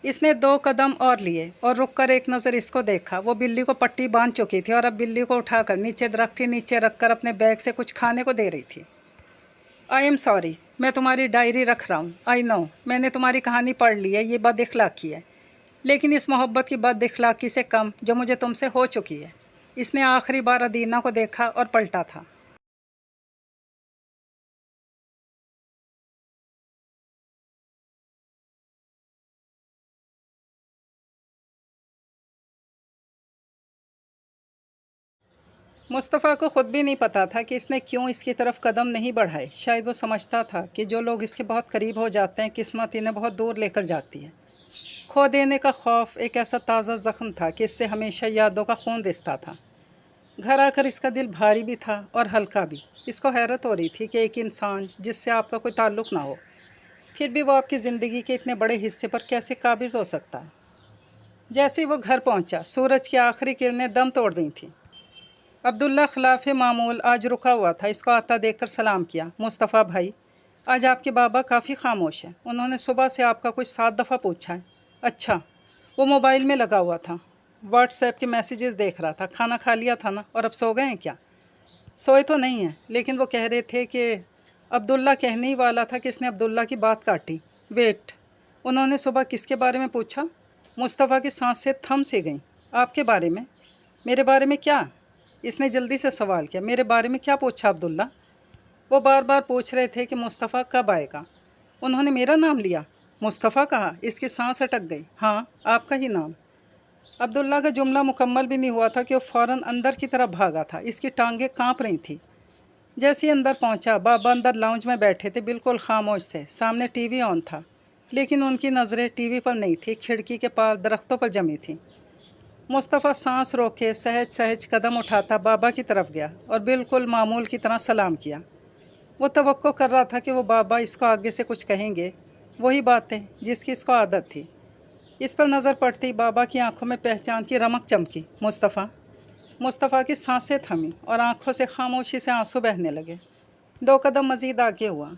इसने 2 कदम और लिए और रुक कर एक नज़र इसको देखा। वो बिल्ली को पट्टी बांध चुकी थी और अब बिल्ली को उठाकर नीचे दरख्त के नीचे रखकर अपने बैग से कुछ खाने को दे रही थी। आई एम सॉरी, मैं तुम्हारी डायरी रख रहा हूँ। आई नो, मैंने तुम्हारी कहानी पढ़ ली है, ये बदअखलाक़ी है, लेकिन इस मोहब्बत की बदअखलाक़ी से कम जो मुझे तुमसे हो चुकी है। इसने आखिरी बार अदीना को देखा और पलटा था। मुस्तफ़ा को ख़ुद भी नहीं पता था कि इसने क्यों इसकी तरफ कदम नहीं बढ़ाए। शायद वो समझता था कि जो लोग इसके बहुत करीब हो जाते हैं, किस्मत इन्हें बहुत दूर लेकर जाती है। खो देने का खौफ एक ऐसा ताज़ा ज़ख्म था कि इससे हमेशा यादों का खून रिसता था। घर आकर इसका दिल भारी भी था और हल्का भी। इसको हैरत हो रही थी कि एक इंसान जिससे आपका कोई ताल्लुक़ ना हो, फिर भी वो आपकी ज़िंदगी के इतने बड़े हिस्से पर कैसे काबिज़ हो सकता है। जैसे ही वो घर पहुंचा, सूरज की आखिरी किरणें दम तोड़ दी थीं। अब्दुल्ला खिलाफ मामूल आज रुका हुआ था। इसको आता देखकर सलाम किया। मुस्तफ़ा भाई, आज आपके बाबा काफ़ी खामोश हैं। उन्होंने सुबह से आपका कुछ 7 दफ़ा पूछा है। अच्छा, वो मोबाइल में लगा हुआ था, व्हाट्सएप के मैसेजेस देख रहा था। खाना खा लिया था ना? और अब सो गए हैं क्या? सोए तो नहीं हैं, लेकिन वो कह रहे थे कि अब्दुल्ला कहने ही वाला था कि इसने अब्दुल्ला की बात काटी। वेट, उन्होंने सुबह किसके बारे में पूछा? मुस्तफ़ा की सांसें थम सी गईं। आपके बारे में? मेरे बारे में क्या? इसने जल्दी से सवाल किया। मेरे बारे में क्या पूछा अब्दुल्ला? वो बार बार पूछ रहे थे कि मुस्तफ़ा कब आएगा। उन्होंने मेरा नाम लिया। मुस्तफ़ा कहा। इसकी सांस अटक गई। हाँ, आपका ही नाम। अब्दुल्ला का जुमला मुकम्मल भी नहीं हुआ था कि वो फ़ौरन अंदर की तरफ भागा था। इसकी टांगें कांप रही थी। जैसे ही अंदर पहुंचा, बाबा अंदर लाउंज में बैठे थे, बिल्कुल खामोश थे। सामने टीवी ऑन था, लेकिन उनकी नज़रें टीवी पर नहीं थी, खिड़की के पास दरख्तों पर जमी थी। मुस्तफ़ा सांस रोक के सहज सहज कदम उठाता बाबा की तरफ गया और बिल्कुल मामूल की तरह सलाम किया। वो तवक्को कर रहा था कि वो बाबा इसको आगे से कुछ कहेंगे, वही बातें जिसकी इसको आदत थी। इस पर नज़र पड़ती बाबा की आंखों में पहचान की रमक चमकी। मुस्तफ़ा की सांसें थमीं और आंखों से खामोशी से आंसू बहने लगे। 2 कदम मज़ीद आगे हुआ।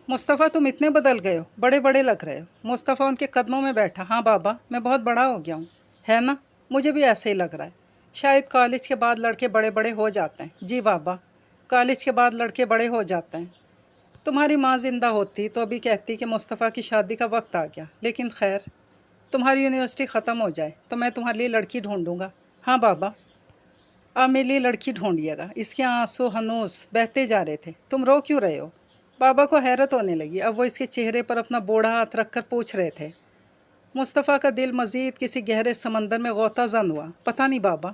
मुस्तफ़ा, तुम इतने बदल गए हो, बड़े बड़े लग रहे हो। मुस्तफ़ा उनके कदमों में बैठा। हाँ बाबा, मैं बहुत बड़ा हो गया हूँ, है ना? मुझे भी ऐसे ही लग रहा है। शायद कॉलेज के बाद लड़के बड़े बड़े हो जाते हैं। जी बाबा, कॉलेज के बाद लड़के बड़े हो जाते हैं। तुम्हारी माँ ज़िंदा होती तो अभी कहती कि मुस्तफ़ा की शादी का वक्त आ गया, लेकिन खैर, तुम्हारी यूनिवर्सिटी ख़त्म हो जाए तो मैं तुम्हारे लिए लड़की ढूंढूंगा। हाँ बाबा, आप मेरे लिए लड़की ढूंढिएगा। इसके आंसू हनूस बहते जा रहे थे। तुम रो क्यों रहे हो? बाबा को हैरत होने लगी। अब वो इसके चेहरे पर अपना बूढ़ा हाथ रख कर पूछ रहे थे। मुस्तफ़ा का दिल मज़ीद किसी गहरे समंदर में गोताज़न हुआ। पता नहीं बाबा,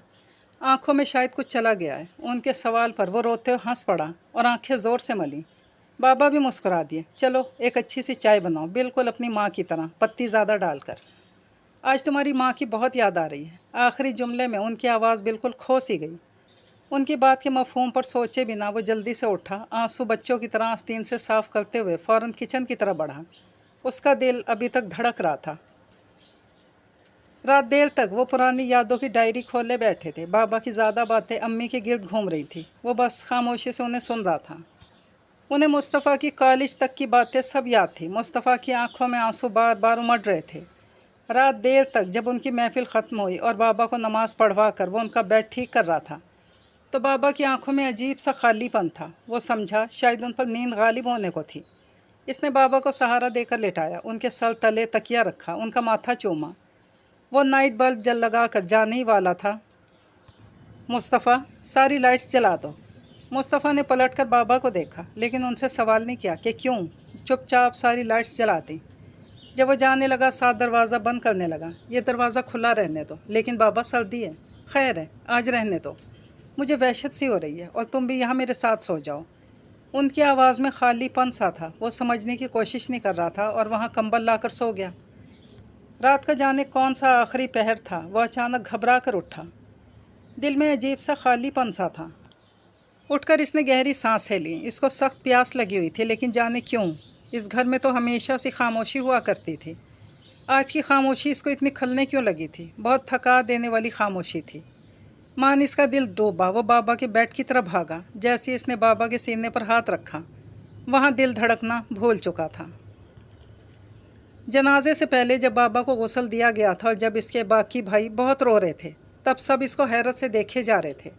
आंखों में शायद कुछ चला गया है। उनके सवाल पर वो रोते हुए हंस पड़ा और आंखें ज़ोर से मली। बाबा भी मुस्कुरा दिए। चलो एक अच्छी सी चाय बनाओ, बिल्कुल अपनी माँ की तरह, पत्ती ज़्यादा डालकर। आज तुम्हारी माँ की बहुत याद आ रही है। आखिरी जुमले में उनकी आवाज़ बिल्कुल खो सी गई। उनकी बात के मफ़हूम पर सोचे बिना वो जल्दी से उठा। आंसू बच्चों की तरह आस्तीन से साफ़ करते हुए फ़ौरन किचन की तरफ बढ़ा। उसका दिल अभी तक धड़क रहा था। रात देर तक वो पुरानी यादों की डायरी खोले बैठे थे। बाबा की ज़्यादा बातें अम्मी के गिर्द घूम रही थी। वो बस खामोशी से उन्हें सुन रहा था। उन्हें मुस्तफ़ा की कॉलेज तक की बातें सब याद थी। मुस्तफ़ा की आंखों में आंसू बार बार उमड़ रहे थे। रात देर तक जब उनकी महफ़िल ख़त्म हुई और बाबा को नमाज़ पढ़वा कर वो उनका बेड ठीक कर रहा था, तो बाबा की आंखों में अजीब सा खालीपन था। वो समझा शायद उन पर नींद गालिब होने को थी। इसने बाबा को सहारा देकर लिटाया, उनके सर तले तकिया रखा, उनका माथा चूमा। वो नाइट बल्ब जल लगा कर जाने ही वाला था। मुस्तफ़ा, सारी लाइट्स जला दो। मुस्तफ़ा ने पलटकर बाबा को देखा, लेकिन उनसे सवाल नहीं किया कि क्यों। चुपचाप सारी लाइट्स जला दी। जब वो जाने लगा, साथ दरवाज़ा बंद करने लगा। ये दरवाज़ा खुला रहने दो। लेकिन बाबा, सर्दी है। खैर है, आज रहने दो। मुझे वहशत सी हो रही है और तुम भी यहाँ मेरे साथ सो जाओ। उनकी आवाज़ में खालीपन सा था। वो समझने की कोशिश नहीं कर रहा था और वहाँ कंबल लाकर सो गया। रात का जाने कौन सा आखिरी पहर था, वो अचानक घबरा कर उठा। दिल में अजीब सा खालीपन सा था। उठकर इसने गहरी सांसें ली। इसको सख्त प्यास लगी हुई थी, लेकिन जाने क्यों इस घर में तो हमेशा से खामोशी हुआ करती थी। आज की खामोशी इसको इतनी खलने क्यों लगी थी? बहुत थका देने वाली खामोशी थी। मान इसका दिल डूबा। वो बाबा के बेड की तरफ भागा। जैसे इसने बाबा के सीने पर हाथ रखा, वहाँ दिल धड़कना भूल चुका था। जनाजे से पहले जब बाबा को गुस्ल दिया गया था और जब इसके बाकी भाई बहुत रो रहे थे, तब सब इसको हैरत से देखे जा रहे थे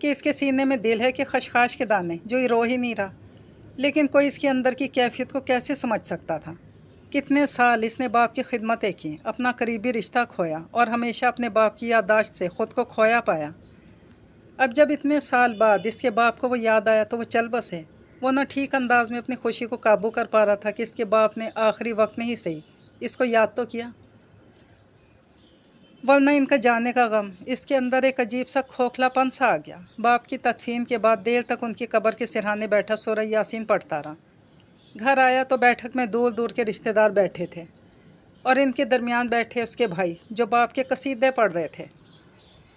कि इसके सीने में दिल है कि खशखाश के दाने, जो ये रो ही नहीं रहा। लेकिन कोई इसके अंदर की कैफियत को कैसे समझ सकता था? कितने साल इसने बाप की खिदमतें की, अपना करीबी रिश्ता खोया और हमेशा अपने बाप की याददाश्त से ख़ुद को खोया पाया। अब जब इतने साल बाद इसके बाप को वो याद आया तो वो चल बसे। वो न ठीक अंदाज में अपनी खुशी को काबू कर पा रहा था कि इसके बाप ने आखिरी वक्त में ही सही इसको याद तो किया, वरना इनका जाने का गम। इसके अंदर एक अजीब सा खोखलापन सा आ गया। बाप की तदफीन के बाद देर तक उनकी कब्र के सिरहाने बैठा सूरह यासीन पढ़ता रहा। घर आया तो बैठक में दूर दूर के रिश्तेदार बैठे थे और इनके दरमियान बैठे उसके भाई, जो बाप के कसीदे पढ़ रहे थे।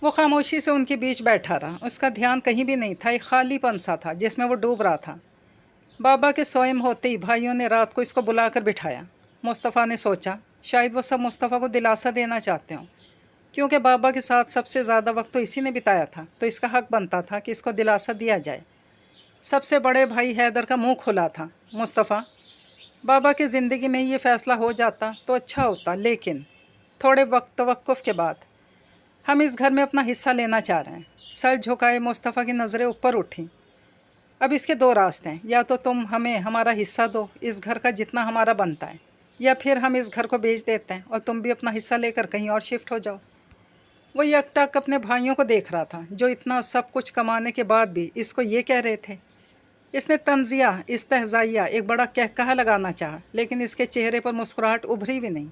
वो खामोशी से उनके बीच बैठा रहा। उसका ध्यान कहीं भी नहीं था। एक खालीपन सा था जिसमें वो डूब रहा था। बाबा के सोएम होते ही भाइयों ने रात को इसको बुलाकर बिठाया। मुस्तफ़ा ने सोचा शायद वो सब मुस्तफ़ा को दिलासा देना चाहते हों, क्योंकि बाबा के साथ सबसे ज़्यादा वक्त तो इसी ने बिताया था, तो इसका हक बनता था कि इसको दिलासा दिया जाए। सबसे बड़े भाई हैदर का मुंह खुला था। मुस्तफ़ा, बाबा की ज़िंदगी में ये फ़ैसला हो जाता तो अच्छा होता, लेकिन थोड़े वक्त तवक्कुफ़ के बाद हम इस घर में अपना हिस्सा लेना चाह रहे हैं। सर झुकाए मुस्तफ़ा की नज़रें ऊपर उठीं। अब इसके दो रास्ते हैं, या तो तुम हमें हमारा हिस्सा दो, इस घर का जितना हमारा बनता है, या फिर हम इस घर को बेच देते हैं और तुम भी अपना हिस्सा लेकर कहीं और शिफ्ट हो जाओ। वो यकटक अपने भाइयों को देख रहा था, जो इतना सब कुछ कमाने के बाद भी इसको ये कह रहे थे। इसने तंजिया इस्तेहज़ाइया एक बड़ा कहकहा लगाना चाहा, लेकिन इसके चेहरे पर मुस्कुराहट उभरी भी नहीं।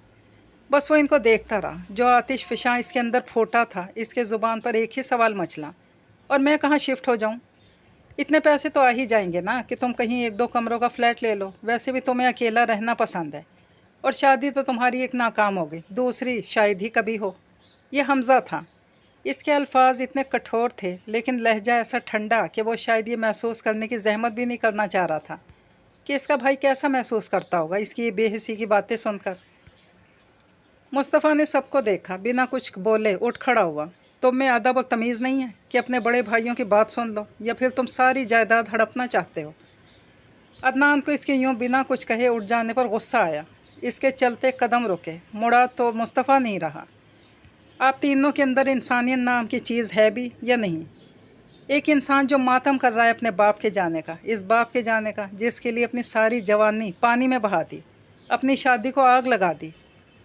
बस वो इनको देखता रहा। जो आतिश फ़िशां इसके अंदर फूटा था, इसके ज़ुबान पर एक ही सवाल मचला, और मैं कहाँ शिफ्ट हो जाऊँ? इतने पैसे तो आ ही जाएंगे ना कि तुम कहीं 1-2 कमरों का फ्लैट ले लो। वैसे भी तुम्हें अकेला रहना पसंद है, और शादी तो तुम्हारी एक नाकाम हो गई, दूसरी शायद ही कभी हो। ये हमज़ा था। इसके अल्फाज इतने कठोर थे, लेकिन लहजा ऐसा ठंडा कि वो शायद ये महसूस करने की जहमत भी नहीं करना चाह रहा था कि इसका भाई कैसा महसूस करता होगा इसकी ये बेहिसी की बातें सुनकर। मुस्तफ़ा ने सबको देखा, बिना कुछ बोले उठ खड़ा हुआ। तुम में अदब और तमीज़ नहीं है कि अपने बड़े भाइयों की बात सुन लो, या फिर तुम सारी जायदाद हड़पना चाहते हो? अदनान को इसके यूँ बिना कुछ कहे उठ जाने पर गुस्सा आया। इसके चलते कदम रुके। मुड़ा तो मुस्तफ़ा नहीं रहा। आप तीनों के अंदर इंसानियत नाम की चीज़ है भी या नहीं? एक इंसान जो मातम कर रहा है अपने बाप के जाने का, इस बाप के जाने का जिसके लिए अपनी सारी जवानी पानी में बहा दी, अपनी शादी को आग लगा दी।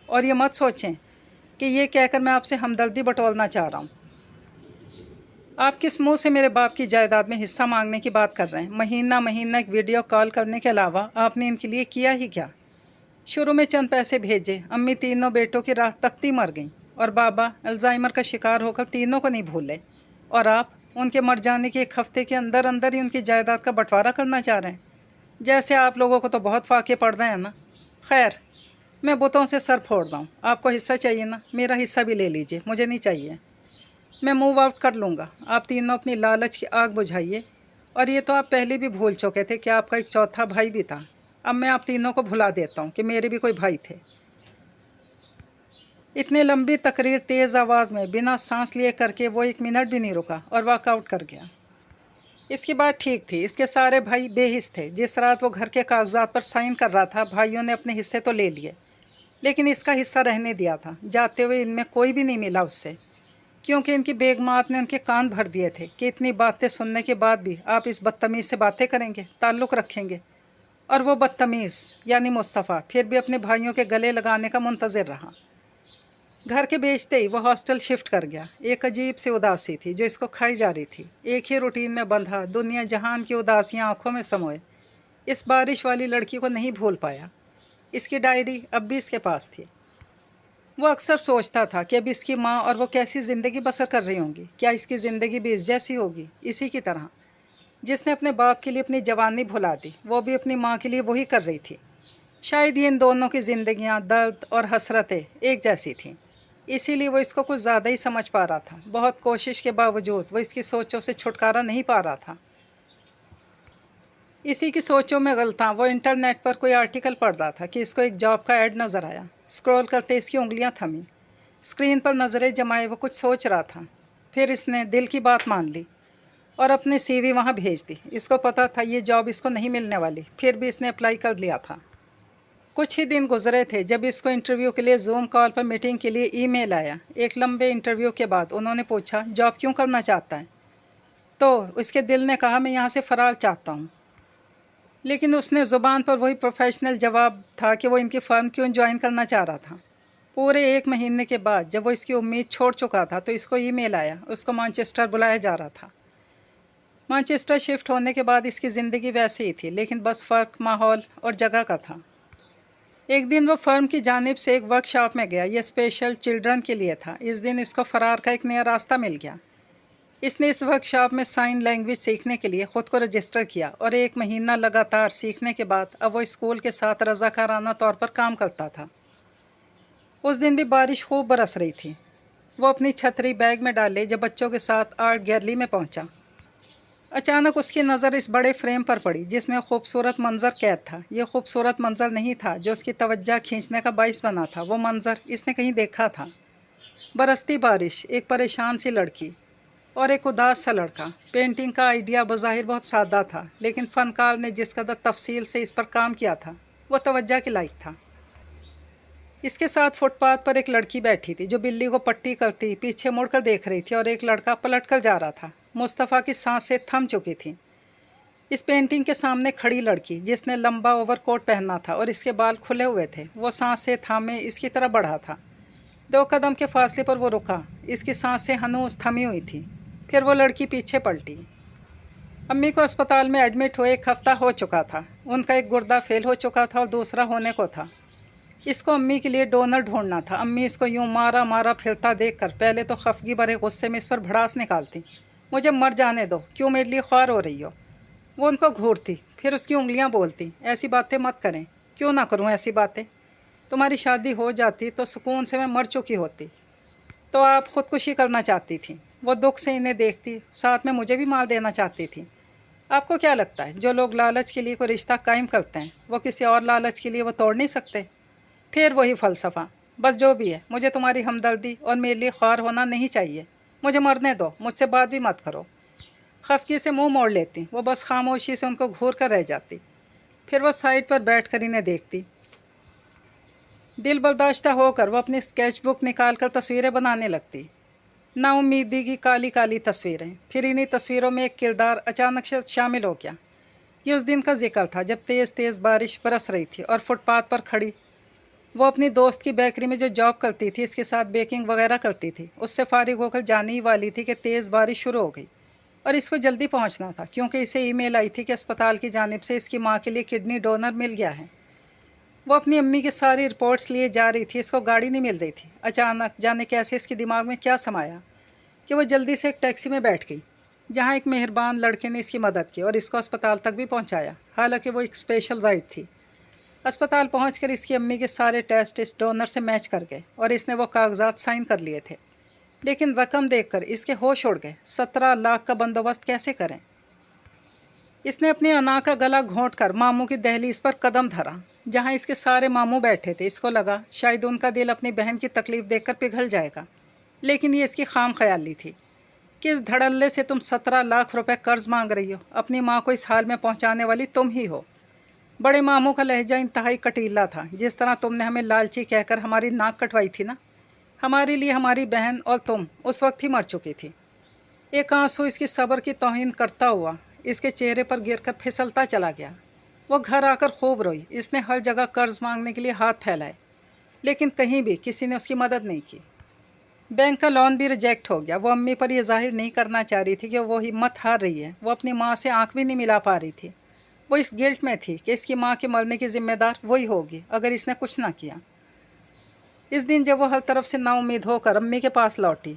और ये मत सोचें कि ये कहकर मैं आपसे हमदर्दी बटोरना चाह रहा हूँ। आप किस मुंह से मेरे बाप की जायदाद में हिस्सा मांगने की बात कर रहे हैं? महीना महीना एक वीडियो कॉल करने के अलावा आपने इनके लिए किया ही क्या? शुरू में चंद पैसे भेजे, अम्मी तीनों बेटों की राह तकती मर गईं, और बाबा अल्जाइमर का शिकार होकर तीनों को नहीं भूले। और आप उनके मर जाने के एक हफ्ते के अंदर अंदर ही उनकी जायदाद का बंटवारा करना चाह रहे हैं। जैसे आप लोगों को तो बहुत फाके पड़ रहे हैं ना। खैर, मैं बुतों से सर फोड़ रहा हूँ। आपको हिस्सा चाहिए ना, मेरा हिस्सा भी ले लीजिए, मुझे नहीं चाहिए। मैं मूव आउट कर लूँगा। आप तीनों अपनी लालच की आग बुझाइए। और ये तो आप पहले भी भूल चुके थे कि आपका एक चौथा भाई भी था। अब मैं आप तीनों को भुला देता हूँ कि मेरे भी कोई भाई थे। इतनी लंबी तकरीर तेज़ आवाज़ में बिना सांस लिए करके वो 1 मिनट भी नहीं रुका और वॉकआउट कर गया। इसकी बात ठीक थी। इसके सारे भाई बेहिस थे। जिस रात वो घर के कागजात पर साइन कर रहा था, भाइयों ने अपने हिस्से तो ले लिए, लेकिन इसका हिस्सा रहने दिया था। जाते हुए इनमें कोई भी नहीं मिला उससे, क्योंकि इनकी बेगमात ने उनके कान भर दिए थे कि इतनी बातें सुनने के बाद भी आप इस बदतमीज़ से बातें करेंगे, ताल्लुक़ रखेंगे। और वो बदतमीज़ यानी मुस्तफ़ा फिर भी अपने भाइयों के गले लगाने का मुंतज़िर रहा। घर के बेचते ही वो हॉस्टल शिफ्ट कर गया। एक अजीब सी उदासी थी जो इसको खाई जा रही थी। एक ही रूटीन में बंधा दुनिया जहान की उदासियाँ आँखों में समोए इस बारिश वाली लड़की को नहीं भूल पाया। इसकी डायरी अब भी इसके पास थी। वो अक्सर सोचता था कि अब इसकी माँ और वो कैसी ज़िंदगी बसर कर रही होंगी। क्या इसकी ज़िंदगी भी इस जैसी होगी, इसी की तरह जिसने अपने बाप के लिए अपनी जवानी भुला दी, वो भी अपनी माँ के लिए वही कर रही थी। शायद ये इन दोनों की ज़िंदगियाँ, दर्द और हसरतें एक जैसी थीं, इसीलिए वो इसको कुछ ज़्यादा ही समझ पा रहा था। बहुत कोशिश के बावजूद वो इसकी सोचों से छुटकारा नहीं पा रहा था। इसी की सोचों में गलता वो इंटरनेट पर कोई आर्टिकल पढ़ रहा था कि इसको एक जॉब का ऐड नज़र आया। स्क्रॉल करते इसकी उंगलियां थमी, स्क्रीन पर नज़रें जमाए वो कुछ सोच रहा था। फिर इसने दिल की बात मान ली और अपने CV वहाँ भेज दी। इसको पता था ये जॉब इसको नहीं मिलने वाली, फिर भी इसने अप्लाई कर लिया था। कुछ ही दिन गुजरे थे जब इसको इंटरव्यू के लिए जूम कॉल पर मीटिंग के लिए ईमेल आया। एक लंबे इंटरव्यू के बाद उन्होंने पूछा जॉब क्यों करना चाहता है, तो उसके दिल ने कहा मैं यहाँ से फ़रार चाहता हूँ। लेकिन उसने ज़ुबान पर वही प्रोफेशनल जवाब था कि वो इनकी फ़र्म क्यों ज्वाइन करना चाह रहा था। पूरे 1 महीने के बाद जब वो इसकी उम्मीद छोड़ चुका था तो इसको ईमेल आया, उसको मैनचेस्टर बुलाया जा रहा था। मैनचेस्टर शिफ्ट होने के बाद इसकी ज़िंदगी वैसे ही थी, लेकिन बस फ़र्क माहौल और जगह का था। एक दिन वो फर्म की जानिब से एक वर्कशॉप में गया। ये स्पेशल चिल्ड्रन के लिए था। इस दिन इसको फ़रार का एक नया रास्ता मिल गया। इसने इस वर्कशॉप में साइन लैंग्वेज सीखने के लिए ख़ुद को रजिस्टर किया और 1 महीना लगातार सीखने के बाद अब वो स्कूल के साथ रज़ाकाराना तौर पर काम करता था। उस दिन भी बारिश खूब बरस रही थी। वो अपनी छतरी बैग में डाले जब बच्चों के साथ आर्ट गैलरी में पहुंचा। अचानक उसकी नज़र इस बड़े फ्रेम पर पड़ी जिसमें खूबसूरत मंजर कैद था। ये खूबसूरत मंजर नहीं था जो उसकी तवज्जो खींचने का बाइस बना था। वो मंजर इसने कहीं देखा था। बरसती बारिश, एक परेशान सी लड़की और एक उदास सा लड़का। पेंटिंग का आइडिया बज़ाहिर बहुत सादा था, लेकिन फ़नकार ने जिस कदर तफसील से इस पर काम किया था वो तवज्जो के लायक था। इसके साथ फुटपाथ पर एक लड़की बैठी थी जो बिल्ली को पट्टी करती पीछे मुड़कर देख रही थी और एक लड़का पलट कर जा रहा था। मुस्तफ़ा की सांसें थम चुकी थीं। इस पेंटिंग के सामने खड़ी लड़की जिसने लंबा ओवरकोट पहना था और इसके बाल खुले हुए थे, वो सांसें थामे इसकी तरफ बढ़ा था। 2 कदम के फासले पर वो रुका। इसकी सांसें हनूस थमी हुई थी। फिर वो लड़की पीछे पलटी। अम्मी को अस्पताल में एडमिट हुए 1 हफ़्ता हो चुका था। उनका एक गुर्दा फेल हो चुका था और दूसरा होने को था। इसको अम्मी के लिए डोनर ढूंढना था। अम्मी इसको यूं मारा मारा फिरता देखकर पहले तो खफगी भरे गुस्से में इस पर भड़ास निकालती, मुझे मर जाने दो, क्यों मेरे लिए ख्वार हो रही हो। वो उनको घूरती, फिर उसकी उंगलियां बोलती, ऐसी बातें मत करें। क्यों ना करूं ऐसी बातें, तुम्हारी शादी हो जाती तो सुकून से मैं मर चुकी होती। तो आप ख़ुदकुशी करना चाहती थी। वो दुख से इन्हें देखती, साथ में मुझे भी मार देना चाहती थी। आपको क्या लगता है जो लोग लालच के लिए कोई रिश्ता कायम करते हैं वो किसी और लालच के लिए वो तोड़ नहीं सकते? फिर वही फ़लसफ़ा, बस जो भी है मुझे तुम्हारी हमदर्दी और मेरे लिए ख्वार होना नहीं चाहिए। मुझे मरने दो, मुझसे बात भी मत करो। खफकी से मुंह मोड़ लेती, वो बस खामोशी से उनको घूर कर रह जाती। फिर वो साइड पर बैठ कर इन्हें देखती। दिल बर्दाश्ता होकर वो अपनी स्केच बुक निकाल कर तस्वीरें बनाने लगती, नाउम्मीदी की काली काली तस्वीरें। फिर इन्हीं तस्वीरों में एक किरदार अचानक से शामिल हो गया। ये उस दिन का जिक्र था जब तेज़ तेज़ बारिश बरस रही थी और फुटपाथ पर खड़ी वो अपनी दोस्त की बेकरी में जो जॉब करती थी, इसके साथ बेकिंग वगैरह करती थी, उससे फारिग होकर जाने ही वाली थी कि तेज़ बारिश शुरू हो गई और इसको जल्दी पहुंचना था क्योंकि इसे ईमेल आई थी कि अस्पताल की जानिब से इसकी मां के लिए किडनी डोनर मिल गया है। वो अपनी अम्मी की सारी रिपोर्ट्स लिए जा रही थी, इसको गाड़ी नहीं मिल रही थी। अचानक जाने कैसे इसके दिमाग में क्या समाया कि वो जल्दी से एक टैक्सी में बैठ गई, जहाँ एक मेहरबान लड़के ने इसकी मदद की और इसको अस्पताल तक भी पहुँचाया। हालाँकि वो एक स्पेशल राइड थी। अस्पताल पहुंचकर इसकी अम्मी के सारे टेस्ट इस डोनर से मैच कर गए और इसने वो कागजात साइन कर लिए थे। लेकिन रकम देखकर इसके होश उड़ गए। 17 लाख का बंदोबस्त कैसे करें? इसने अपनी अना का गला घोंट कर मामू की दहलीज पर कदम धरा, जहां इसके सारे मामू बैठे थे। इसको लगा शायद उनका दिल अपनी बहन की तकलीफ देखकर पिघल जाएगा, लेकिन ये इसकी खाम ख्याली थी। किस धड़ल्ले से तुम 17 लाख रुपए कर्ज मांग रही हो? अपनी माँ को इस हाल में पहुँचाने वाली तुम ही हो। बड़े मामू का लहजा इंतहाई कटीला था। जिस तरह तुमने हमें लालची कहकर हमारी नाक कटवाई थी ना, हमारे लिए हमारी बहन और तुम उस वक्त ही मर चुकी थी। एक आंसू इसकी सब्र की तौहीन करता हुआ इसके चेहरे पर गिरकर फिसलता चला गया। वो घर आकर खूब रोई। इसने हर जगह कर्ज मांगने के लिए हाथ फैलाए, लेकिन कहीं भी किसी ने उसकी मदद नहीं की। बैंक का लोन भी रिजेक्ट हो गया। वो अम्मी पर यह जाहिर नहीं करना चाह रही थी कि वो हिम्मत हार रही है। वो अपनी माँ से आंख भी नहीं मिला पा रही थी। वो इस गिल्ट में थी कि इसकी माँ के मरने की जिम्मेदार वही होगी अगर इसने कुछ ना किया। इस दिन जब वो हर तरफ से नाउम्मीद होकर अम्मी के पास लौटी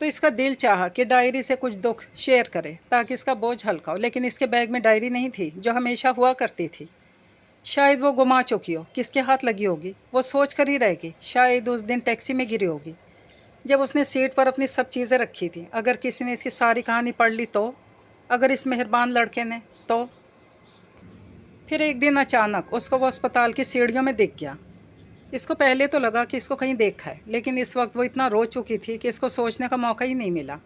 तो इसका दिल चाहा कि डायरी से कुछ दुख शेयर करे ताकि इसका बोझ हल्का हो, लेकिन इसके बैग में डायरी नहीं थी जो हमेशा हुआ करती थी। शायद वो गुमा चुकी हो, किसके हाथ लगी होगी, वो सोच कर ही रह गई। शायद उस दिन टैक्सी में गिरी होगी जब उसने सीट पर अपनी सब चीज़ें रखी थी। अगर किसी ने इसकी सारी कहानी पढ़ ली तो, अगर इस मेहरबान लड़के ने तो। फिर एक दिन अचानक उसको वो अस्पताल की सीढ़ियों में दिख गया। इसको पहले तो लगा कि इसको कहीं देखा है, लेकिन इस वक्त वो इतना रो चुकी थी कि इसको सोचने का मौका ही नहीं मिला।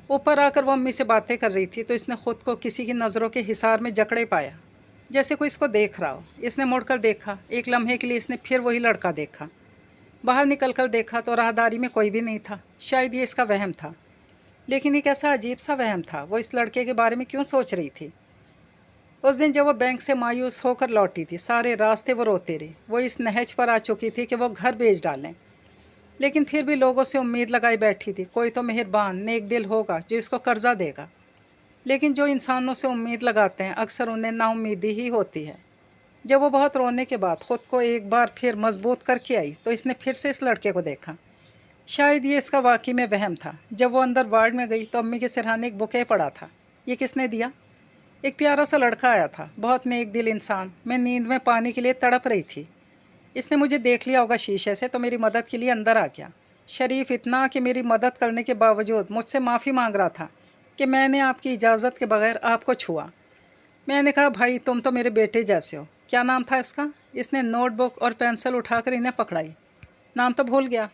ऊपर आकर वो अम्मी से बातें कर रही थी तो इसने खुद को किसी की नज़रों के हिसार में जकड़े पाया, जैसे कोई इसको देख रहा हो। इसने मुड़कर देखा। एक लम्हे के लिए इसने फिर वही लड़का देखा। बाहर निकल कर देखा तो राहदारी में कोई भी नहीं था। शायद ये इसका वहम था, लेकिन ये कैसा अजीब सा वहम था। वो इस लड़के के बारे में क्यों सोच रही थी? उस दिन जब वो बैंक से मायूस होकर लौटी थी, सारे रास्ते वो रोते रही। वो इस नहज पर आ चुकी थी कि वो घर बेच डालें, लेकिन फिर भी लोगों से उम्मीद लगाई बैठी थी, कोई तो मेहरबान नेक दिल होगा जो इसको कर्जा देगा। लेकिन जो इंसानों से उम्मीद लगाते हैं अक्सर उन्हें नाउम्मीदी ही होती है। जब वो बहुत रोने के बाद ख़ुद को एक बार फिर मजबूत करके आई तो इसने फिर से इस लड़के को देखा। शायद ये इसका वाकई में वहम था। जब वो अंदर वार्ड में गई तो अम्मी के सिरहाने एक बुके पड़ा था। ये किसने दिया? एक प्यारा सा लड़का आया था, बहुत नेक दिल इंसान। मैं नींद में पानी के लिए तड़प रही थी। इसने मुझे देख लिया होगा शीशे से तो मेरी मदद के लिए अंदर आ गया। शरीफ इतना कि मेरी मदद करने के बावजूद मुझसे माफ़ी मांग रहा था कि मैंने आपकी इजाज़त के बगैर आपको छुआ। मैंने कहा, भाई तुम तो मेरे बेटे जैसे हो। क्या नाम था इसका? इसने नोटबुक और पेंसिल उठाकर इन्हें पकड़ाई। नाम तो भूल गया।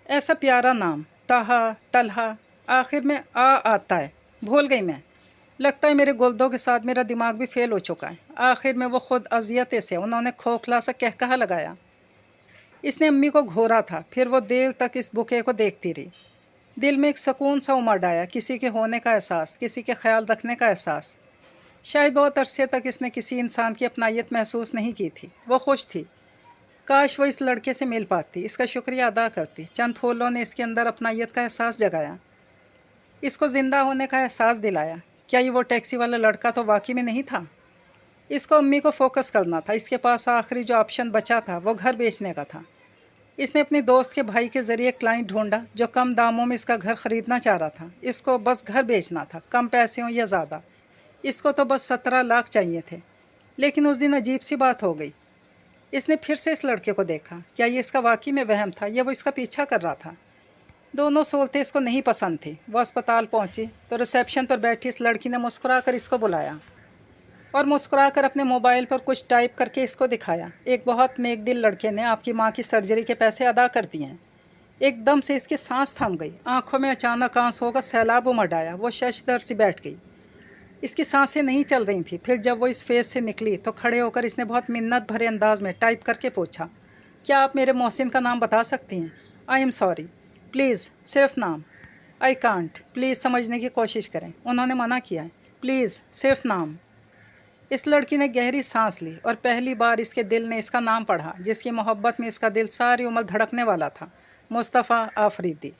ऐसा प्यारा नाम, ताहा, तलहा, आखिर में आ आता है। भूल गई मैं। लगता है मेरे गुर्दों के साथ मेरा दिमाग भी फेल हो चुका है। आखिर में वो खुद अजियत से उन्होंने खोखला सा कहकहा लगाया। इसने अम्मी को घोरा था। फिर वो देर तक इस बुके को देखती रही। दिल में एक सुकून सा उमड़ आया, किसी के होने का एहसास, किसी के ख्याल रखने का एहसास। शायद बहुत अरसे तक इसने किसी इंसान की अपनायत महसूस नहीं की थी। वो खुश थी। काश वो इस लड़के से मिल पाती, इसका शुक्रिया अदा करती। चंद फूलों ने इसके अंदर अपनायत का एहसास जगाया, इसको ज़िंदा होने का एहसास दिलाया। क्या ये वो टैक्सी वाला लड़का तो वाकई में नहीं था? इसको अम्मी को फोकस करना था। इसके पास आखिरी जो ऑप्शन बचा था वो घर बेचने का था। इसने अपने दोस्त के भाई के ज़रिए क्लाइंट ढूंढा जो कम दामों में इसका घर ख़रीदना चाह रहा था। इसको बस घर बेचना था, कम पैसे हों या ज़्यादा। इसको तो बस 17 लाख चाहिए थे। लेकिन उस दिन अजीब सी बात हो गई। इसने फिर से इस लड़के को देखा। क्या ये इसका वाकई में वहम था या वो इसका पीछा कर रहा था? दोनों सूरतें इसको नहीं पसंद थी। वो अस्पताल पहुंची तो रिसेप्शन पर बैठी इस लड़की ने मुस्कुरा कर इसको बुलाया और मुस्कुरा कर अपने मोबाइल पर कुछ टाइप करके इसको दिखाया। एक बहुत नेक दिल लड़के ने आपकी माँ की सर्जरी के पैसे अदा कर दिए हैं। एकदम से इसकी सांस थम गई। आंखों में अचानक आंसुओं का सैलाब उमड़ आया। वो शशदर सी बैठ गई। इसकी सांसें नहीं चल रही थी। फिर जब वो इस फेस से निकली तो खड़े होकर इसने बहुत मिन्नत भरे अंदाज में टाइप करके पूछा, क्या आप मेरे मोहसिन का नाम बता सकती हैं? आई एम सॉरी, प्लीज़ सिर्फ नाम। आई कांट, प्लीज़ समझने की कोशिश करें। उन्होंने मना किया है, प्लीज़ सिर्फ नाम। इस लड़की ने गहरी सांस ली और पहली बार इसके दिल ने इसका नाम पढ़ा, जिसकी मोहब्बत में इसका दिल सारी उम्र धड़कने वाला था। मुस्तफ़ा आफरीदी।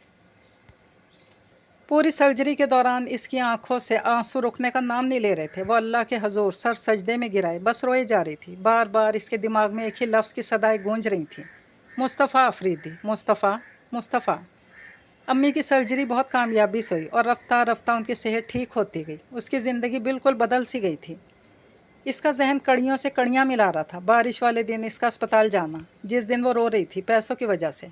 पूरी सर्जरी के दौरान इसकी आंखों से आंसू रुकने का नाम नहीं ले रहे थे। वो अल्लाह के हजूर सर सजदे में गिराए बस रोए जा रही थी। बार बार इसके दिमाग में एक ही लफ्ज़ की सदाएं गूंज रही थीं, मुस्तफ़ा आफरीदी, मुस्तफ़ा, मुस्तफ़ा। अम्मी की सर्जरी बहुत कामयाबी से हुई और रफ्ता रफ्ता उनकी सेहत ठीक होती गई। उसकी ज़िंदगी बिल्कुल बदल सी गई थी। इसका जहन कड़ियों से कड़ियाँ मिला रहा था। बारिश वाले दिन इसका अस्पताल जाना, जिस दिन वो रो रही थी पैसों की वजह से,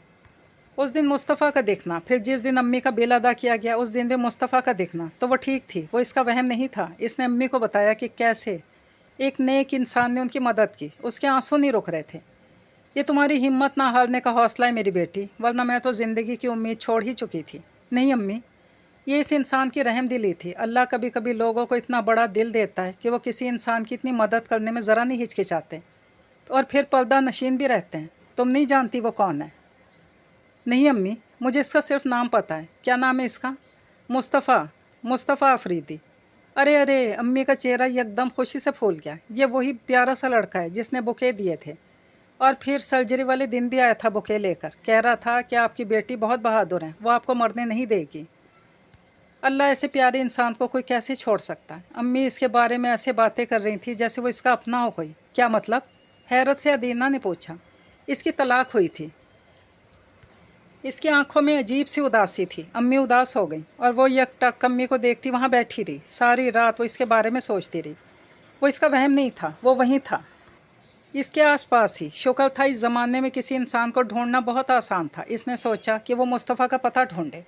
उस दिन मुस्तफ़ा का दिखना। फिर जिस दिन अम्मी का बिल अदा किया गया उस दिन भी मुस्तफ़ा का दिखना। तो वो ठीक थी, वो इसका वहम नहीं था। इसने अम्मी को बताया कि कैसे एक नेक इंसान ने उनकी मदद की। उसके आंसू नहीं रुक रहे थे। ये तुम्हारी हिम्मत ना हारने का हौसला है मेरी बेटी, वरना मैं तो ज़िंदगी की उम्मीद छोड़ ही चुकी थी। नहीं अम्मी, ये इस इंसान की रहम दिली थी। अल्लाह कभी कभी लोगों को इतना बड़ा दिल देता है कि वो किसी इंसान की इतनी मदद करने में ज़रा नहीं हिचकिचाते और फिर पर्दा नशीन भी रहते हैं। तुम नहीं जानती वो कौन है? नहीं अम्मी, मुझे इसका सिर्फ नाम पता है। क्या नाम है इसका? मुस्तफ़ा, मुस्तफ़ा आफरीदी। अरे अरे, अम्मी का चेहरा एकदम खुशी से फूल गया। ये वही प्यारा सा लड़का है जिसने बुके दिए थे और फिर सर्जरी वाले दिन भी आया था बुके लेकर। कह रहा था कि आपकी बेटी बहुत बहादुर है, वो आपको मरने नहीं देगी। अल्लाह ऐसे प्यारे इंसान को कोई कैसे छोड़ सकता है? अम्मी इसके बारे में ऐसे बातें कर रही थी जैसे वो इसका अपना हो कोई। क्या मतलब? हैरत से अदीना ने पूछा। इसकी तलाक हुई थी। इसकी आंखों में अजीब सी उदासी थी। अम्मी उदास हो गई और वो यकटक अम्मी को देखती वहाँ बैठी रही। सारी रात वो इसके बारे में सोचती रही। वो इसका वहम नहीं था, वो वहीं था। इसके आसपास ही शुक्र था इस ज़माने में किसी इंसान को ढूंढना बहुत आसान था। इसने सोचा कि वो मुस्तफ़ा का पता ढूंढे।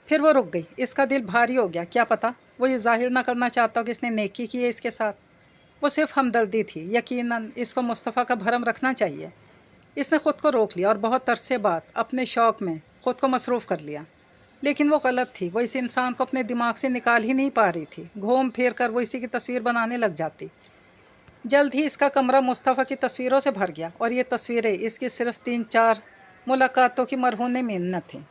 फिर वो रुक गई। इसका दिल भारी हो गया। क्या पता वो ये जाहिर ना करना चाहता हो कि इसने नेकी की है इसके साथ। वो सिर्फ हमदर्दी थी। यकीनन इसको मुस्तफ़ा का भरम रखना चाहिए। इसने ख़ुद को रोक लिया और बहुत अरसे बाद अपने शौक़ में ख़ुद को मसरूफ़ कर लिया। लेकिन वो गलत थी। वो इस इंसान को अपने दिमाग से निकाल ही नहीं पा रही थी। घूम फिर कर वो इसी की तस्वीर बनाने लग जाती। जल्द ही इसका कमरा मुस्तफ़ा की तस्वीरों से भर गया और ये तस्वीरें इसकी सिर्फ 3-4 मुलाकातों की मरहून मिन्नत थीं।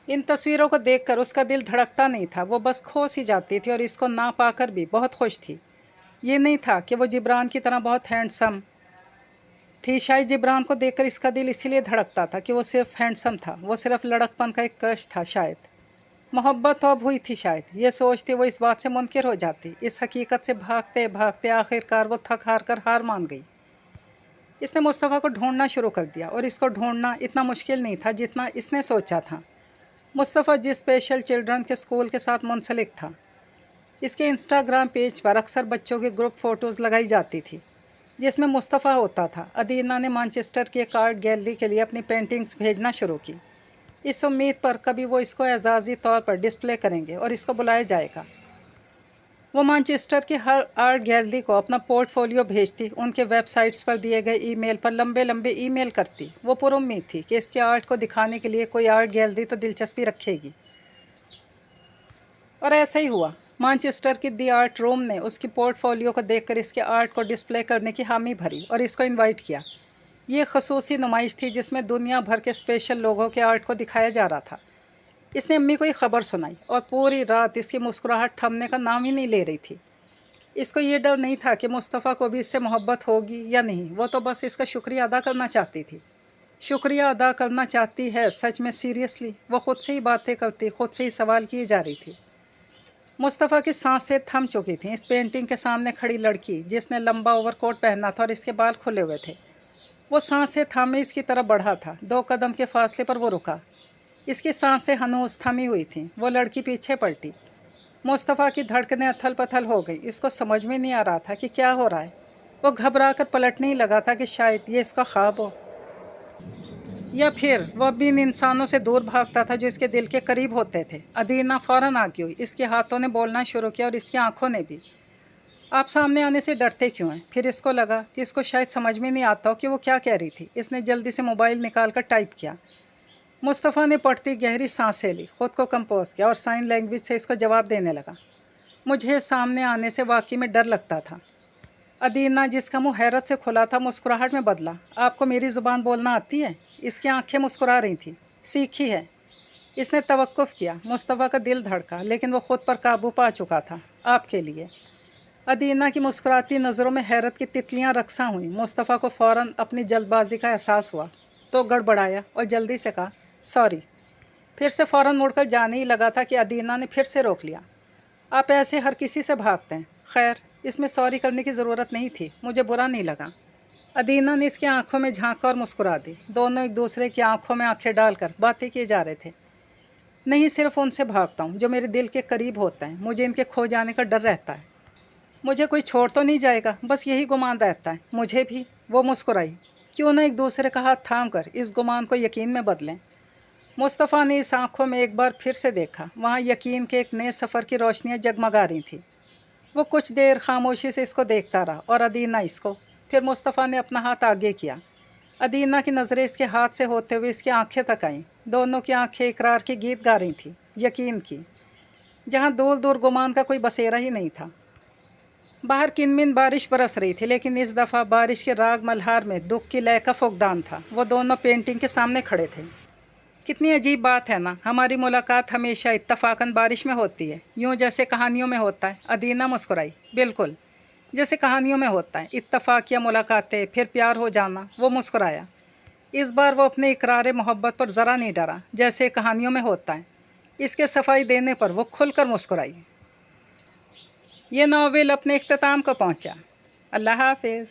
इन तस्वीरों को देखकर उसका दिल धड़कता नहीं था। वो बस खो सी जाती थी और इसको ना पाकर भी बहुत खुश थी। ये नहीं था कि वो जिब्रान की तरह बहुत हैंडसम थी। शायद जिब्रान को देखकर इसका दिल इसीलिए धड़कता था कि वो सिर्फ हैंडसम था। वो सिर्फ लड़कपन का एक क्रश था। शायद मोहब्बत तो अब हुई थी। शायद ये सोचती वो इस बात से मुनकिर हो जाती। इस हकीकत से भागते भागते आखिरकार वो थक हार कर हार मान गई। इसने मुस्तफ़ा को ढूंढना शुरू कर दिया और इसको ढूंढना इतना मुश्किल नहीं था जितना इसने सोचा था। मुस्तफ़ा जिस स्पेशल चिल्ड्रन के स्कूल के साथ मुंसलिक था, इसके इंस्टाग्राम पेज पर अक्सर बच्चों की ग्रुप फ़ोटोज़ लगाई जाती थी जिसमें मुस्तफ़ा होता था। अदीना ने मैनचेस्टर की एक आर्ट गैलरी के लिए अपनी पेंटिंग्स भेजना शुरू की, इस उम्मीद पर कभी वो इसको एजाज़ी तौर पर डिस्प्ले करेंगे और इसको बुलाया जाएगा। वो मैनचेस्टर की हर आर्ट गैलरी को अपना पोर्टफोलियो भेजती, उनके वेबसाइट्स पर दिए गए ईमेल पर लंबे लंबे ईमेल करती। वो पुरुम्मीद थी कि इसके आर्ट को दिखाने के लिए कोई आर्ट गैलरी तो दिलचस्पी रखेगी। और ऐसा ही हुआ। मैनचेस्टर की दी आर्ट रूम ने उसकी पोर्टफोलियो को देखकर इसके आर्ट को डिस्प्ले करने की हामी भरी और इसको इन्वाइट किया। ये खसूसी नुमाइश थी जिसमें दुनिया भर के स्पेशल लोगों के आर्ट को दिखाया जा रहा था। इसने अम्मी को ये खबर सुनाई और पूरी रात इसकी मुस्कुराहट थमने का नाम ही नहीं ले रही थी। इसको ये डर नहीं था कि मुस्तफ़ा को भी इससे मोहब्बत होगी या नहीं। वो तो बस इसका शुक्रिया अदा करना चाहती थी। शुक्रिया अदा करना चाहती है सच में, सीरियसली। वो ख़ुद से ही बातें करती, ख़ुद से ही सवाल किए जा रही थी। मुस्तफ़ा की सांसें थम चुकी थीं। इस पेंटिंग के सामने खड़ी लड़की जिसने लंबा ओवरकोट पहना था और इसके बाल खुले हुए थे, वो सांसें थामे इसकी तरफ बढ़ा था। 2 कदम के फासले पर वो रुका। इसकी सांसें हनूस थमी हुई थीं। वो लड़की पीछे पलटी। मुस्तफ़ा की धड़कनें अथल पथल हो गई। इसको समझ में नहीं आ रहा था कि क्या हो रहा है। वो घबरा कर पलटने ही लगा था कि शायद ये इसका ख्वाब हो या फिर वह भी इन इंसानों से दूर भागता था जो इसके दिल के करीब होते थे। अदीना फ़ौरन आगे हुई। इसके हाथों ने बोलना शुरू किया और इसकी आंखों ने भी। आप सामने आने से डरते क्यों हैं? फिर इसको लगा कि इसको शायद समझ में नहीं आता हो कि वो क्या कह रही थी। इसने जल्दी से मोबाइल निकाल कर टाइप किया। मुस्तफ़ा ने पढ़ती गहरी सांसें ली, ख़ुद को कंपोज किया और साइन लैंग्वेज से इसको जवाब देने लगा। मुझे सामने आने से वाकई में डर लगता था। अदीना, जिसका मुंह हैरत से खुला था, मुस्कुराहट में बदला। आपको मेरी ज़ुबान बोलना आती है? इसकी आंखें मुस्कुरा रही थी। सीखी है। इसने तवक्कुफ़ किया। मुस्तफ़ा का दिल धड़का, लेकिन वो ख़ुद पर काबू पा चुका था। आपके लिए। अदीना की मुस्कुराती नज़रों में हैरत की तितलियां रक्सा हुईं। मुस्तफ़ा को फ़ौरन अपनी जल्दबाजी का एहसास हुआ तो गड़बड़ाया और जल्दी से कहा, सॉरी। फिर से फ़ौरन मुड़कर जाने ही लगा था कि अदीना ने फिर से रोक लिया। आप ऐसे हर किसी से भागते हैं। खैर, इसमें सॉरी करने की ज़रूरत नहीं थी। मुझे बुरा नहीं लगा। अदीना ने इसकी आंखों में झांक कर मुस्कुरा दी। दोनों एक दूसरे की आंखों में आंखें डालकर बातें किए जा रहे थे। नहीं, सिर्फ उनसे भागता हूँ जो मेरे दिल के करीब होता है। मुझे इनके खो जाने का डर रहता है। मुझे कोई छोड़ तो नहीं जाएगा, बस यही गुमान रहता है। मुझे भी। वो मुस्कुराई। क्यों न एक दूसरे का हाथ थाम कर इस गुमान को यकीन में बदलें। मुस्तफ़ा ने इस आंखों में एक बार फिर से देखा। वहाँ यकीन के एक नए सफ़र की रोशनियाँ जगमगा रही थी। वो कुछ देर खामोशी से इसको देखता रहा और अदीना इसको। फिर मुस्तफ़ा ने अपना हाथ आगे किया। अदीना की नज़रें इसके हाथ से होते हुए इसकी आंखें तक आईं। दोनों की आंखें इकरार के गीत गा रही थीं, यकीन की, जहाँ दूर दूर गुमान का कोई बसेरा ही नहीं था। बाहर किनमिन बारिश बरस रही थी, लेकिन इस दफ़ा बारिश के राग मल्हार में दुख की लय का फुकदान था। वो दोनों पेंटिंग के सामने खड़े थे। कितनी अजीब बात है ना, हमारी मुलाकात हमेशा इत्तफ़ाक़न बारिश में होती है, यूँ जैसे कहानियों में होता है। अदीना मुस्कुराई। बिल्कुल जैसे कहानियों में होता है, इत्तफ़ाक़ या मुलाकातें, फिर प्यार हो जाना। वो मुस्कुराया। इस बार वो अपने इकरार मोहब्बत पर ज़रा नहीं डरा, जैसे कहानियों में होता है। इसके सफाई देने पर वो खुलकर मुस्कुराई। ये नावल अपने इख्तिताम को पहुँचा। अल्लाह हाफ़िज़।